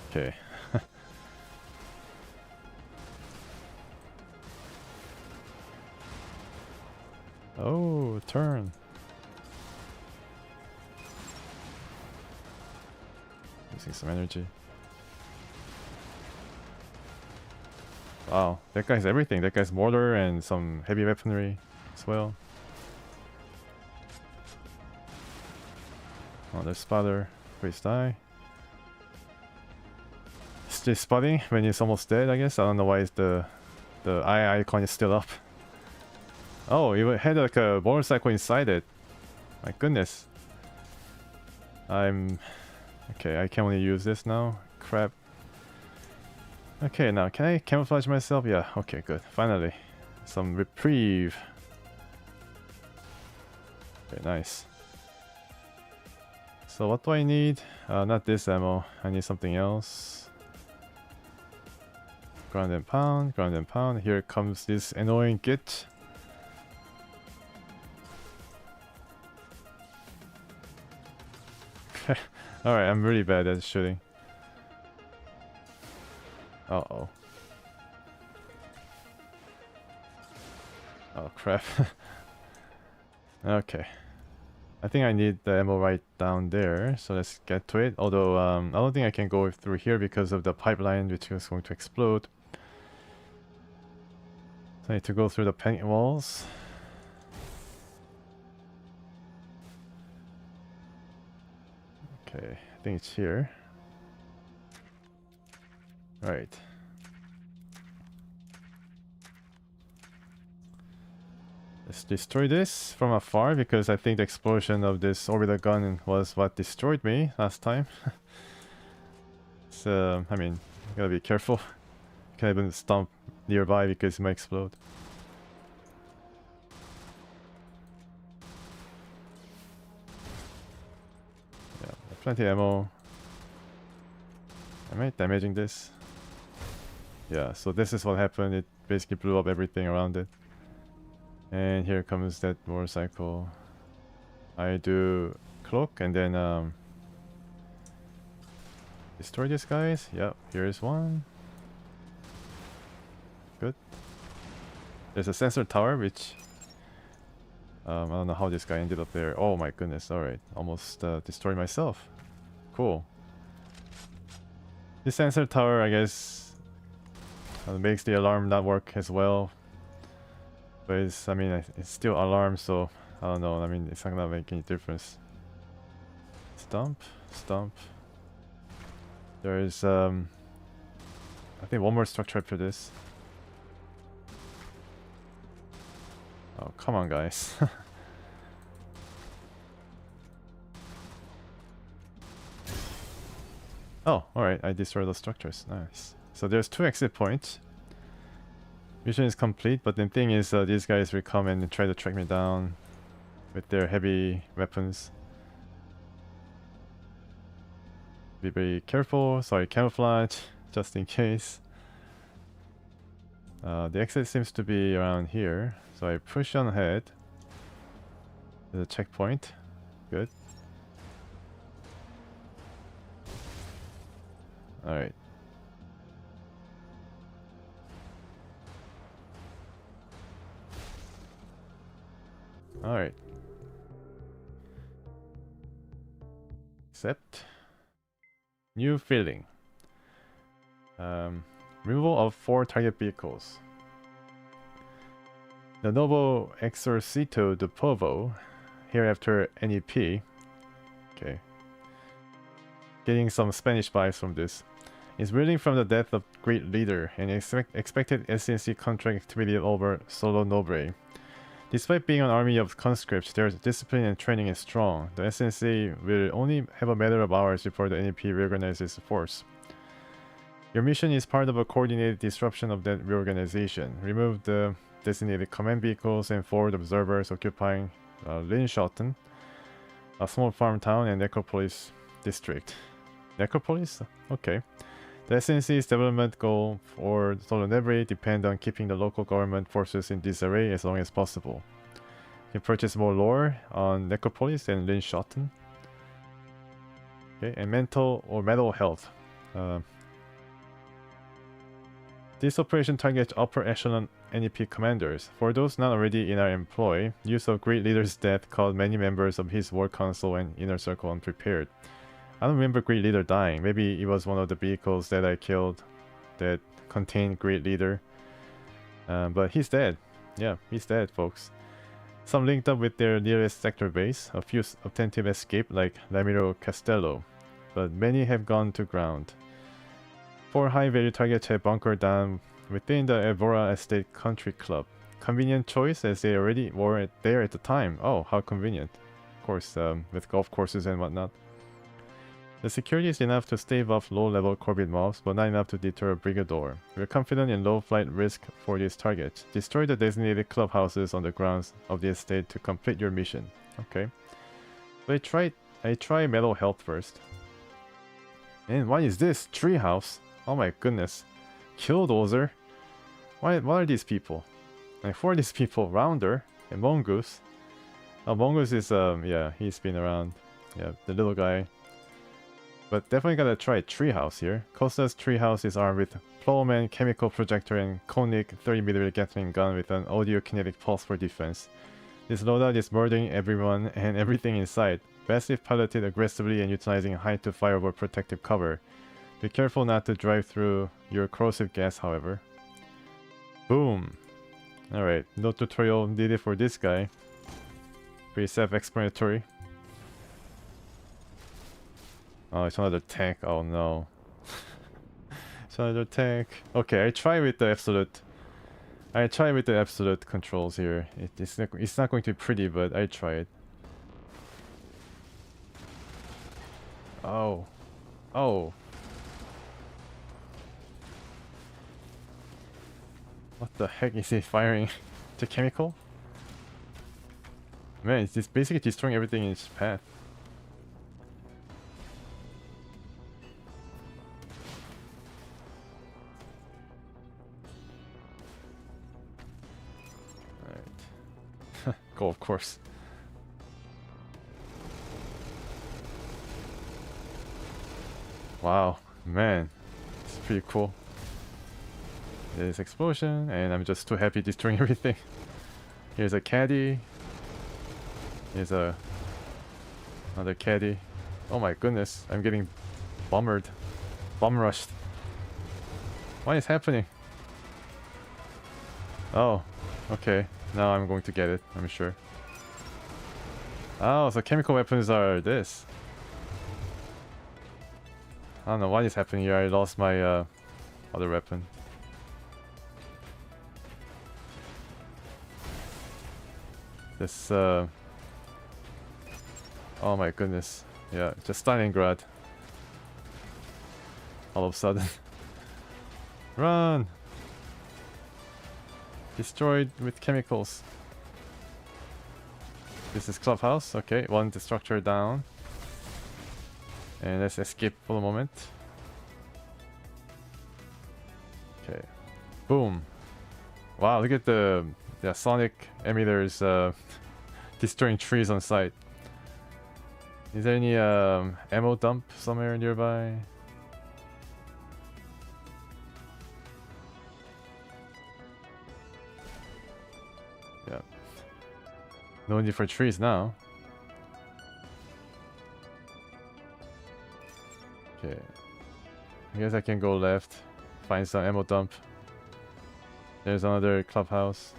Okay. Oh, turn. Using some energy. Wow, that guy's everything. That guy's mortar and some heavy weaponry as well. Oh, there's spotter. Please die. It's just spotting when it's almost dead, I guess. I don't know why the eye icon is still up. Oh, it had like a motorcycle inside it. My goodness. Okay, I can only use this now. Crap. Okay, now can I camouflage myself? Yeah, okay, good. Finally. Some reprieve. Okay, nice. So what do I need? Not this ammo. I need something else. Ground and pound, ground and pound. Here comes this annoying git. Alright, I'm really bad at shooting. Uh-oh. Oh crap. Okay. I think I need the ammo right down there, so let's get to it. Although, I don't think I can go through here because of the pipeline which is going to explode. So I need to go through the paint walls. Okay, I think it's here. Right. Let's destroy this from afar because I think the explosion of this orbital gun was what destroyed me last time. So, I mean, you gotta be careful. You can't even stomp nearby because it might explode. Yeah, plenty of ammo. Am I damaging this? Yeah, so this is what happened. It basically blew up everything around it. And here comes that motorcycle. I do cloak and then destroy these guys. Yep, here's one. Good. There's a sensor tower which I don't know how this guy ended up there. Oh my goodness, alright. Almost destroyed myself. Cool. This sensor tower, I guess, makes the alarm not work as well. But it's, I mean, it's still alarm, so I don't know. I mean, it's not gonna make any difference. Stomp, stomp. There is, I think one more structure after this. Oh, come on, guys. Oh, alright, I destroyed those structures. Nice. So there's 2 exit points. Mission is complete, but the thing is, these guys will come and try to track me down with their heavy weapons. Be very careful, sorry, camouflage, just in case. The exit seems to be around here, so I push on ahead. There's a checkpoint. Good. Alright. Alright. Accept. New feeling. Removal of 4 target vehicles. The Novo Exorcito de Povo, hereafter NEP. Okay. getting some Spanish vibes from this. Is reeling from the death of great leader and expected SNC contract activity over Solo Nobre. Despite being an army of conscripts, their discipline and training is strong. The SNC will only have a matter of hours before the NEP reorganizes the force. Your mission is part of a coordinated disruption of that reorganization. Remove the designated command vehicles and forward observers occupying Linschoten, a small farm town, and Necropolis district. Necropolis? Okay. The SNC's development goal for Solo Nobre depend on keeping the local government forces in disarray as long as possible. You can purchase more lore on Necropolis and Linschoten. Okay, and mental or metal health. This operation targets upper echelon NEP commanders. For those not already in our employ, use of Great Leader's death caught many members of his war council and inner circle unprepared. I don't remember Great Leader dying. Maybe it was one of the vehicles that I killed that contained Great Leader. But he's dead. Yeah, he's dead, folks. Some linked up with their nearest sector base. A few attempted escape like Lamiro Castello. But many have gone to ground. 4 high-value targets have bunkered down within the Evora Estate Country Club. Convenient choice as they already were there at the time. Oh, how convenient. Of course, with golf courses and whatnot. The security is enough to stave off low-level Corvid mobs, but not enough to deter a Brigador. We're confident in low flight risk for these targets. Destroy the designated clubhouses on the grounds of the estate to complete your mission. Okay. So I try metal health first. And what is this? Treehouse? Oh my goodness. Killdozer? What are these people? Like, who are these people? Rounder and Mongoose. Oh, Mongoose is, yeah, he's been around. Yeah, the little guy. But definitely gotta try Treehouse here. Costa's Treehouse is armed with Plowman chemical projector and Koenig 30mm Gatling gun with an audio kinetic pulse for defense. This loadout is murdering everyone and everything in sight. Best if piloted aggressively and utilizing height to fire over protective cover. Be careful not to drive through your corrosive gas, however. Boom! Alright, no tutorial needed for this guy. Pretty self-explanatory. Oh, it's another tank. Oh no. It's another tank. Okay, I try with the absolute. I try with the absolute controls here. It's not going to be pretty, but I try it. Oh. Oh. What the heck is he firing? The chemical? Man, it's just basically destroying everything in its path. Alright. Go, of course. Wow, man. It's pretty cool. There's explosion, and I'm just too happy destroying everything. Here's a caddy. Here's another caddy. Oh my goodness, I'm getting bombered. Bomb rushed. What is happening? Oh, okay. Now I'm going to get it, I'm sure. Oh, so chemical weapons are this. I don't know what is happening here. I lost my other weapon. This oh my goodness. Yeah, just Stalingrad. All of a sudden. Run! Destroyed with chemicals. This is clubhouse. Okay, one structure down. And let's escape for a moment. Okay. Boom. Wow, look at the sonic emitters destroying trees on sight. Is there any ammo dump somewhere nearby? Yeah. No need for trees now. Okay. I guess I can go left, find some ammo dump. There's another clubhouse.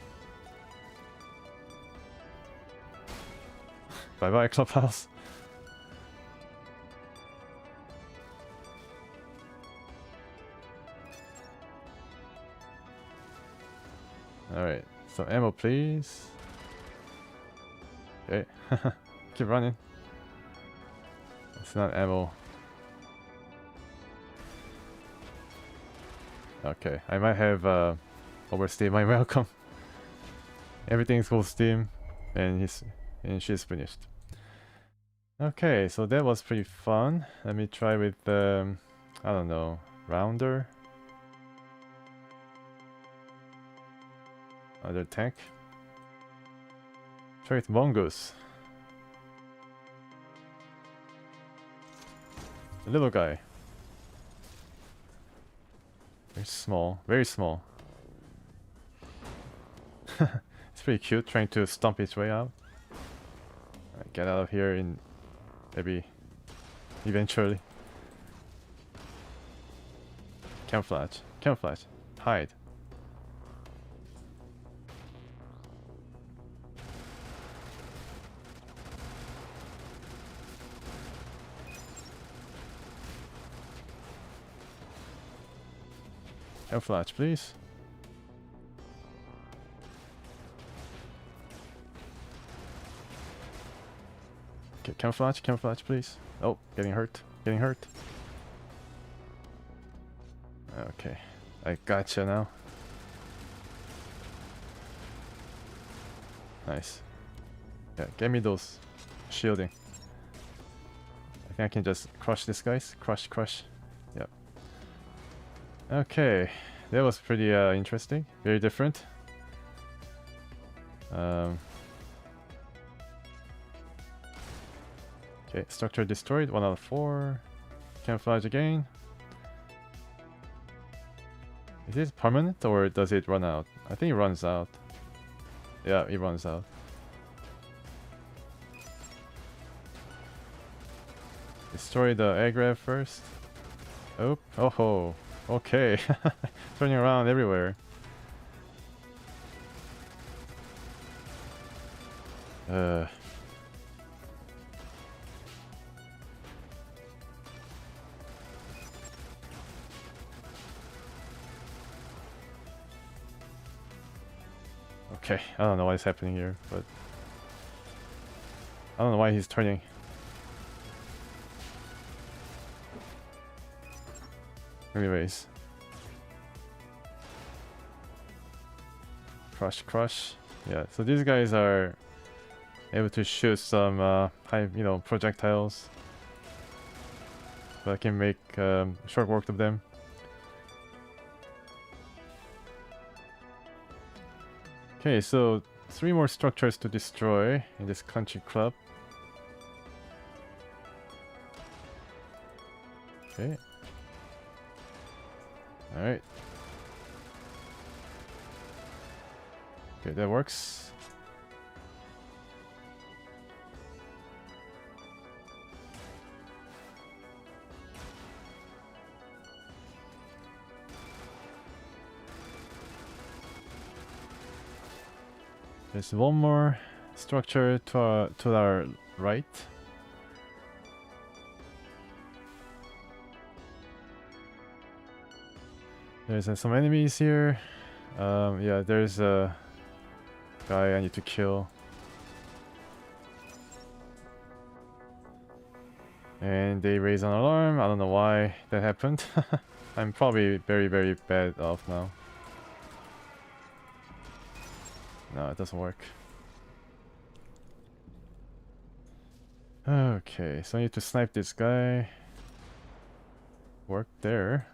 Bye bye, clubhouse. Some ammo, please. Okay. Keep running. It's not ammo. Okay, I might have overstayed my welcome. Everything's full steam, and she's finished. Okay, so that was pretty fun. Let me try with I don't know, rounder. Other tank. Try with mongoose. The little guy. Very small, very small. It's pretty cute, trying to stomp its way out. Get out of here in maybe eventually. Camouflage, camouflage, hide. Camouflage, please. Okay, camouflage, camouflage, please. Oh, getting hurt, getting hurt. Okay, I gotcha now. Nice. Yeah, get me those shielding. I think I can just crush these guys. Crush, crush. Yep. Okay, that was pretty interesting. Very different. Okay, structure destroyed. 1 out of 4. Camouflage again. Is it permanent or does it run out? I think it runs out. Yeah, it runs out. Destroy the aggro first. Oh, oh ho. Okay. Turning around everywhere. Okay, I don't know what is happening here, but I don't know why he's turning. Anyways. Crush, crush. Yeah, so these guys are able to shoot some high, projectiles. So I can make short work of them. Okay, so 3 more structures to destroy in this country club. Okay. Alright. Okay, that works. There's one more structure to our right. There's some enemies here. Yeah, there's a guy I need to kill. And they raise an alarm. I don't know why that happened. I'm probably very, very bad off now. No, it doesn't work. Okay, so I need to snipe this guy. Work there.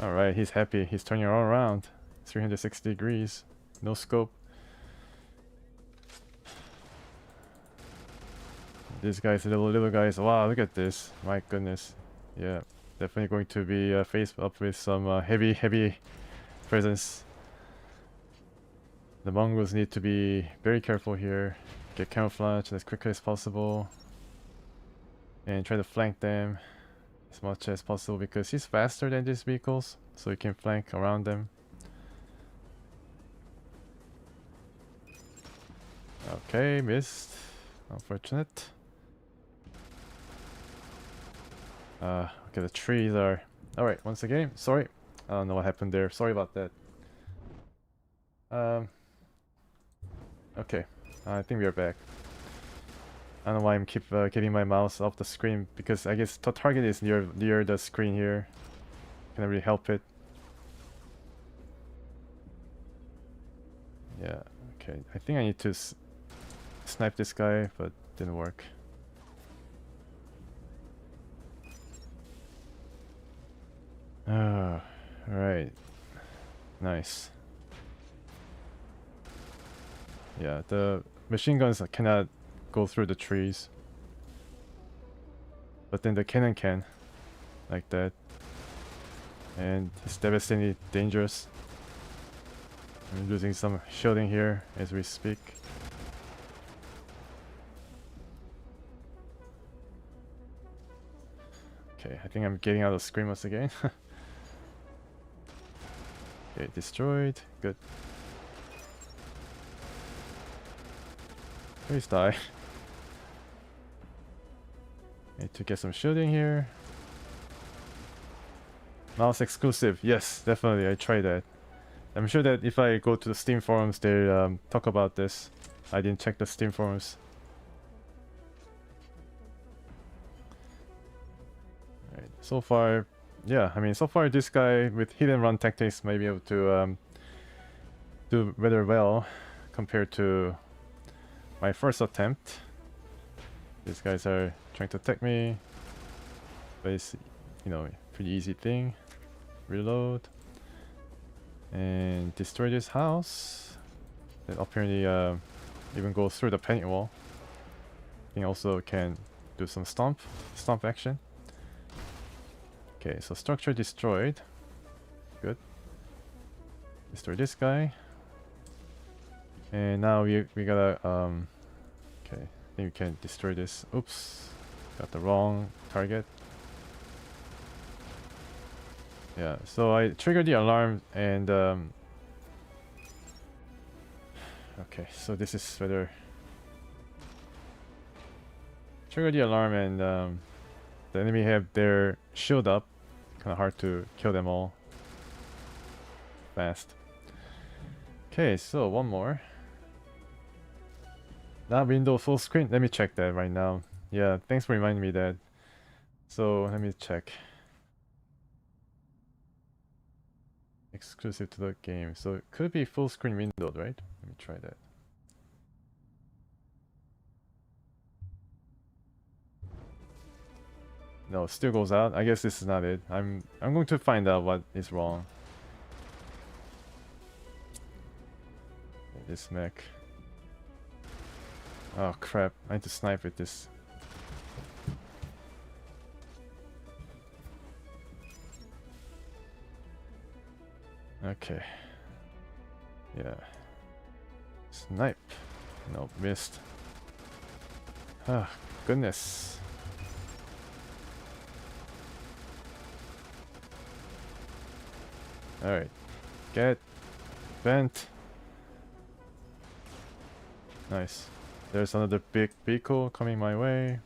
Alright, he's happy. He's turning all around. 360 degrees. No scope. These guys, little guys. Wow, look at this. My goodness. Yeah, definitely going to be faced up with some heavy presence. The Mongols need to be very careful here. Get camouflage as quickly as possible. And try to flank them as much as possible because he's faster than these vehicles. So you can flank around them. Okay, missed. Unfortunate. Okay, the trees are... Alright, once again, sorry. I don't know what happened there. Sorry about that. Okay, I think we are back. I don't know why I'm keeping my mouse off the screen, because I guess the target is near the screen here. Can't really help it. Yeah. Okay. I think I need to snipe this guy, but didn't work. Ah, right. Nice. Yeah, the machine guns cannot go through the trees. But then the cannon can. Like that. And it's devastatingly dangerous. I'm losing some shielding here as we speak. Okay, I think I'm getting out of screamers again. Okay, destroyed. Good. Please die. Need to get some shielding here. Mouse exclusive. Yes, definitely. I tried that. I'm sure that if I go to the Steam forums, they talk about this. I didn't check the Steam forums. Alright, so far, yeah, I mean, so far this guy with hit and run tactics may be able to do rather well compared to my first attempt. These guys are trying to attack me, but it's, you know, pretty easy thing. Reload and destroy this house. That apparently even goes through the paint wall. I think also can do some stomp action. Okay, so structure destroyed. Good. Destroy this guy. And now we gotta okay, I think we can destroy this. Oops, got the wrong target. Yeah, so I triggered the alarm and okay, so this is whether trigger the alarm and the enemy have their shield up. Kind of hard to kill them all fast. Okay, so one more. That window full screen. Let me check that right now. Yeah, thanks for reminding me that. So let me check. Exclusive to the game. So it could be full screen windowed, right? Let me try that. No, it still goes out. I guess this is not it. I'm going to find out what is wrong. This mech. Oh crap, I need to snipe with this. Okay. Yeah. Snipe. Nope, missed. Ah, goodness. Alright. Get bent. Nice. There's another big vehicle coming my way.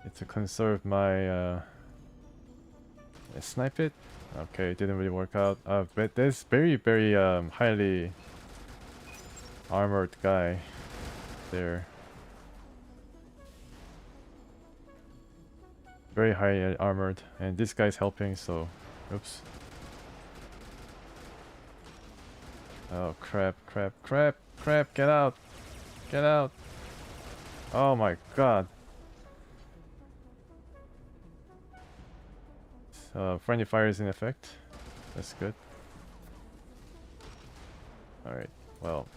Need to conserve my snipe it. Okay, it didn't really work out. But there's very highly armored guy there. Very high armored, and this guy's helping, so oops. Oh crap, get out. Get out. Oh my god. Friendly fire is in effect. That's good. Alright, well.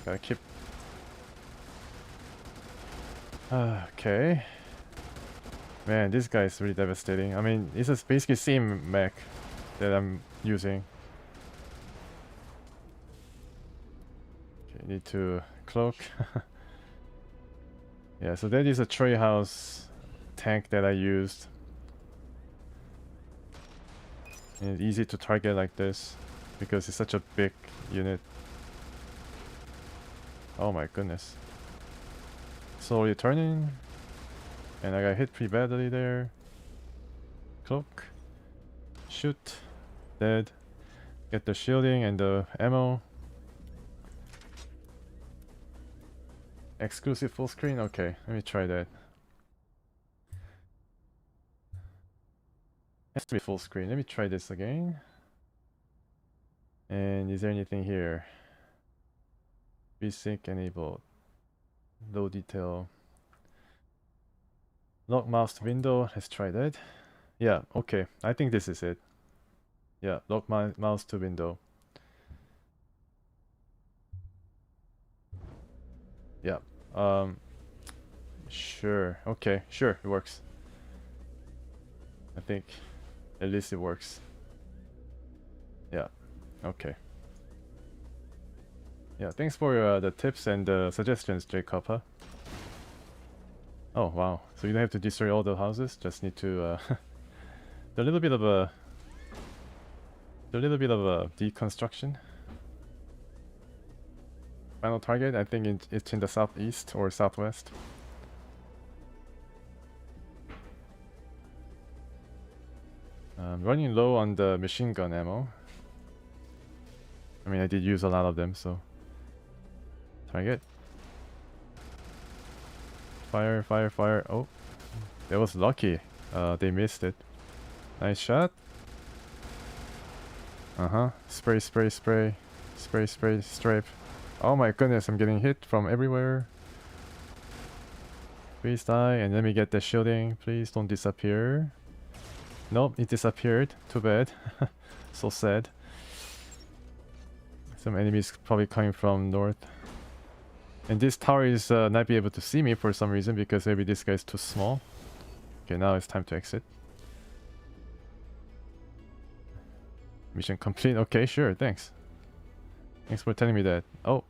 Gotta keep... okay. Man, this guy is really devastating. I mean, it's just basically same mech that I'm using. Okay, need to cloak. Yeah, so that is a Treehouse tank that I used. And it's easy to target like this because it's such a big unit. Oh my goodness. Slowly turning. And I got hit pretty badly there. Cloak. Shoot. Dead. Get the shielding and the ammo. Exclusive full screen? Okay, let me try that. Has to be full screen. Let me try this again. And is there anything here? VSync enabled. Low detail. Lock mouse to window. Let's try that. Yeah, okay. I think this is it. Yeah, lock my mouse to window. Yeah. Sure. Okay, sure, it works. I think at least it works. Yeah. Okay. Yeah, thanks for the tips and the suggestions, Jacob. Huh? Oh wow! So you don't have to destroy all the houses. Just need to a little bit of a deconstruction. Final target. I think it's in the southeast or southwest. Running low on the machine gun ammo. I mean, I did use a lot of them, so. Target. Fire, fire, fire. Oh, that was lucky. They missed it. Nice shot. Spray, spray, spray. Spray, spray, strafe. Oh my goodness, I'm getting hit from everywhere. Please die and let me get the shielding. Please don't disappear. Nope, it disappeared. Too bad. So sad. Some enemies probably coming from north. And this tower is not be able to see me for some reason because maybe this guy is too small. Okay, now it's time to exit. Mission complete. Okay, sure, thanks. Thanks for telling me that. Oh.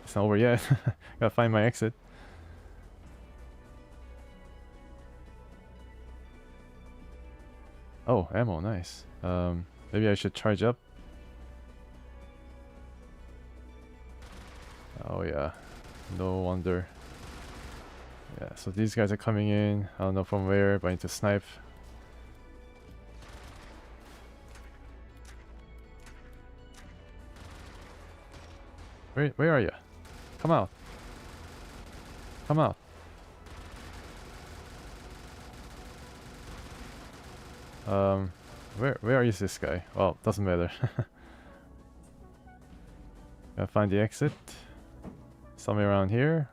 It's not over yet. Gotta find my exit. Oh, ammo, nice. Maybe I should charge up. Oh yeah, no wonder. Yeah, so these guys are coming in. I don't know from where, but I need to snipe. Where are you? Come out. Come out. Where is this guy? Well, doesn't matter. Gotta find the exit. Somewhere around here.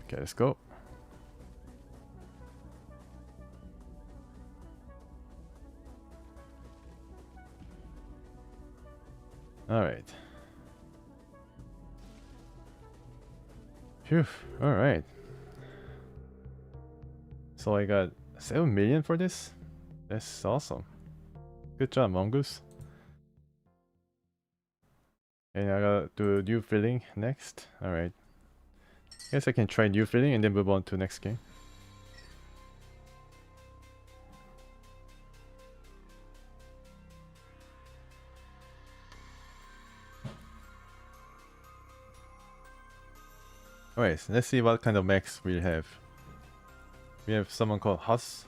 Okay, let's go. Alright. Phew, alright. So I got 7 million for this? That's awesome. Good job, Mongoose. And I gotta do new filling next. Alright. Guess I can try new filling and then move on to next game. Alright, so let's see what kind of mechs we have. We have someone called Huss.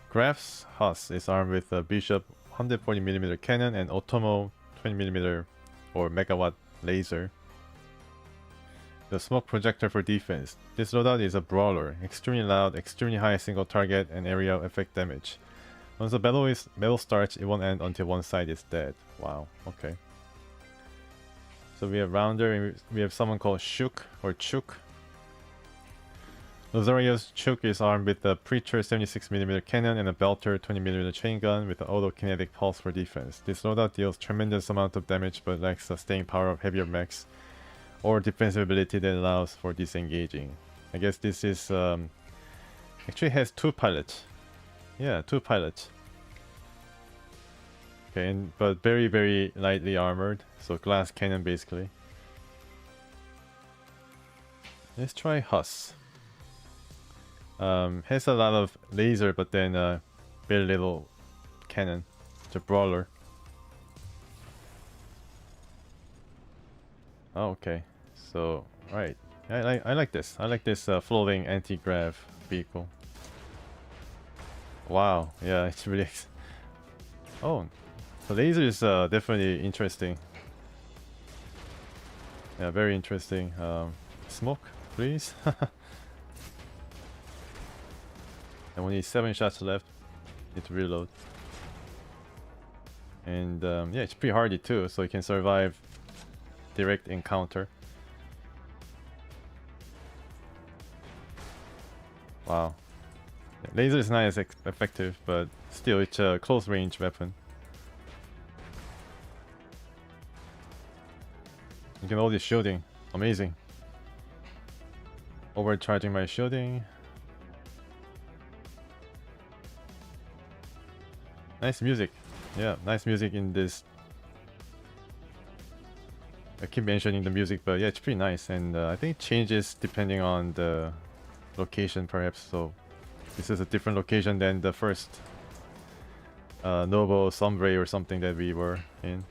Graf's Huss is armed with a Bishop 140mm cannon and Otomo 20mm or megawatt laser. The smoke projector for defense. This loadout is a brawler, extremely loud, extremely high single target and area effect damage. Once the battle starts, it won't end until one side is dead. Wow, okay. So we have Rounder and we have someone called Shook or Chook. Lozario's Chook is armed with a Preacher 76mm cannon and a Belter 20mm chain gun with an auto-kinetic pulse for defense. This loadout deals tremendous amount of damage but lacks the staying power of heavier mechs or defensive ability that allows for disengaging. I guess this is actually has 2 pilots. Yeah, 2 pilots. Okay, but very, very lightly armored, so glass cannon basically. Let's try Huss. Has a lot of laser, but then very little cannon. It's a brawler. Oh, okay. So, right. I like this. I like this floating anti-grav vehicle. Wow, yeah, it's really. Oh, the laser is definitely interesting. Yeah, very interesting. Smoke, please. And only 7 shots left. Need to reload. And yeah, it's pretty hardy too, so you can survive direct encounter. Wow. Yeah, laser is not as effective, but still it's a close range weapon. You can all this shielding. Amazing. Overcharging my shielding. Nice music. Yeah, nice music in this. I keep mentioning the music, but yeah, it's pretty nice. And I think it changes depending on the location perhaps. So this is a different location than the first Novo Sombre or something that we were in.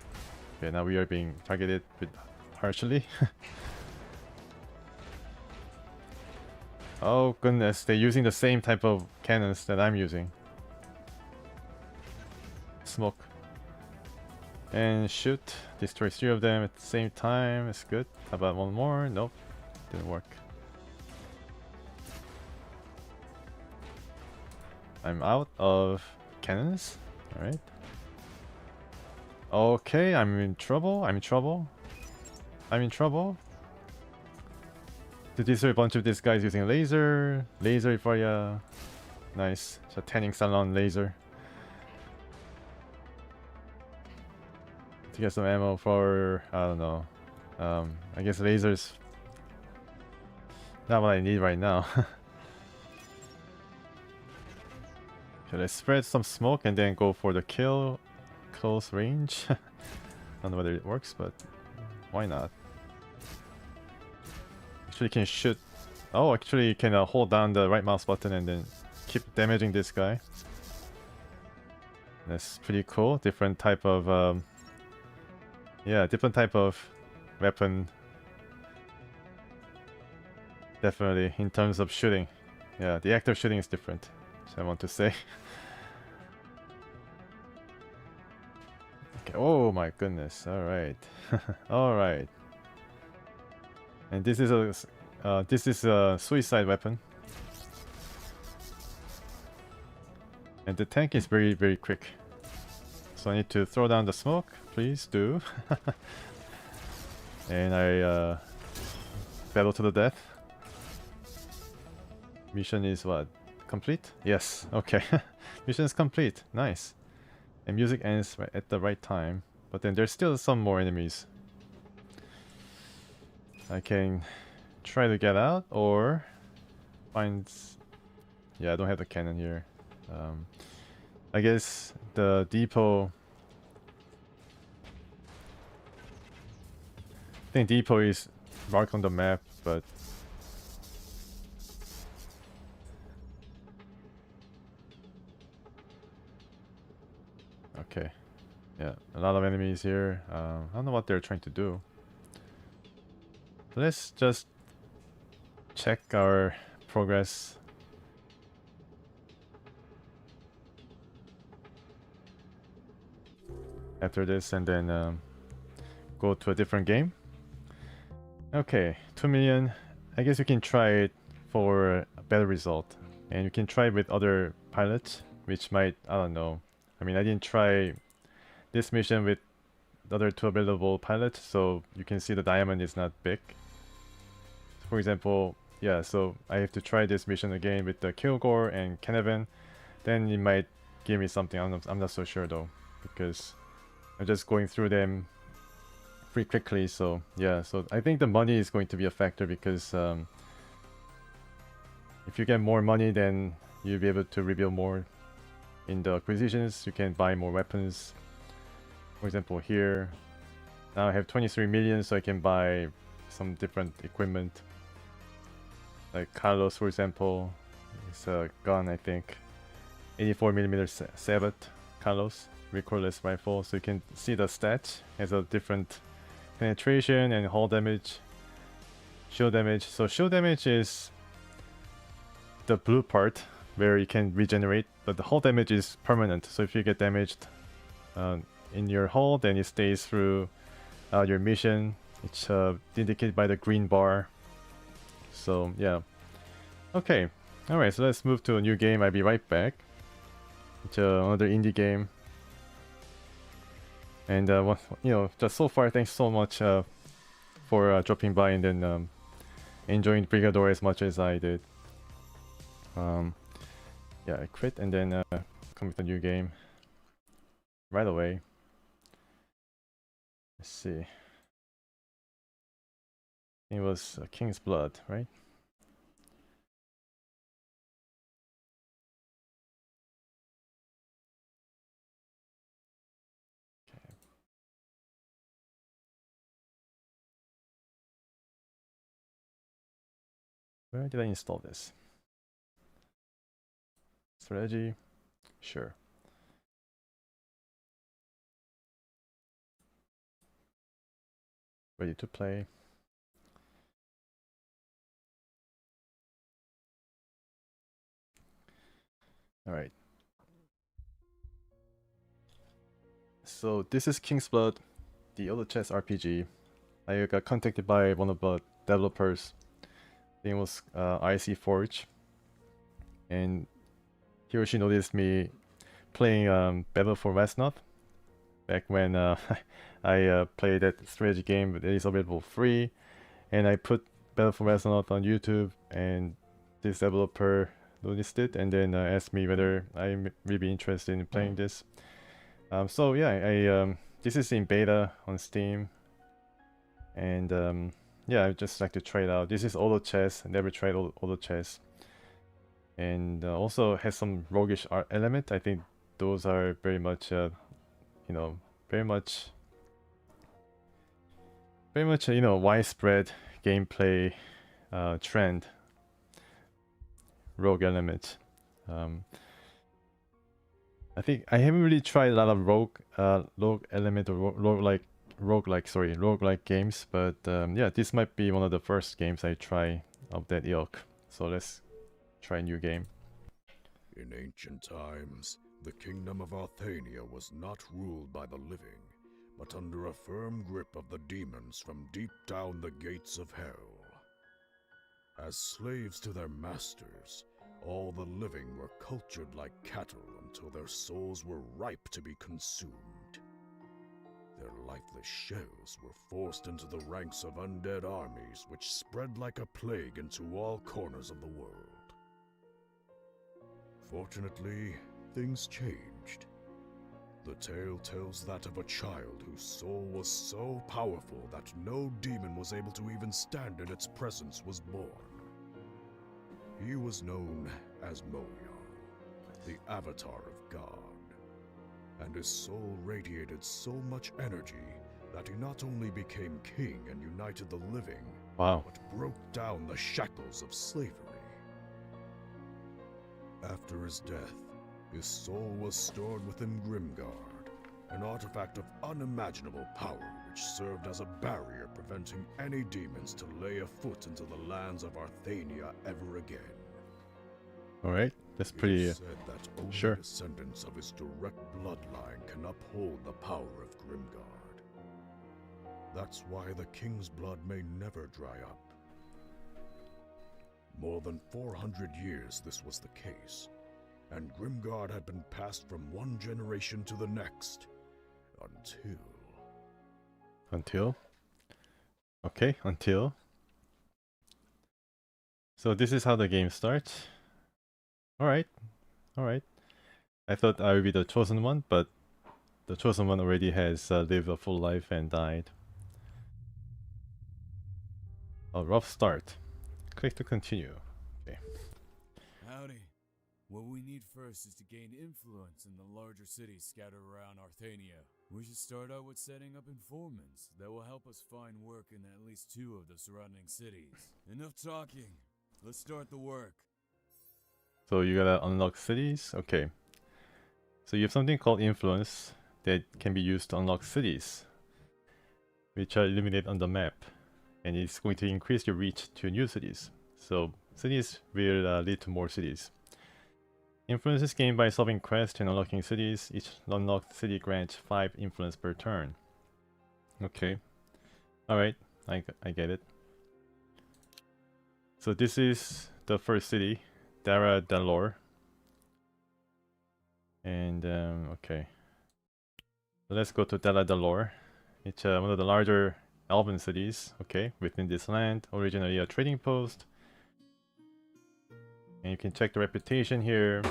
Okay, now we are being targeted a bit harshly. Oh goodness, they're using the same type of cannons that I'm using. Smoke. And shoot. Destroy 3 of them at the same time. It's good. How about one more? Nope. Didn't work. I'm out of cannons. Alright. Okay, I'm in trouble. I'm in trouble. I'm in trouble. To destroy a bunch of these guys using laser. Laser fire. Nice. So tanning salon laser. To get some ammo for, I don't know. I guess lasers. Not what I need right now. Should I spread some smoke and then go for the kill? Close range? I don't know whether it works, but why not? Actually can shoot. Oh, actually you can hold down the right mouse button and then keep damaging this guy. That's pretty cool. Different type of yeah, different type of weapon. Definitely in terms of shooting. Yeah, the active shooting is different. So I want to say. Okay. Oh my goodness. All right. All right. And this is a suicide weapon. And the tank is very, very quick. So I need to throw down the smoke. Please do. And I battle to the death. Mission is what? Complete? Yes. Okay. Mission is complete. Nice. And music ends at the right time. But then there's still some more enemies. I can try to get out or find... Yeah, I don't have the cannon here. I guess the depot... I think depot is marked on the map, but... Okay. Yeah, a lot of enemies here. I don't know what they're trying to do. Let's just check our progress. After this and then go to a different game. Okay, 2 million. I guess you can try it for a better result. And you can try it with other pilots, which might, I don't know. I mean, I didn't try this mission with the other 2 available pilots, so you can see the diamond is not big. For example, yeah, so I have to try this mission again with the Kilgore and Canavan. Then it might give me something. I'm not so sure though, because I'm just going through them pretty quickly. So yeah, so I think the money is going to be a factor because if you get more money, then you'll be able to reveal more in the acquisitions. You can buy more weapons. For example, here now I have 23 million, so I can buy some different equipment. Like Carlos, for example, it's a gun, I think, 84mm Sabat Carlos recoilless rifle. So you can see the stats has a different penetration and hull damage. shield damage. So shield damage is the blue part where you can regenerate, but the hull damage is permanent. So if you get damaged in your hull, then it stays through your mission. It's indicated by the green bar. So yeah. Okay. Alright, so let's move to a new game. I'll be right back. It's another indie game. And just so far, thanks so much for dropping by and then enjoying Brigador as much as I did. Yeah, I quit and then come with a new game right away. Let's see. It was King's Blood, right? Okay. Where did I install this? Strategy? Sure. Ready to play. Alright. So this is King's Blood, the Auto Chess RPG. I got contacted by one of the developers. His name was IC Forge. And he or she noticed me playing Battle for Westnoth back when I played that strategy game that is available free, and I put Battle for Westnoth on YouTube, and this developer noticed it and then asked me whether I'm really interested in playing this. So yeah, I this is in beta on Steam, and yeah, I just like to try it out. This is auto chess. I never tried auto chess, and also has some roguish art element. I think those are very much, very much, widespread gameplay trend. Rogue element. I think I haven't really tried a lot of rogue element or roguelike games, but yeah, this might be one of the first games I try of that ilk. So let's try a new game. In ancient times, the kingdom of Arthania was not ruled by the living, but under a firm grip of the demons from deep down the gates of hell. As slaves to their masters, all the living were cultured like cattle until their souls were ripe to be consumed. Their lifeless shells were forced into the ranks of undead armies which spread like a plague into all corners of the world. Fortunately, things changed. The tale tells that of a child whose soul was so powerful that no demon was able to even stand in its presence was born. He was known as Moyal, the avatar of God, and his soul radiated so much energy that he not only became king and united the living, Wow. but broke down the shackles of slavery. After his death, his soul was stored within Grimgard, an artifact of unimaginable power which served as a barrier preventing any demons to lay a foot into the lands of Arthania ever again. Alright, that's It pretty is said that only sure. descendants of his direct bloodline can uphold the power of Grimgard. That's why the king's blood may never dry up. More than 400 years this was the case, and Grimgard had been passed from one generation to the next, Until? Okay, until. So this is how the game starts. Alright, alright. I thought I would be the chosen one, but the chosen one already has lived a full life and died. A rough start. Click to continue. Okay. Howdy. What we need first is to gain influence in the larger cities scattered around Arthania. We should start out with setting up informants that will help us find work in at least 2 of the surrounding cities. Enough talking. Let's start the work. So you gotta unlock cities? Okay. So you have something called influence that can be used to unlock cities, which are illuminated on the map. and it's going to increase your reach to new cities. So cities will lead to more cities. Influence is gained by solving quests and unlocking cities. Each unlocked city grants 5 influence per turn. Okay. Alright, I get it. So this is the first city, Dara Dalor. And okay. So let's go to Dara Dalor. It's one of the larger elven cities, okay, within this land, originally a trading post. And you can check the reputation here.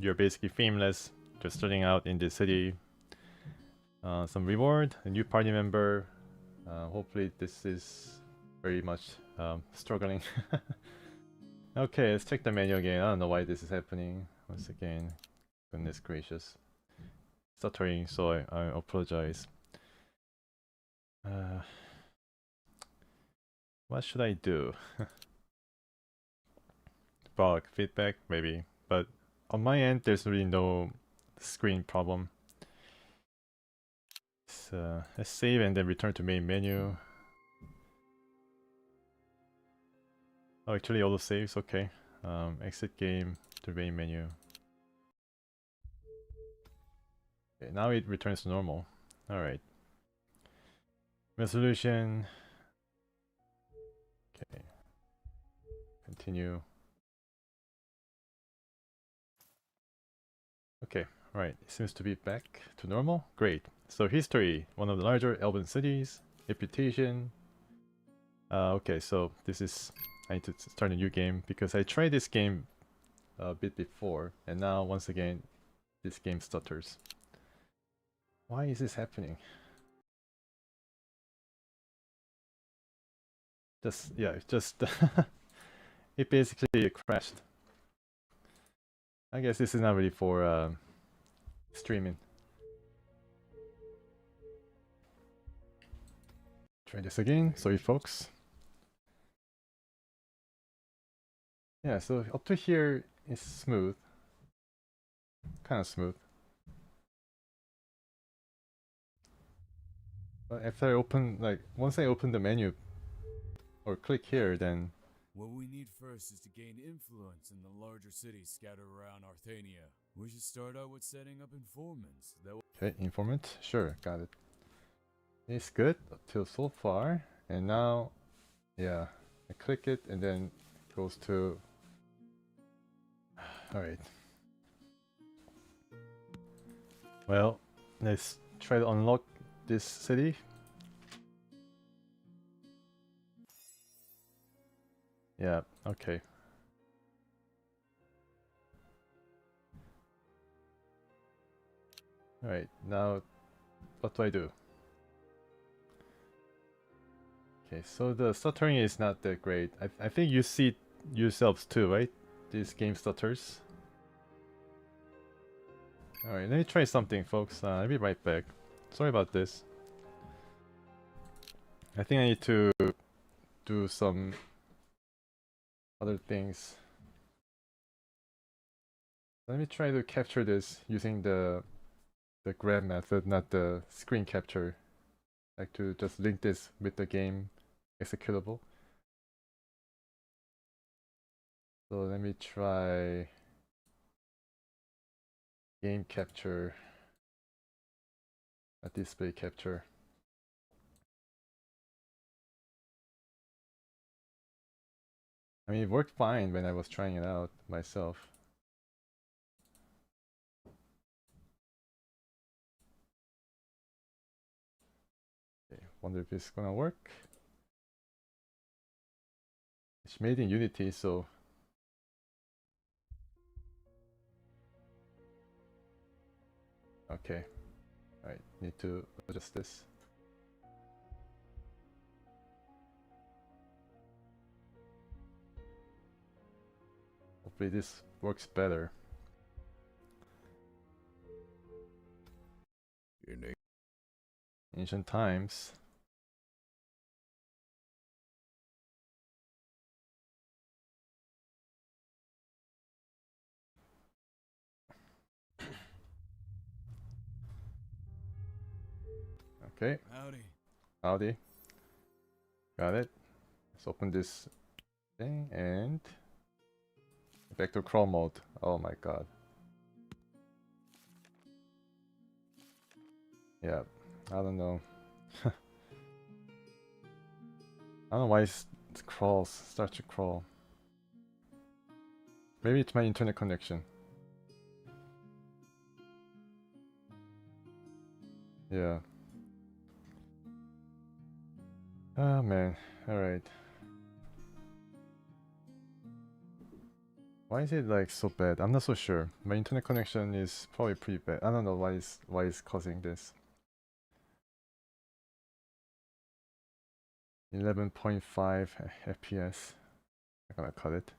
You're basically fameless, just starting out in this city. Some reward, a new party member. Hopefully this is very much struggling. Okay, let's check the menu again. I don't know why this is happening. Once again, goodness gracious. Stuttering, so I apologize. What should I do? Bug feedback, maybe. But on my end, there's really no screen problem. So let's save and then return to main menu. Oh, actually auto saves, okay. Exit game to main menu. Okay, now it returns to normal. Alright. Resolution. Okay. Continue. Okay, right. It seems to be back to normal. Great. So history, one of the larger elven cities. Reputation. Okay, so this is... I need to start a new game because I tried this game a bit before, and now once again, this game stutters. Why is this happening? Just it basically crashed. I guess this is not really for streaming. Try this again. Sorry, folks. Yeah, so up to here is smooth. Kind of smooth. But after I open, like, once I open the menu or click here, then... What we need first is to gain influence in the larger cities scattered around Arthania. We should start out with setting up informants. That will Okay, informant. Sure, got it. It's good up till so far. And now, yeah, I click it and then it goes to... Alright. Well, let's try to unlock this city. Yeah, okay. Alright, now what do I do? Okay, so the stuttering is not that great. I think you see it yourselves too, right? This game stutters. Alright, let me try something, folks. I'll be right back. Sorry about this. I think I need to do some other things. Let me try to capture this using the grab method, not the screen capture. Like to just link this with the game executable. So let me try game capture, a display capture. I mean, it worked fine when I was trying it out myself. Okay, wonder if it's gonna work. It's made in Unity, so... Okay. Alright, need to adjust this. Hopefully this works better. In Ancient times. Okay, howdy. howdy. Got it. Let's open this thing and back to crawl mode. Oh my god. Yeah, I don't know. I don't know why it crawls, starts to crawl. Maybe it's my internet connection. Yeah. Oh man, alright. Why is it like so bad? I'm not so sure. My internet connection is probably pretty bad. I don't know why it's causing this. 11.5 FPS. I'm gonna cut it.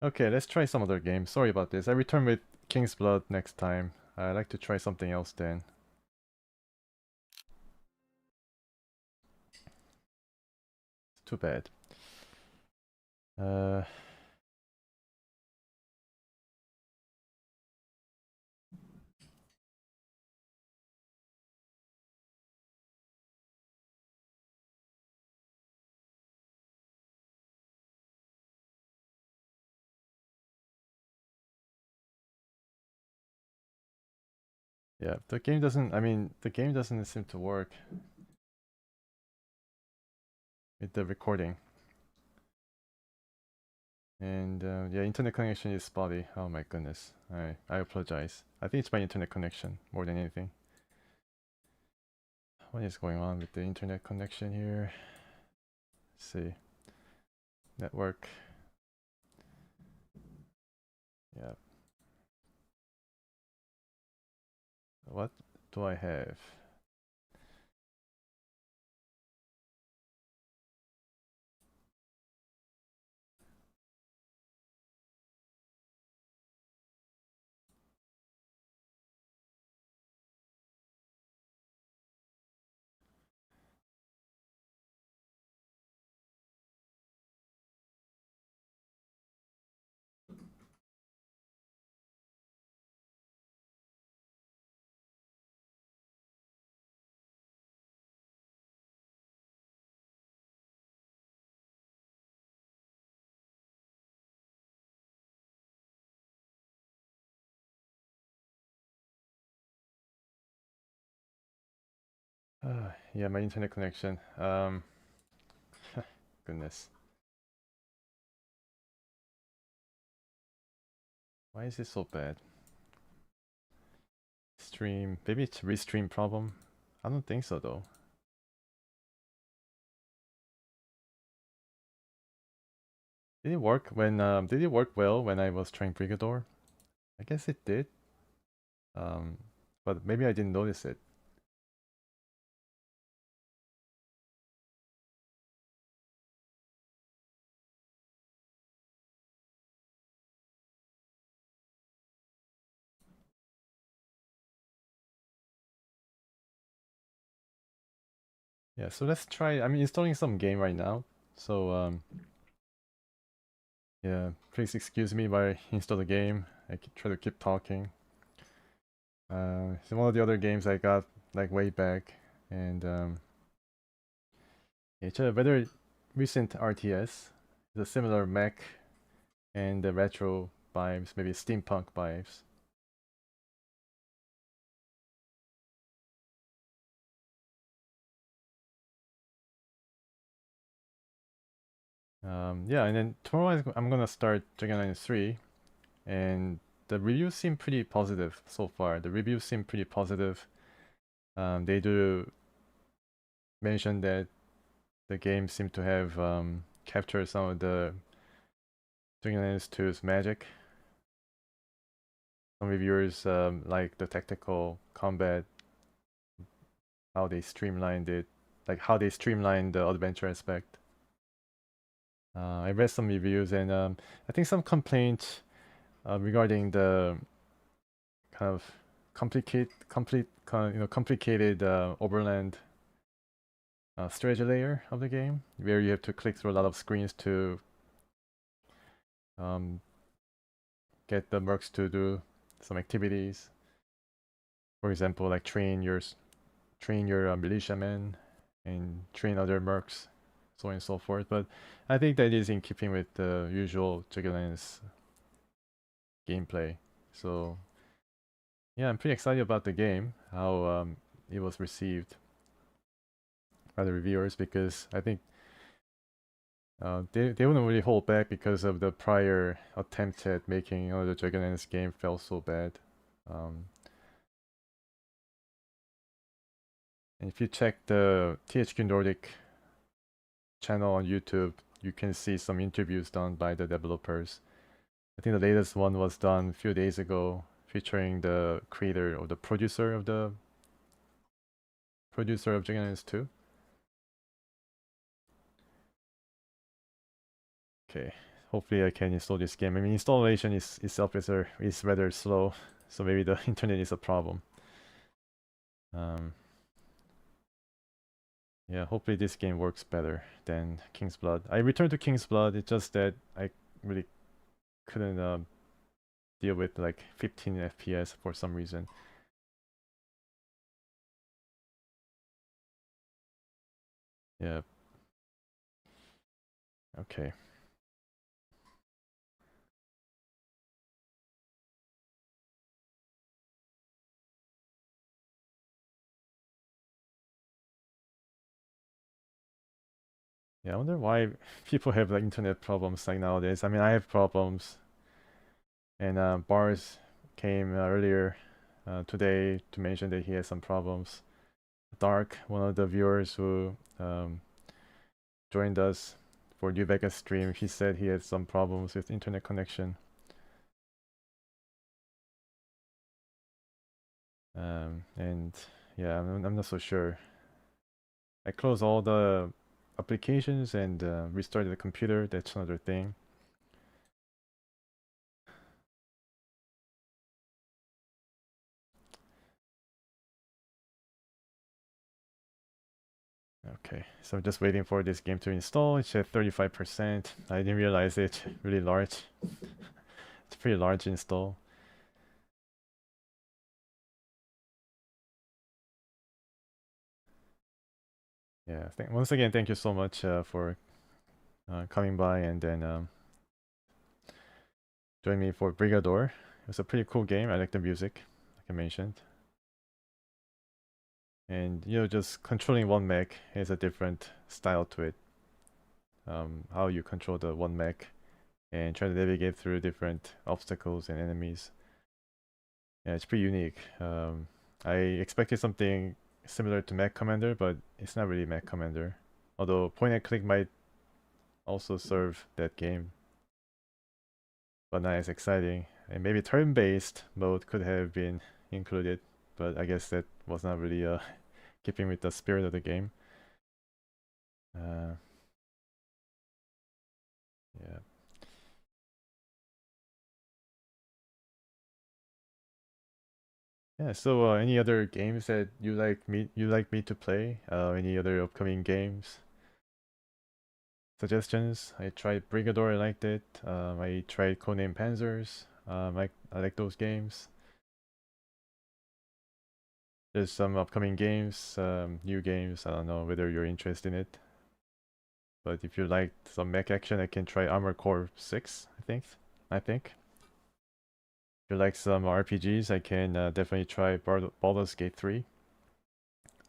Okay, let's try some other game. Sorry about this. I return with King's Blood next time. I'd like to try something else then. It's too bad. Yeah, the game doesn't, I mean, the game doesn't seem to work with the recording. And yeah, internet connection is spotty. Oh my goodness. I apologize. I think it's my internet connection more than anything. What is going on with the internet connection here? Let's see. Network. Yeah. What do I have? Yeah, my internet connection. Goodness. Why is this so bad? Stream. Maybe it's a restream problem. I don't think so though. Did it work when did it work well when I was trying Brigador? I guess it did. But maybe I didn't notice it. Yeah, so let's try. I'm installing some game right now. So yeah, please excuse me while I install the game. I try to keep talking. It's one of the other games I got like way back, and it's a very recent RTS. It's a similar mech and the retro vibes, maybe steampunk vibes. Yeah, and then tomorrow I'm gonna start Dragon Line 3, and the reviews seem pretty positive so far. The reviews seem pretty positive. They do mention that the game seemed to have captured some of the Dragon Line 2's magic. Some reviewers like the tactical combat, how they streamlined it, like how they streamlined the adventure aspect. I read some reviews, and I think some complaints regarding the kind of complicated overland strategy layer of the game, where you have to click through a lot of screens to get the mercs to do some activities. For example, like train train your militiamen and train other mercs, so on and so forth. But I think that is in keeping with the usual Dragonlance gameplay. So yeah, I'm pretty excited about the game, how it was received by the reviewers, because I think they wouldn't really hold back because of the prior attempt at making the Dragonlance game fell so bad. And if you check the THQ Nordic channel on YouTube, you can see some interviews done by the developers. I think the latest one was done a few days ago, featuring the creator or the producer of Dragonlance 2. Okay, hopefully I can install this game. I mean, installation itself is rather slow, so maybe the internet is a problem. Yeah, hopefully this game works better than King's Blood. I returned to King's Blood, it's just that I really couldn't deal with like 15 FPS for some reason. Yeah. Okay. Yeah, I wonder why people have like internet problems like nowadays. I mean, I have problems, and Bars came earlier today to mention that he has some problems. Dark, one of the viewers who joined us for New Vegas stream, he said he had some problems with internet connection. And yeah, I'm not so sure. I closed all the applications and restarted the computer. That's another thing. Okay, so I'm just waiting for this game to install. It's at 35%. I didn't realize it's really large. It's a pretty large install. Yeah, once again, thank you so much for coming by and then joining me for Brigador. It was a pretty cool game. I like the music, like I mentioned. And just controlling one mech has a different style to it. How you control the one mech and try to navigate through different obstacles and enemies. Yeah, it's pretty unique. I expected something similar to Mech Commander, but it's not really Mech Commander. Although point and click might also serve that game, but not as exciting. And maybe turn-based mode could have been included, but I guess that was not really keeping with the spirit of the game. Yeah. Yeah, so any other games that you like me to play? Any other upcoming games? Suggestions? I tried Brigador, I liked it. I tried Codename Panzers. I like those games. There's some upcoming games, new games. I don't know whether you're interested in it. But if you like some mech action, I can try Armored Core 6, I think. If you like some RPGs, I can definitely try Baldur's Gate 3.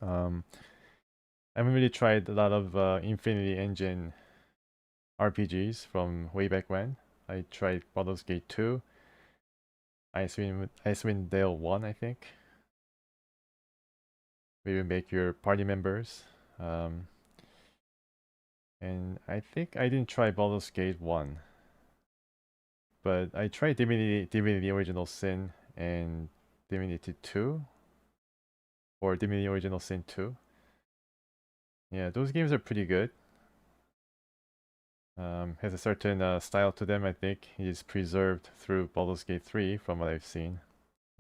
I haven't really tried a lot of Infinity Engine RPGs from way back when. I tried Baldur's Gate 2, Icewind Dale 1, I think. Where you make your party members. And I think I didn't try Baldur's Gate 1. But I tried Divinity Original Sin and Divinity 2. Or Divinity Original Sin 2. Yeah, those games are pretty good. Has a certain style to them, I think. It is preserved through Baldur's Gate 3 from what I've seen.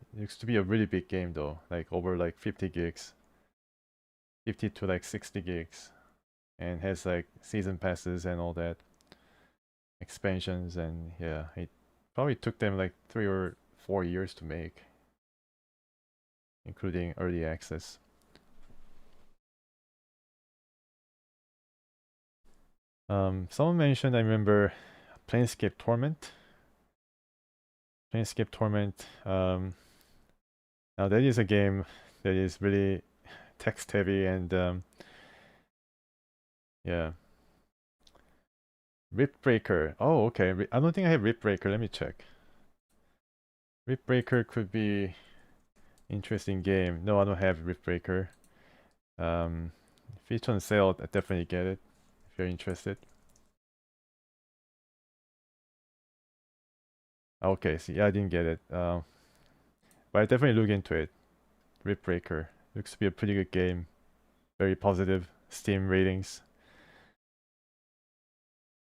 It looks to be a really big game though, like over like 50 gigs. 50 to like 60 gigs. And has like season passes and all that. Expansions, and yeah, it probably took them like 3 or 4 years to make, including early access. Someone mentioned, I remember, Planescape Torment. Planescape Torment. Now that is a game that is really text heavy and yeah. Ripbreaker. Oh, okay. I don't think I have Ripbreaker. Let me check. Ripbreaker could be interesting game. No, I don't have Ripbreaker. If it's on sale, I definitely get it if you're interested. Okay, see, yeah, I didn't get it. But I definitely look into it. Ripbreaker looks to be a pretty good game. Very positive Steam ratings.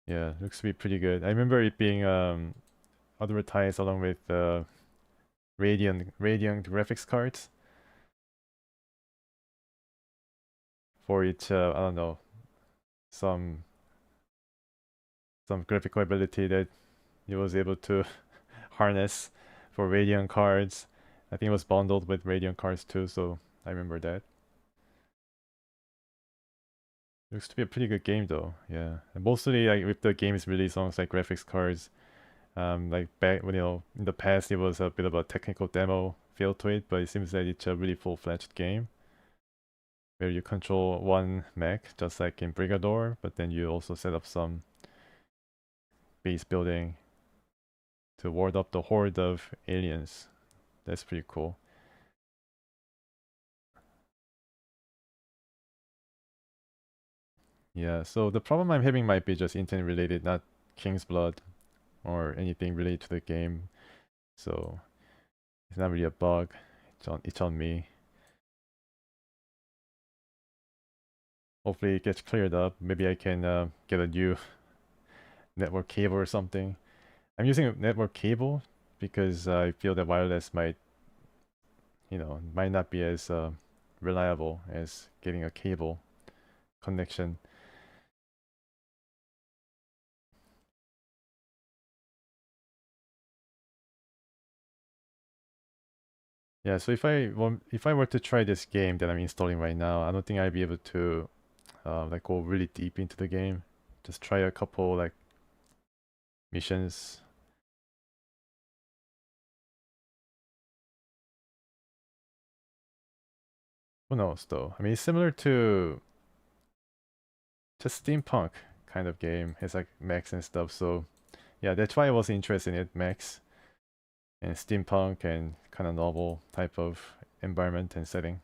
Yeah, looks to be pretty good. I remember it being advertised along with Radeon graphics cards for its I don't know, some graphical ability that it was able to harness for Radeon cards. I think it was bundled with Radeon cards too, so I remember that. Looks to be a pretty good game though, yeah. And mostly like with the game's release on like graphics cards, like back when in the past it was a bit of a technical demo feel to it, but it seems like it's a really full-fledged game where you control one mech just like in Brigador, but then you also set up some base building to ward up the horde of aliens. That's pretty cool. Yeah, so the problem I'm having might be just internet related, not King's Blood or anything related to the game. So it's not really a bug. It's on me. Hopefully it gets cleared up. Maybe I can get a new network cable or something. I'm using a network cable because I feel that wireless might not be as reliable as getting a cable connection. Yeah, so if I were to try this game that I'm installing right now, I don't think I'd be able to like go really deep into the game. Just try a couple like missions. Who knows though? I mean, it's similar to just steampunk kind of game. It's like mechs and stuff. So yeah, that's why I was interested in it, mechs and steampunk and kind of novel type of environment and setting.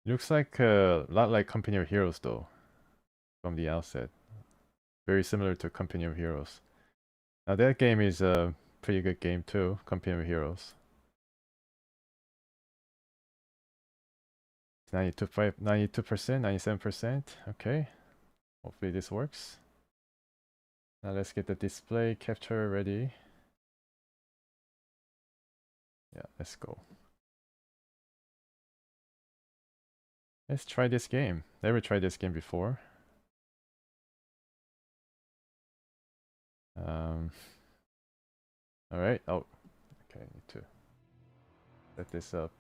Looks like a lot like Company of Heroes though, from the outset. Very similar to Company of Heroes. Now that game is a pretty good game too, Company of Heroes. 92%, 97%. Okay. Hopefully this works. Now let's get the display capture ready. Yeah, let's go. Let's try this game. Never tried this game before. All right. Oh, okay. I need to set this up.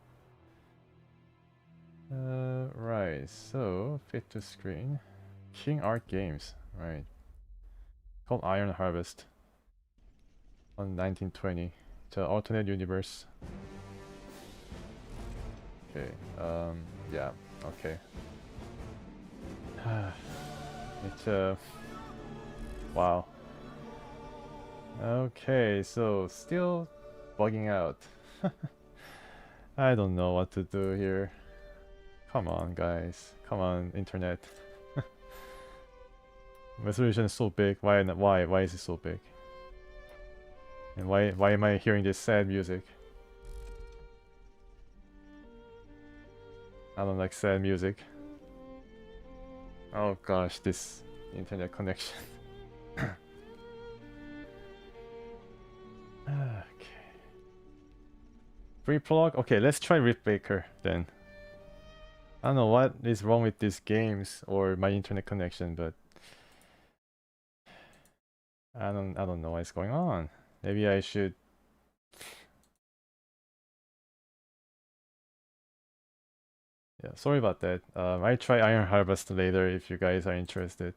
Right. So fit to screen. King Art Games. Right. Called Iron Harvest. On 1920. It's an alternate universe. Okay. Yeah. Okay. It's wow. Okay, so still bugging out. I don't know what to do here. Come on, guys. Come on, internet. Resolution is so big. Why not? Why is it so big? And why am I hearing this sad music? I don't like sad music. Oh gosh, this internet connection. Okay. Free plug? Okay, let's try Ripbreaker then. I don't know what is wrong with these games or my internet connection, but I don't know what's going on. Maybe I should. Yeah, sorry about that. I try Iron Harvest later if you guys are interested.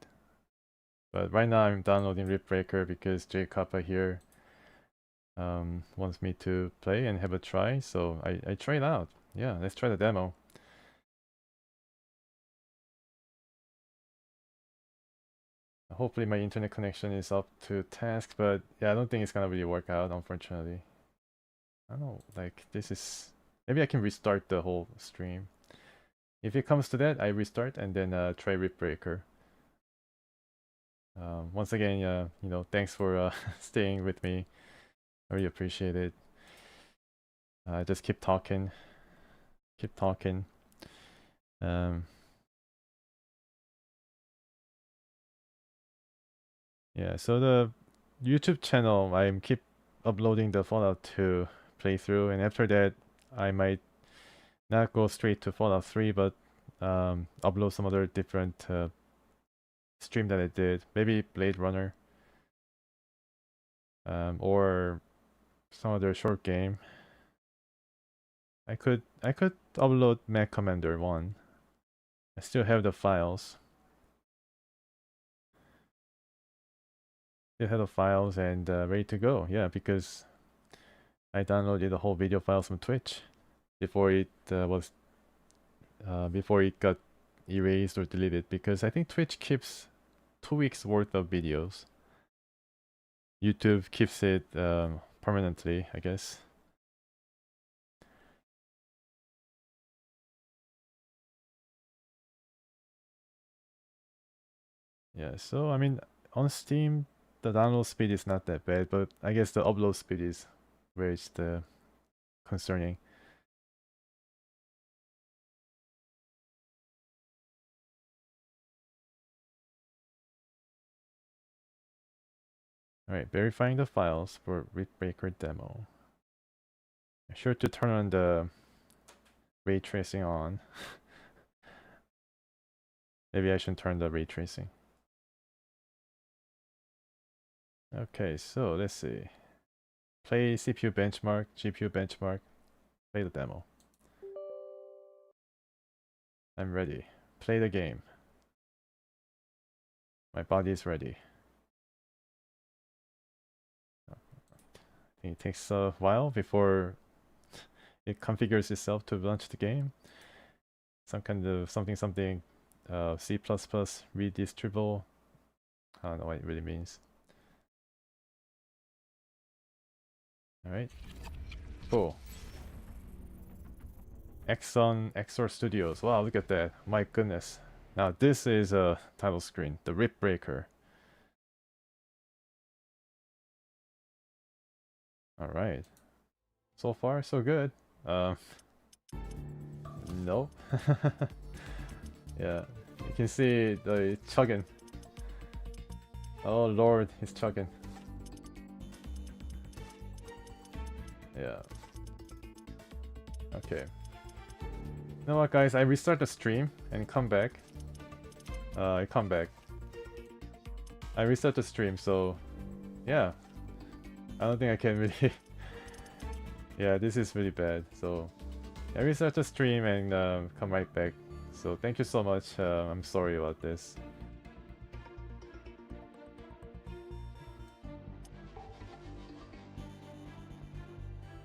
But right now I'm downloading Ripbreaker because J Kappa here wants me to play and have a try, so I try it out. Yeah, let's try the demo. Hopefully my internet connection is up to task, but yeah, I don't think it's gonna really work out, unfortunately. I don't know, like this is... Maybe I can restart the whole stream. If it comes to that, I restart and then try Ripbreaker. Once again, you know, thanks for staying with me. I really appreciate it. Just keep talking. Keep talking. Yeah, so the YouTube channel, I'm keep uploading the Fallout 2 playthrough, and after that, I might not go straight to Fallout 3, but upload some other different stream that I did. Maybe Blade Runner, or some other short game. I could upload Mech Commander 1. I still have the files. Still have the files and ready to go. Yeah, because I downloaded the whole video files from Twitch before it before it got erased or deleted, because I think Twitch keeps 2 weeks worth of videos. YouTube keeps it permanently, I guess. Yeah, so I mean, on Steam, the download speed is not that bad, but I guess the upload speed is where it's the concerning. Alright, verifying the files for Ripbreaker demo. Make sure to turn on the ray tracing on. Maybe I should turn the ray tracing. Okay, so let's see. Play CPU benchmark, GPU benchmark, play the demo. I'm ready. Play the game. My body is ready. I think it takes a while before it configures itself to launch the game. Some kind of something C++ redistributable. I don't know what it really means. Alright. Cool. Exor Studios. Wow, look at that. My goodness. Now this is a title screen. The Ripbreaker. Alright. So far, so good. Nope. Yeah. You can see the chugging. Oh lord, he's chugging. Yeah. Okay. You know what, guys? I restart the stream and come back. I come back. I restart the stream, so yeah. I don't think I can really. Yeah, this is really bad. So I restart the stream and come right back. So thank you so much. I'm sorry about this.